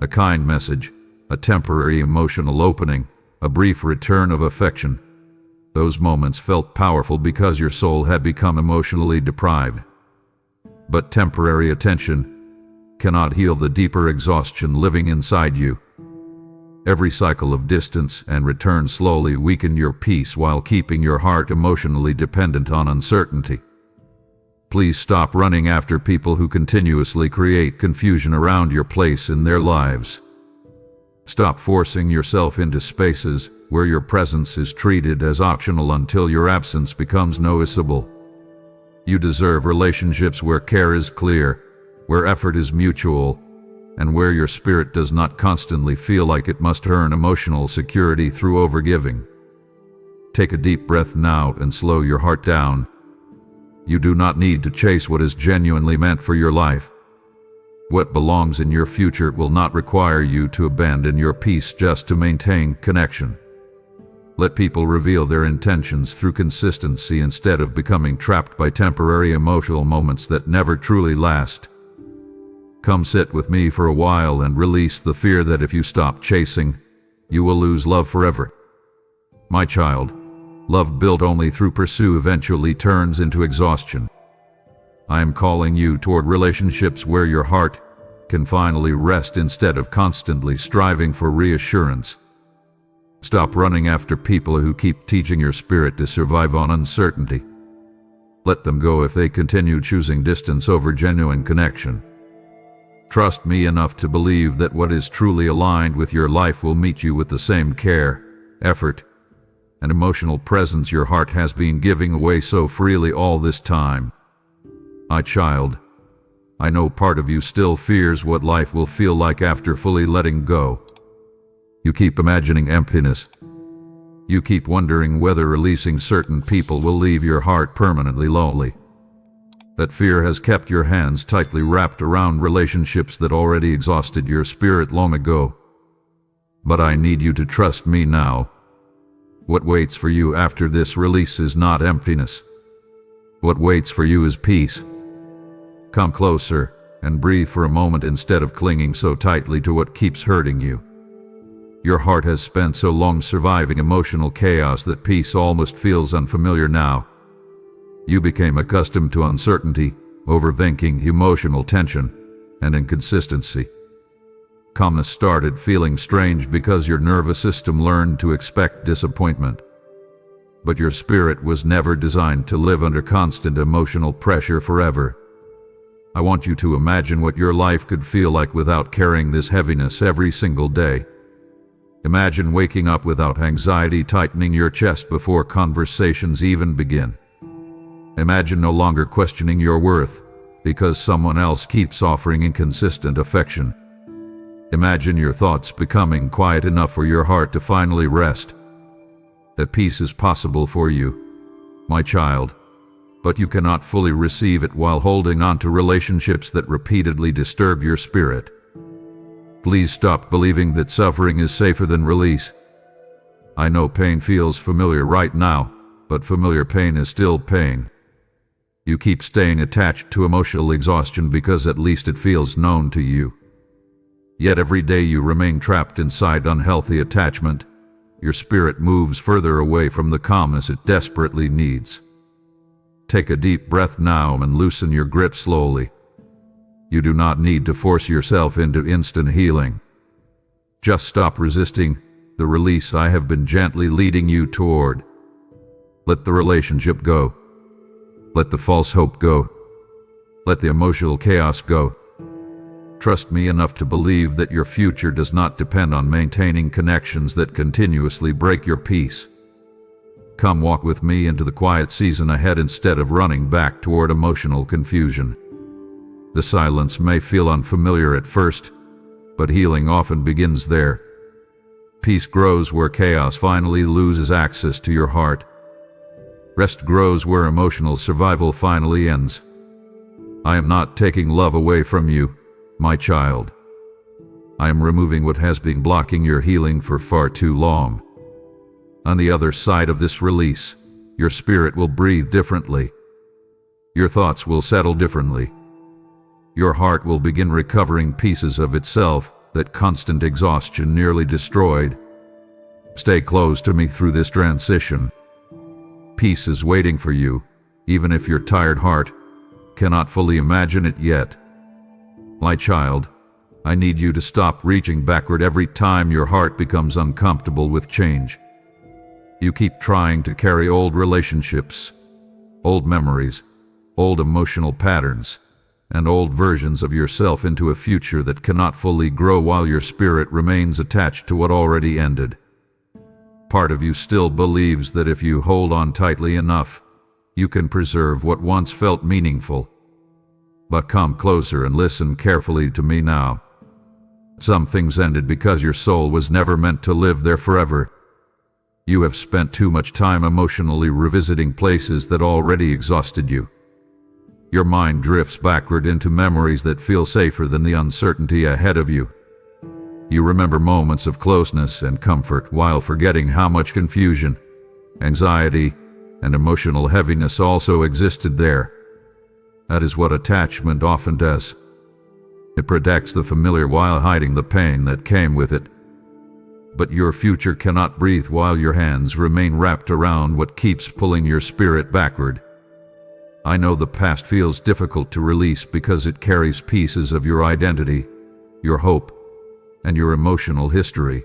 A kind message, a temporary emotional opening, a brief return of affection. Those moments felt powerful because your soul had become emotionally deprived. But temporary attention cannot heal the deeper exhaustion living inside you. Every cycle of distance and return slowly weakened your peace while keeping your heart emotionally dependent on uncertainty. Please stop running after people who continuously create confusion around your place in their lives. Stop forcing yourself into spaces where your presence is treated as optional until your absence becomes noticeable. You deserve relationships where care is clear, where effort is mutual, and where your spirit does not constantly feel like it must earn emotional security through overgiving. Take a deep breath now and slow your heart down. You do not need to chase what is genuinely meant for your life. What belongs in your future will not require you to abandon your peace just to maintain connection. Let people reveal their intentions through consistency instead of becoming trapped by temporary emotional moments that never truly last. Come sit with me for a while and release the fear that if you stop chasing, you will lose love forever. My child, Love built only through pursuit eventually turns into exhaustion. I am calling you toward relationships where your heart can finally rest instead of constantly striving for reassurance. Stop running after people who keep teaching your spirit to survive on uncertainty. Let them go if they continue choosing distance over genuine connection. Trust me enough to believe that what is truly aligned with your life will meet you with the same care, effort, and emotional presence your heart has been giving away so freely all this time. My child, I know part of you still fears what life will feel like after fully letting go. You keep imagining emptiness. You keep wondering whether releasing certain people will leave your heart permanently lonely. That fear has kept your hands tightly wrapped around relationships that already exhausted your spirit long ago. But I need you to trust me now. What waits for you after this release is not emptiness. What waits for you is peace. Come closer and breathe for a moment instead of clinging so tightly to what keeps hurting you. Your heart has spent so long surviving emotional chaos that peace almost feels unfamiliar now. You became accustomed to uncertainty, overthinking, emotional tension, and inconsistency. Calmness started feeling strange because your nervous system learned to expect disappointment. But your spirit was never designed to live under constant emotional pressure forever. I want you to imagine what your life could feel like without carrying this heaviness every single day. Imagine waking up without anxiety tightening your chest before conversations even begin. Imagine no longer questioning your worth because someone else keeps offering inconsistent affection. Imagine your thoughts becoming quiet enough for your heart to finally rest. That peace is possible for you, my child, but you cannot fully receive it while holding on to relationships that repeatedly disturb your spirit. Please stop believing that suffering is safer than release. I know pain feels familiar right now, but familiar pain is still pain. You keep staying attached to emotional exhaustion because at least it feels known to you. Yet every day you remain trapped inside unhealthy attachment. Your spirit moves further away from the calmness it desperately needs. Take a deep breath now and loosen your grip slowly. You do not need to force yourself into instant healing. Just stop resisting the release I have been gently leading you toward. Let the relationship go. Let the false hope go. Let the emotional chaos go. Trust me enough to believe that your future does not depend on maintaining connections that continuously break your peace. Come walk with me into the quiet season ahead instead of running back toward emotional confusion. The silence may feel unfamiliar at first, but healing often begins there. Peace grows where chaos finally loses access to your heart. Rest grows where emotional survival finally ends. I am not taking love away from you, my child. I am removing what has been blocking your healing for far too long. On the other side of this release, your spirit will breathe differently. Your thoughts will settle differently. Your heart will begin recovering pieces of itself that constant exhaustion nearly destroyed. Stay close to me through this transition. Peace is waiting for you, even if your tired heart cannot fully imagine it yet. My child, I need you to stop reaching backward every time your heart becomes uncomfortable with change. You keep trying to carry old relationships, old memories, old emotional patterns, and old versions of yourself into a future that cannot fully grow while your spirit remains attached to what already ended. Part of you still believes that if you hold on tightly enough, you can preserve what once felt meaningful. But come closer and listen carefully to me now. Some things ended because your soul was never meant to live there forever. You have spent too much time emotionally revisiting places that already exhausted you. Your mind drifts backward into memories that feel safer than the uncertainty ahead of you. You remember moments of closeness and comfort while forgetting how much confusion, anxiety, and emotional heaviness also existed there. That is what attachment often does. It protects the familiar while hiding the pain that came with it. But your future cannot breathe while your hands remain wrapped around what keeps pulling your spirit backward. I know the past feels difficult to release because it carries pieces of your identity, your hope, and your emotional history.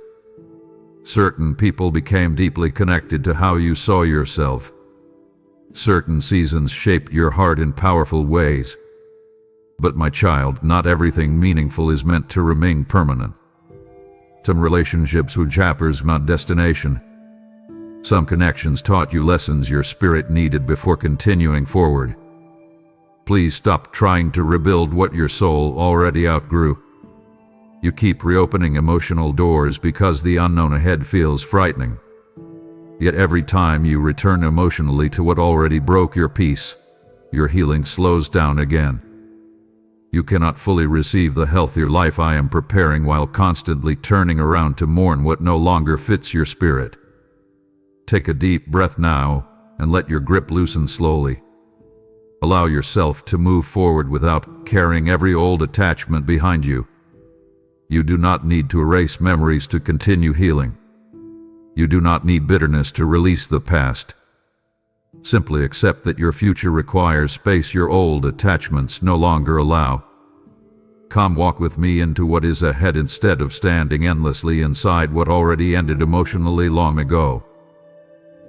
Certain people became deeply connected to how you saw yourself. Certain seasons shaped your heart in powerful ways. But my child, not everything meaningful is meant to remain permanent. Some relationships were chapters, not destination. Some connections taught you lessons your spirit needed before continuing forward. Please stop trying to rebuild what your soul already outgrew. You keep reopening emotional doors because the unknown ahead feels frightening. Yet every time you return emotionally to what already broke your peace, your healing slows down again. You cannot fully receive the healthier life I am preparing while constantly turning around to mourn what no longer fits your spirit. Take a deep breath now and let your grip loosen slowly. Allow yourself to move forward without carrying every old attachment behind you. You do not need to erase memories to continue healing. You do not need bitterness to release the past. Simply accept that your future requires space your old attachments no longer allow. Come walk with me into what is ahead instead of standing endlessly inside what already ended emotionally long ago.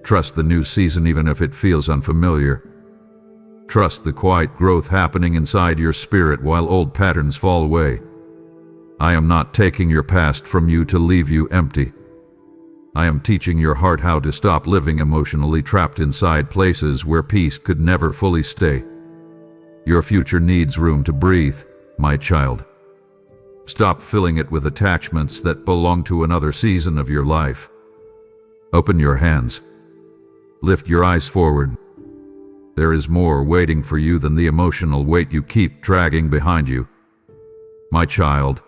Trust the new season even if it feels unfamiliar. Trust the quiet growth happening inside your spirit while old patterns fall away. I am not taking your past from you to leave you empty. I am teaching your heart how to stop living emotionally trapped inside places where peace could never fully stay. Your future needs room to breathe, my child. Stop filling it with attachments that belong to another season of your life. Open your hands. Lift your eyes forward. There is more waiting for you than the emotional weight you keep dragging behind you. My child,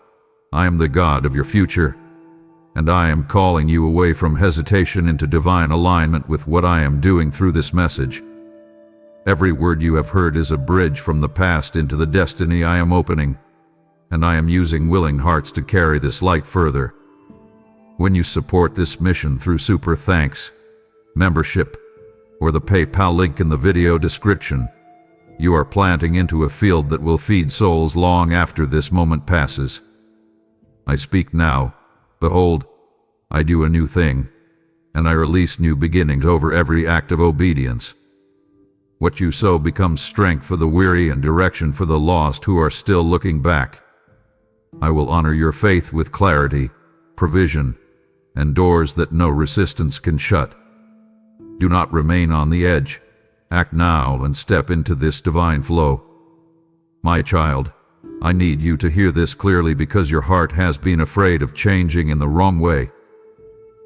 I am the God of your future, and I am calling you away from hesitation into divine alignment with what I am doing through this message. Every word you have heard is a bridge from the past into the destiny I am opening, and I am using willing hearts to carry this light further. When you support this mission through super thanks, membership, or the PayPal link in the video description, you are planting into a field that will feed souls long after this moment passes. I speak now. Behold, I do a new thing, and I release new beginnings over every act of obedience. What you sow becomes strength for the weary and direction for the lost who are still looking back. I will honor your faith with clarity, provision, and doors that no resistance can shut. Do not remain on the edge. Act now and step into this divine flow. My child, I need you to hear this clearly because your heart has been afraid of changing in the wrong way.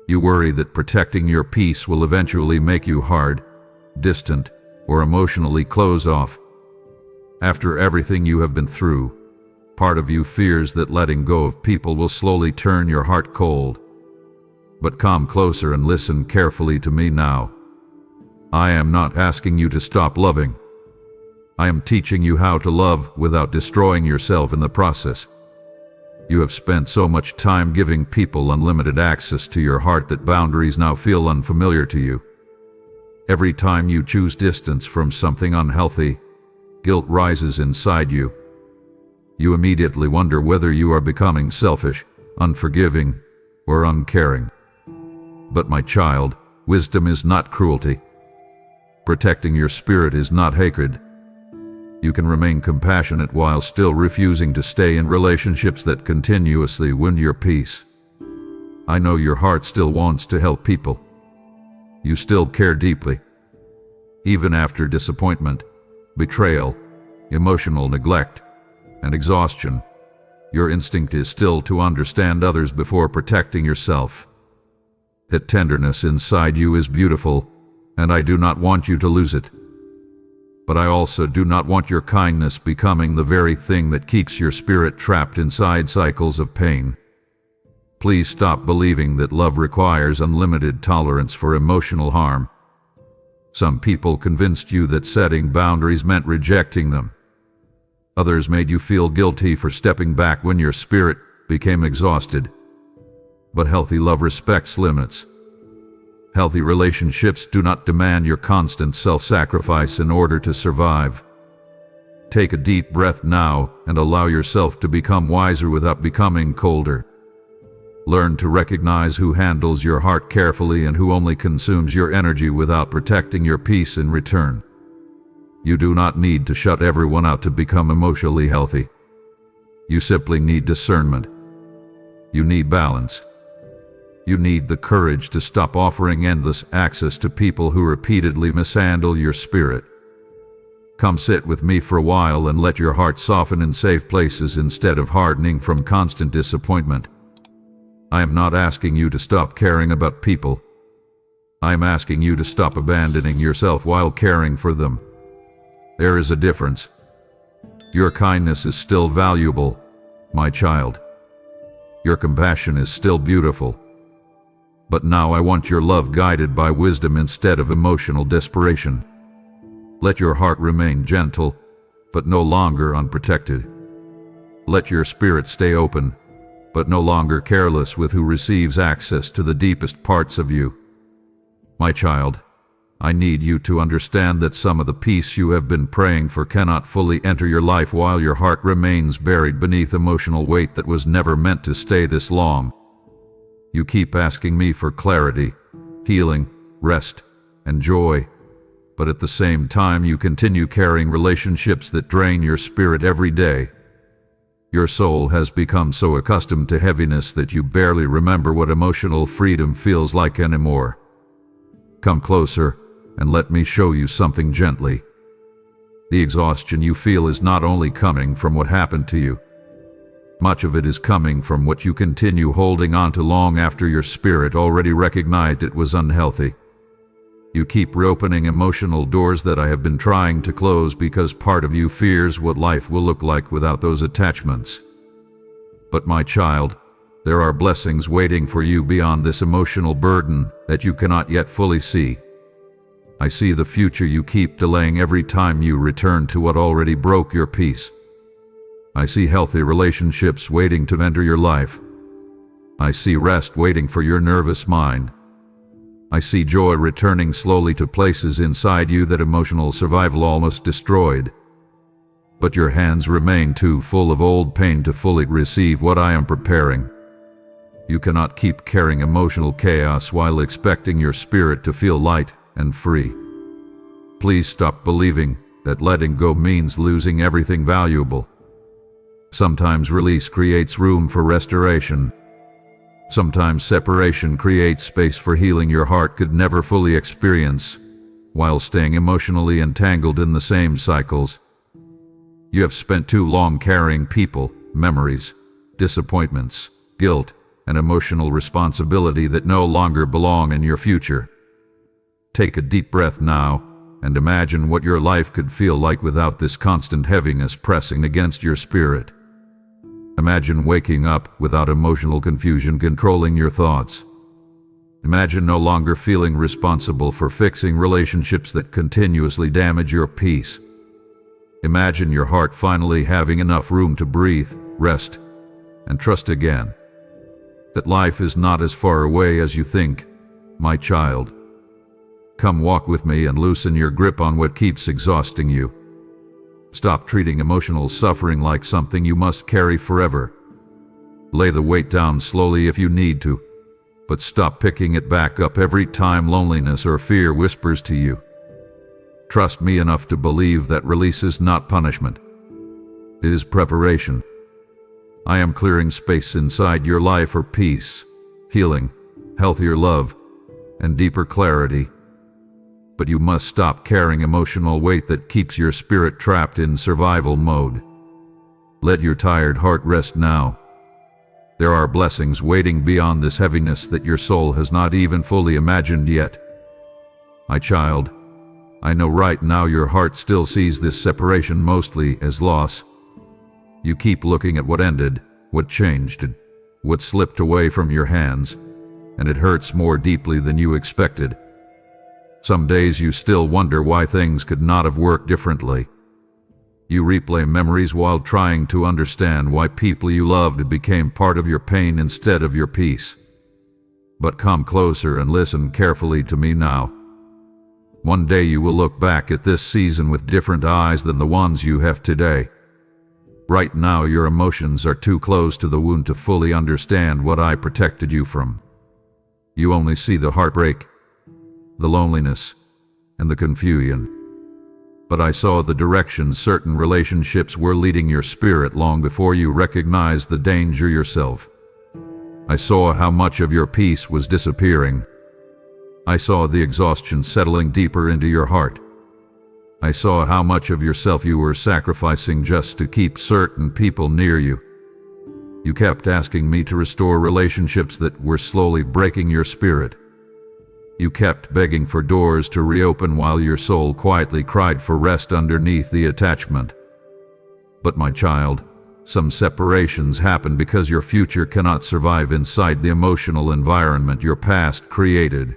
You worry that protecting your peace will eventually make you hard, distant, or emotionally closed off. After everything you have been through, part of you fears that letting go of people will slowly turn your heart cold. But come closer and listen carefully to me now. I am not asking you to stop loving. I am teaching you how to love without destroying yourself in the process. You have spent so much time giving people unlimited access to your heart that boundaries now feel unfamiliar to you. Every time you choose distance from something unhealthy, guilt rises inside you. You immediately wonder whether you are becoming selfish, unforgiving, or uncaring. But my child, wisdom is not cruelty. Protecting your spirit is not hatred. You can remain compassionate while still refusing to stay in relationships that continuously wound your peace. I know your heart still wants to help people. You still care deeply. Even after disappointment, betrayal, emotional neglect, and exhaustion, your instinct is still to understand others before protecting yourself. That tenderness inside you is beautiful, and I do not want you to lose it. But I also do not want your kindness becoming the very thing that keeps your spirit trapped inside cycles of pain. Please stop believing that love requires unlimited tolerance for emotional harm. Some people convinced you that setting boundaries meant rejecting them. Others made you feel guilty for stepping back when your spirit became exhausted. But healthy love respects limits. Healthy relationships do not demand your constant self-sacrifice in order to survive. Take a deep breath now and allow yourself to become wiser without becoming colder. Learn to recognize who handles your heart carefully and who only consumes your energy without protecting your peace in return. You do not need to shut everyone out to become emotionally healthy. You simply need discernment. You need balance. You need the courage to stop offering endless access to people who repeatedly mishandle your spirit. Come sit with me for a while and let your heart soften in safe places instead of hardening from constant disappointment. I am not asking you to stop caring about people. I am asking you to stop abandoning yourself while caring for them. There is a difference. Your kindness is still valuable, my child. Your compassion is still beautiful. But now I want your love guided by wisdom instead of emotional desperation. Let your heart remain gentle, but no longer unprotected. Let your spirit stay open, but no longer careless with who receives access to the deepest parts of you. My child, I need you to understand that some of the peace you have been praying for cannot fully enter your life while your heart remains buried beneath emotional weight that was never meant to stay this long. You keep asking me for clarity, healing, rest, and joy, but at the same time you continue carrying relationships that drain your spirit every day. Your soul has become so accustomed to heaviness that you barely remember what emotional freedom feels like anymore. Come closer and let me show you something gently. The exhaustion you feel is not only coming from what happened to you. Much of it is coming from what you continue holding on to long after your spirit already recognized it was unhealthy. You keep reopening emotional doors that I have been trying to close because part of you fears what life will look like without those attachments. But my child, there are blessings waiting for you beyond this emotional burden that you cannot yet fully see. I see the future you keep delaying every time you return to what already broke your peace. I see healthy relationships waiting to enter your life. I see rest waiting for your nervous mind. I see joy returning slowly to places inside you that emotional survival almost destroyed. But your hands remain too full of old pain to fully receive what I am preparing. You cannot keep carrying emotional chaos while expecting your spirit to feel light and free. Please stop believing that letting go means losing everything valuable. Sometimes release creates room for restoration. Sometimes separation creates space for healing your heart could never fully experience, while staying emotionally entangled in the same cycles. You have spent too long carrying people, memories, disappointments, guilt, and emotional responsibility that no longer belong in your future. Take a deep breath now, and imagine what your life could feel like without this constant heaviness pressing against your spirit. Imagine waking up without emotional confusion controlling your thoughts. Imagine no longer feeling responsible for fixing relationships that continuously damage your peace. Imagine your heart finally having enough room to breathe, rest, and trust again. That life is not as far away as you think, my child. Come walk with me and loosen your grip on what keeps exhausting you. Stop treating emotional suffering like something you must carry forever. Lay the weight down slowly if you need to, but stop picking it back up every time loneliness or fear whispers to you. Trust me enough to believe that release is not punishment. It is preparation. I am clearing space inside your life for peace, healing, healthier love, and deeper clarity. But you must stop carrying emotional weight that keeps your spirit trapped in survival mode. Let your tired heart rest now. There are blessings waiting beyond this heaviness that your soul has not even fully imagined yet. My child, I know right now your heart still sees this separation mostly as loss. You keep looking at what ended, what changed, what slipped away from your hands, and it hurts more deeply than you expected. Some days you still wonder why things could not have worked differently. You replay memories while trying to understand why people you loved became part of your pain instead of your peace. But come closer and listen carefully to me now. One day you will look back at this season with different eyes than the ones you have today. Right now your emotions are too close to the wound to fully understand what I protected you from. You only see the heartbreak, the loneliness, and the confusion. But I saw the direction certain relationships were leading your spirit long before you recognized the danger yourself. I saw how much of your peace was disappearing. I saw the exhaustion settling deeper into your heart. I saw how much of yourself you were sacrificing just to keep certain people near you. You kept asking me to restore relationships that were slowly breaking your spirit. You kept begging for doors to reopen while your soul quietly cried for rest underneath the attachment. But my child, some separations happen because your future cannot survive inside the emotional environment your past created.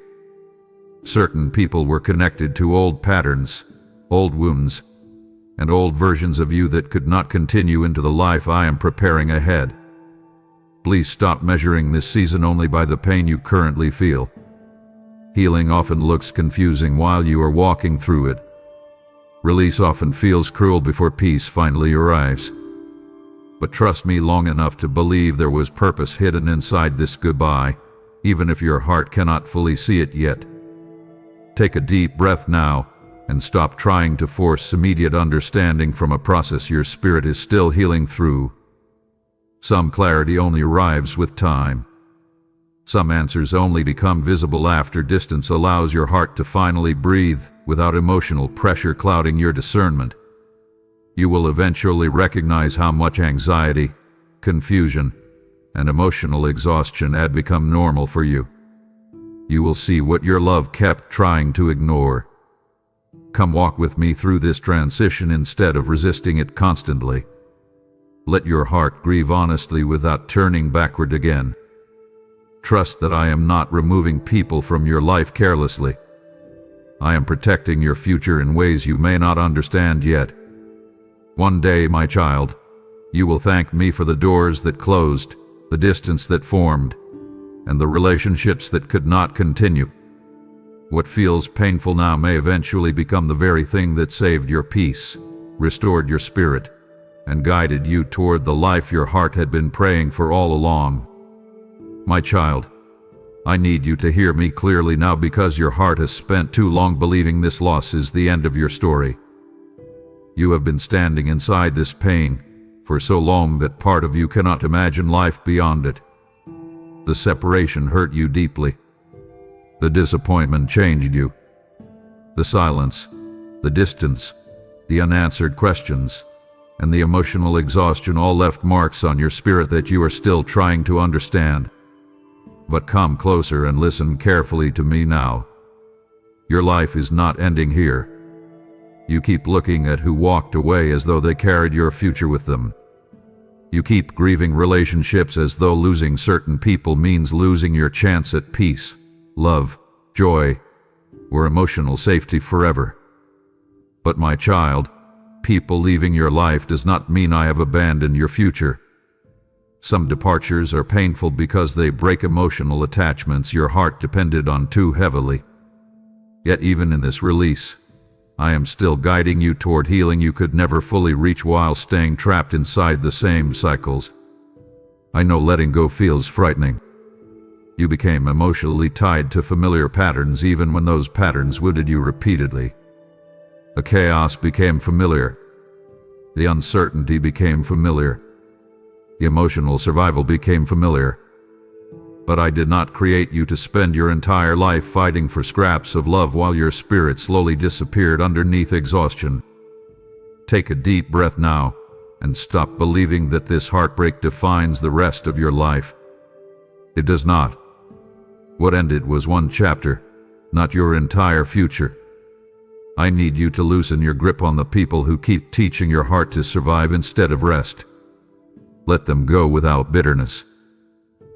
Certain people were connected to old patterns, old wounds, and old versions of you that could not continue into the life I am preparing ahead. Please stop measuring this season only by the pain you currently feel. Healing often looks confusing while you are walking through it. Release often feels cruel before peace finally arrives. But trust me long enough to believe there was purpose hidden inside this goodbye, even if your heart cannot fully see it yet. Take a deep breath now, and stop trying to force immediate understanding from a process your spirit is still healing through. Some clarity only arrives with time. Some answers only become visible after distance allows your heart to finally breathe without emotional pressure clouding your discernment. You will eventually recognize how much anxiety, confusion, and emotional exhaustion had become normal for you. You will see what your love kept trying to ignore. Come walk with me through this transition instead of resisting it constantly. Let your heart grieve honestly without turning backward again. Trust that I am not removing people from your life carelessly. I am protecting your future in ways you may not understand yet. One day, my child, you will thank me for the doors that closed, the distance that formed, and the relationships that could not continue. What feels painful now may eventually become the very thing that saved your peace, restored your spirit, and guided you toward the life your heart had been praying for all along. My child, I need you to hear me clearly now because your heart has spent too long believing this loss is the end of your story. You have been standing inside this pain for so long that part of you cannot imagine life beyond it. The separation hurt you deeply. The disappointment changed you. The silence, the distance, the unanswered questions, and the emotional exhaustion all left marks on your spirit that you are still trying to understand. But come closer and listen carefully to me now. Your life is not ending here. You keep looking at who walked away as though they carried your future with them. You keep grieving relationships as though losing certain people means losing your chance at peace, love, joy, or emotional safety forever. But my child, people leaving your life does not mean I have abandoned your future. Some departures are painful because they break emotional attachments your heart depended on too heavily. Yet even in this release, I am still guiding you toward healing you could never fully reach while staying trapped inside the same cycles. I know letting go feels frightening. You became emotionally tied to familiar patterns even when those patterns wounded you repeatedly. The chaos became familiar. The uncertainty became familiar. The emotional survival became familiar. But I did not create you to spend your entire life fighting for scraps of love while your spirit slowly disappeared underneath exhaustion. Take a deep breath now and stop believing that this heartbreak defines the rest of your life. It does not. What ended was one chapter, not your entire future. I need you to loosen your grip on the people who keep teaching your heart to survive instead of rest. Let them go without bitterness.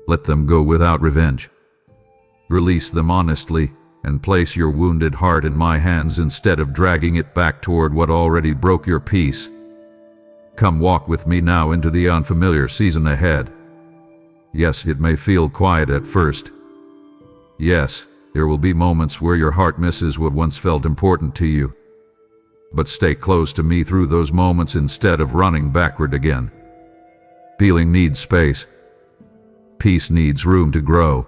Let them go without revenge. Release them honestly and place your wounded heart in my hands instead of dragging it back toward what already broke your peace. Come walk with me now into the unfamiliar season ahead. Yes, it may feel quiet at first, Yes, there will be moments where your heart misses what once felt important to you. But stay close to me through those moments instead of running backward again. Healing needs space. Peace needs room to grow.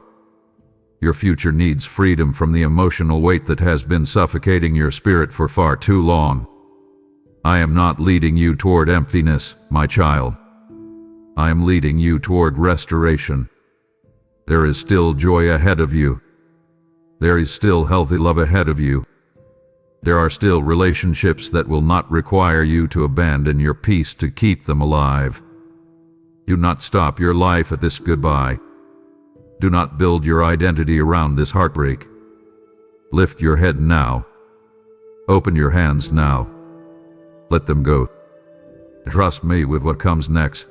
Your future needs freedom from the emotional weight that has been suffocating your spirit for far too long. I am not leading you toward emptiness, my child. I am leading you toward restoration. There is still joy ahead of you. There is still healthy love ahead of you. There are still relationships that will not require you to abandon your peace to keep them alive. Do not stop your life at this goodbye. Do not build your identity around this heartbreak. Lift your head now. Open your hands now. Let them go. Trust me with what comes next.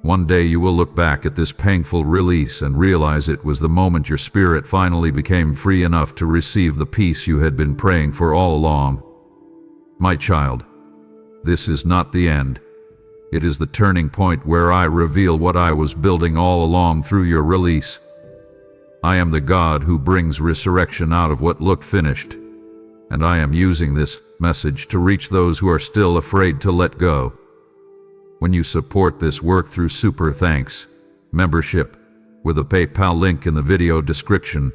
One day you will look back at this painful release and realize it was the moment your spirit finally became free enough to receive the peace you had been praying for all along. My child, this is not the end. It is the turning point where I reveal what I was building all along through your release. I am the God who brings resurrection out of what looked finished, and I am using this message to reach those who are still afraid to let go. When you support this work through Super Thanks membership with a PayPal link in the video description,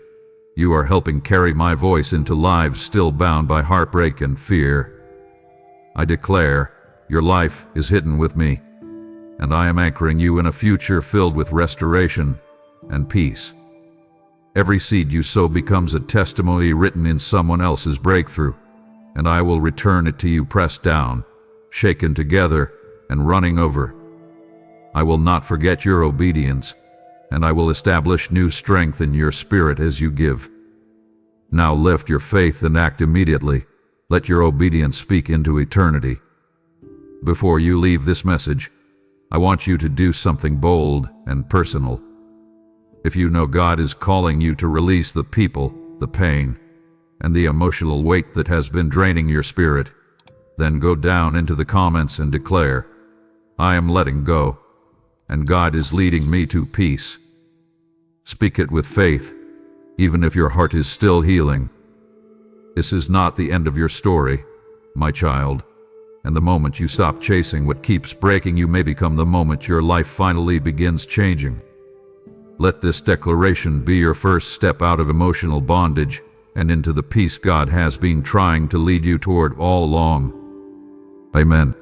you are helping carry my voice into lives still bound by heartbreak and fear. I declare, your life is hidden with me, and I am anchoring you in a future filled with restoration and peace. Every seed you sow becomes a testimony written in someone else's breakthrough, and I will return it to you pressed down, shaken together, and running over. I will not forget your obedience, and I will establish new strength in your spirit as you give. Now lift your faith and act immediately. Let your obedience speak into eternity. Before you leave this message, I want you to do something bold and personal. If you know God is calling you to release the people, the pain, and the emotional weight that has been draining your spirit, then go down into the comments and declare, I am letting go, and God is leading me to peace. Speak it with faith, even if your heart is still healing. This is not the end of your story, my child, and the moment you stop chasing what keeps breaking you may become the moment your life finally begins changing. Let this declaration be your first step out of emotional bondage and into the peace God has been trying to lead you toward all along. Amen.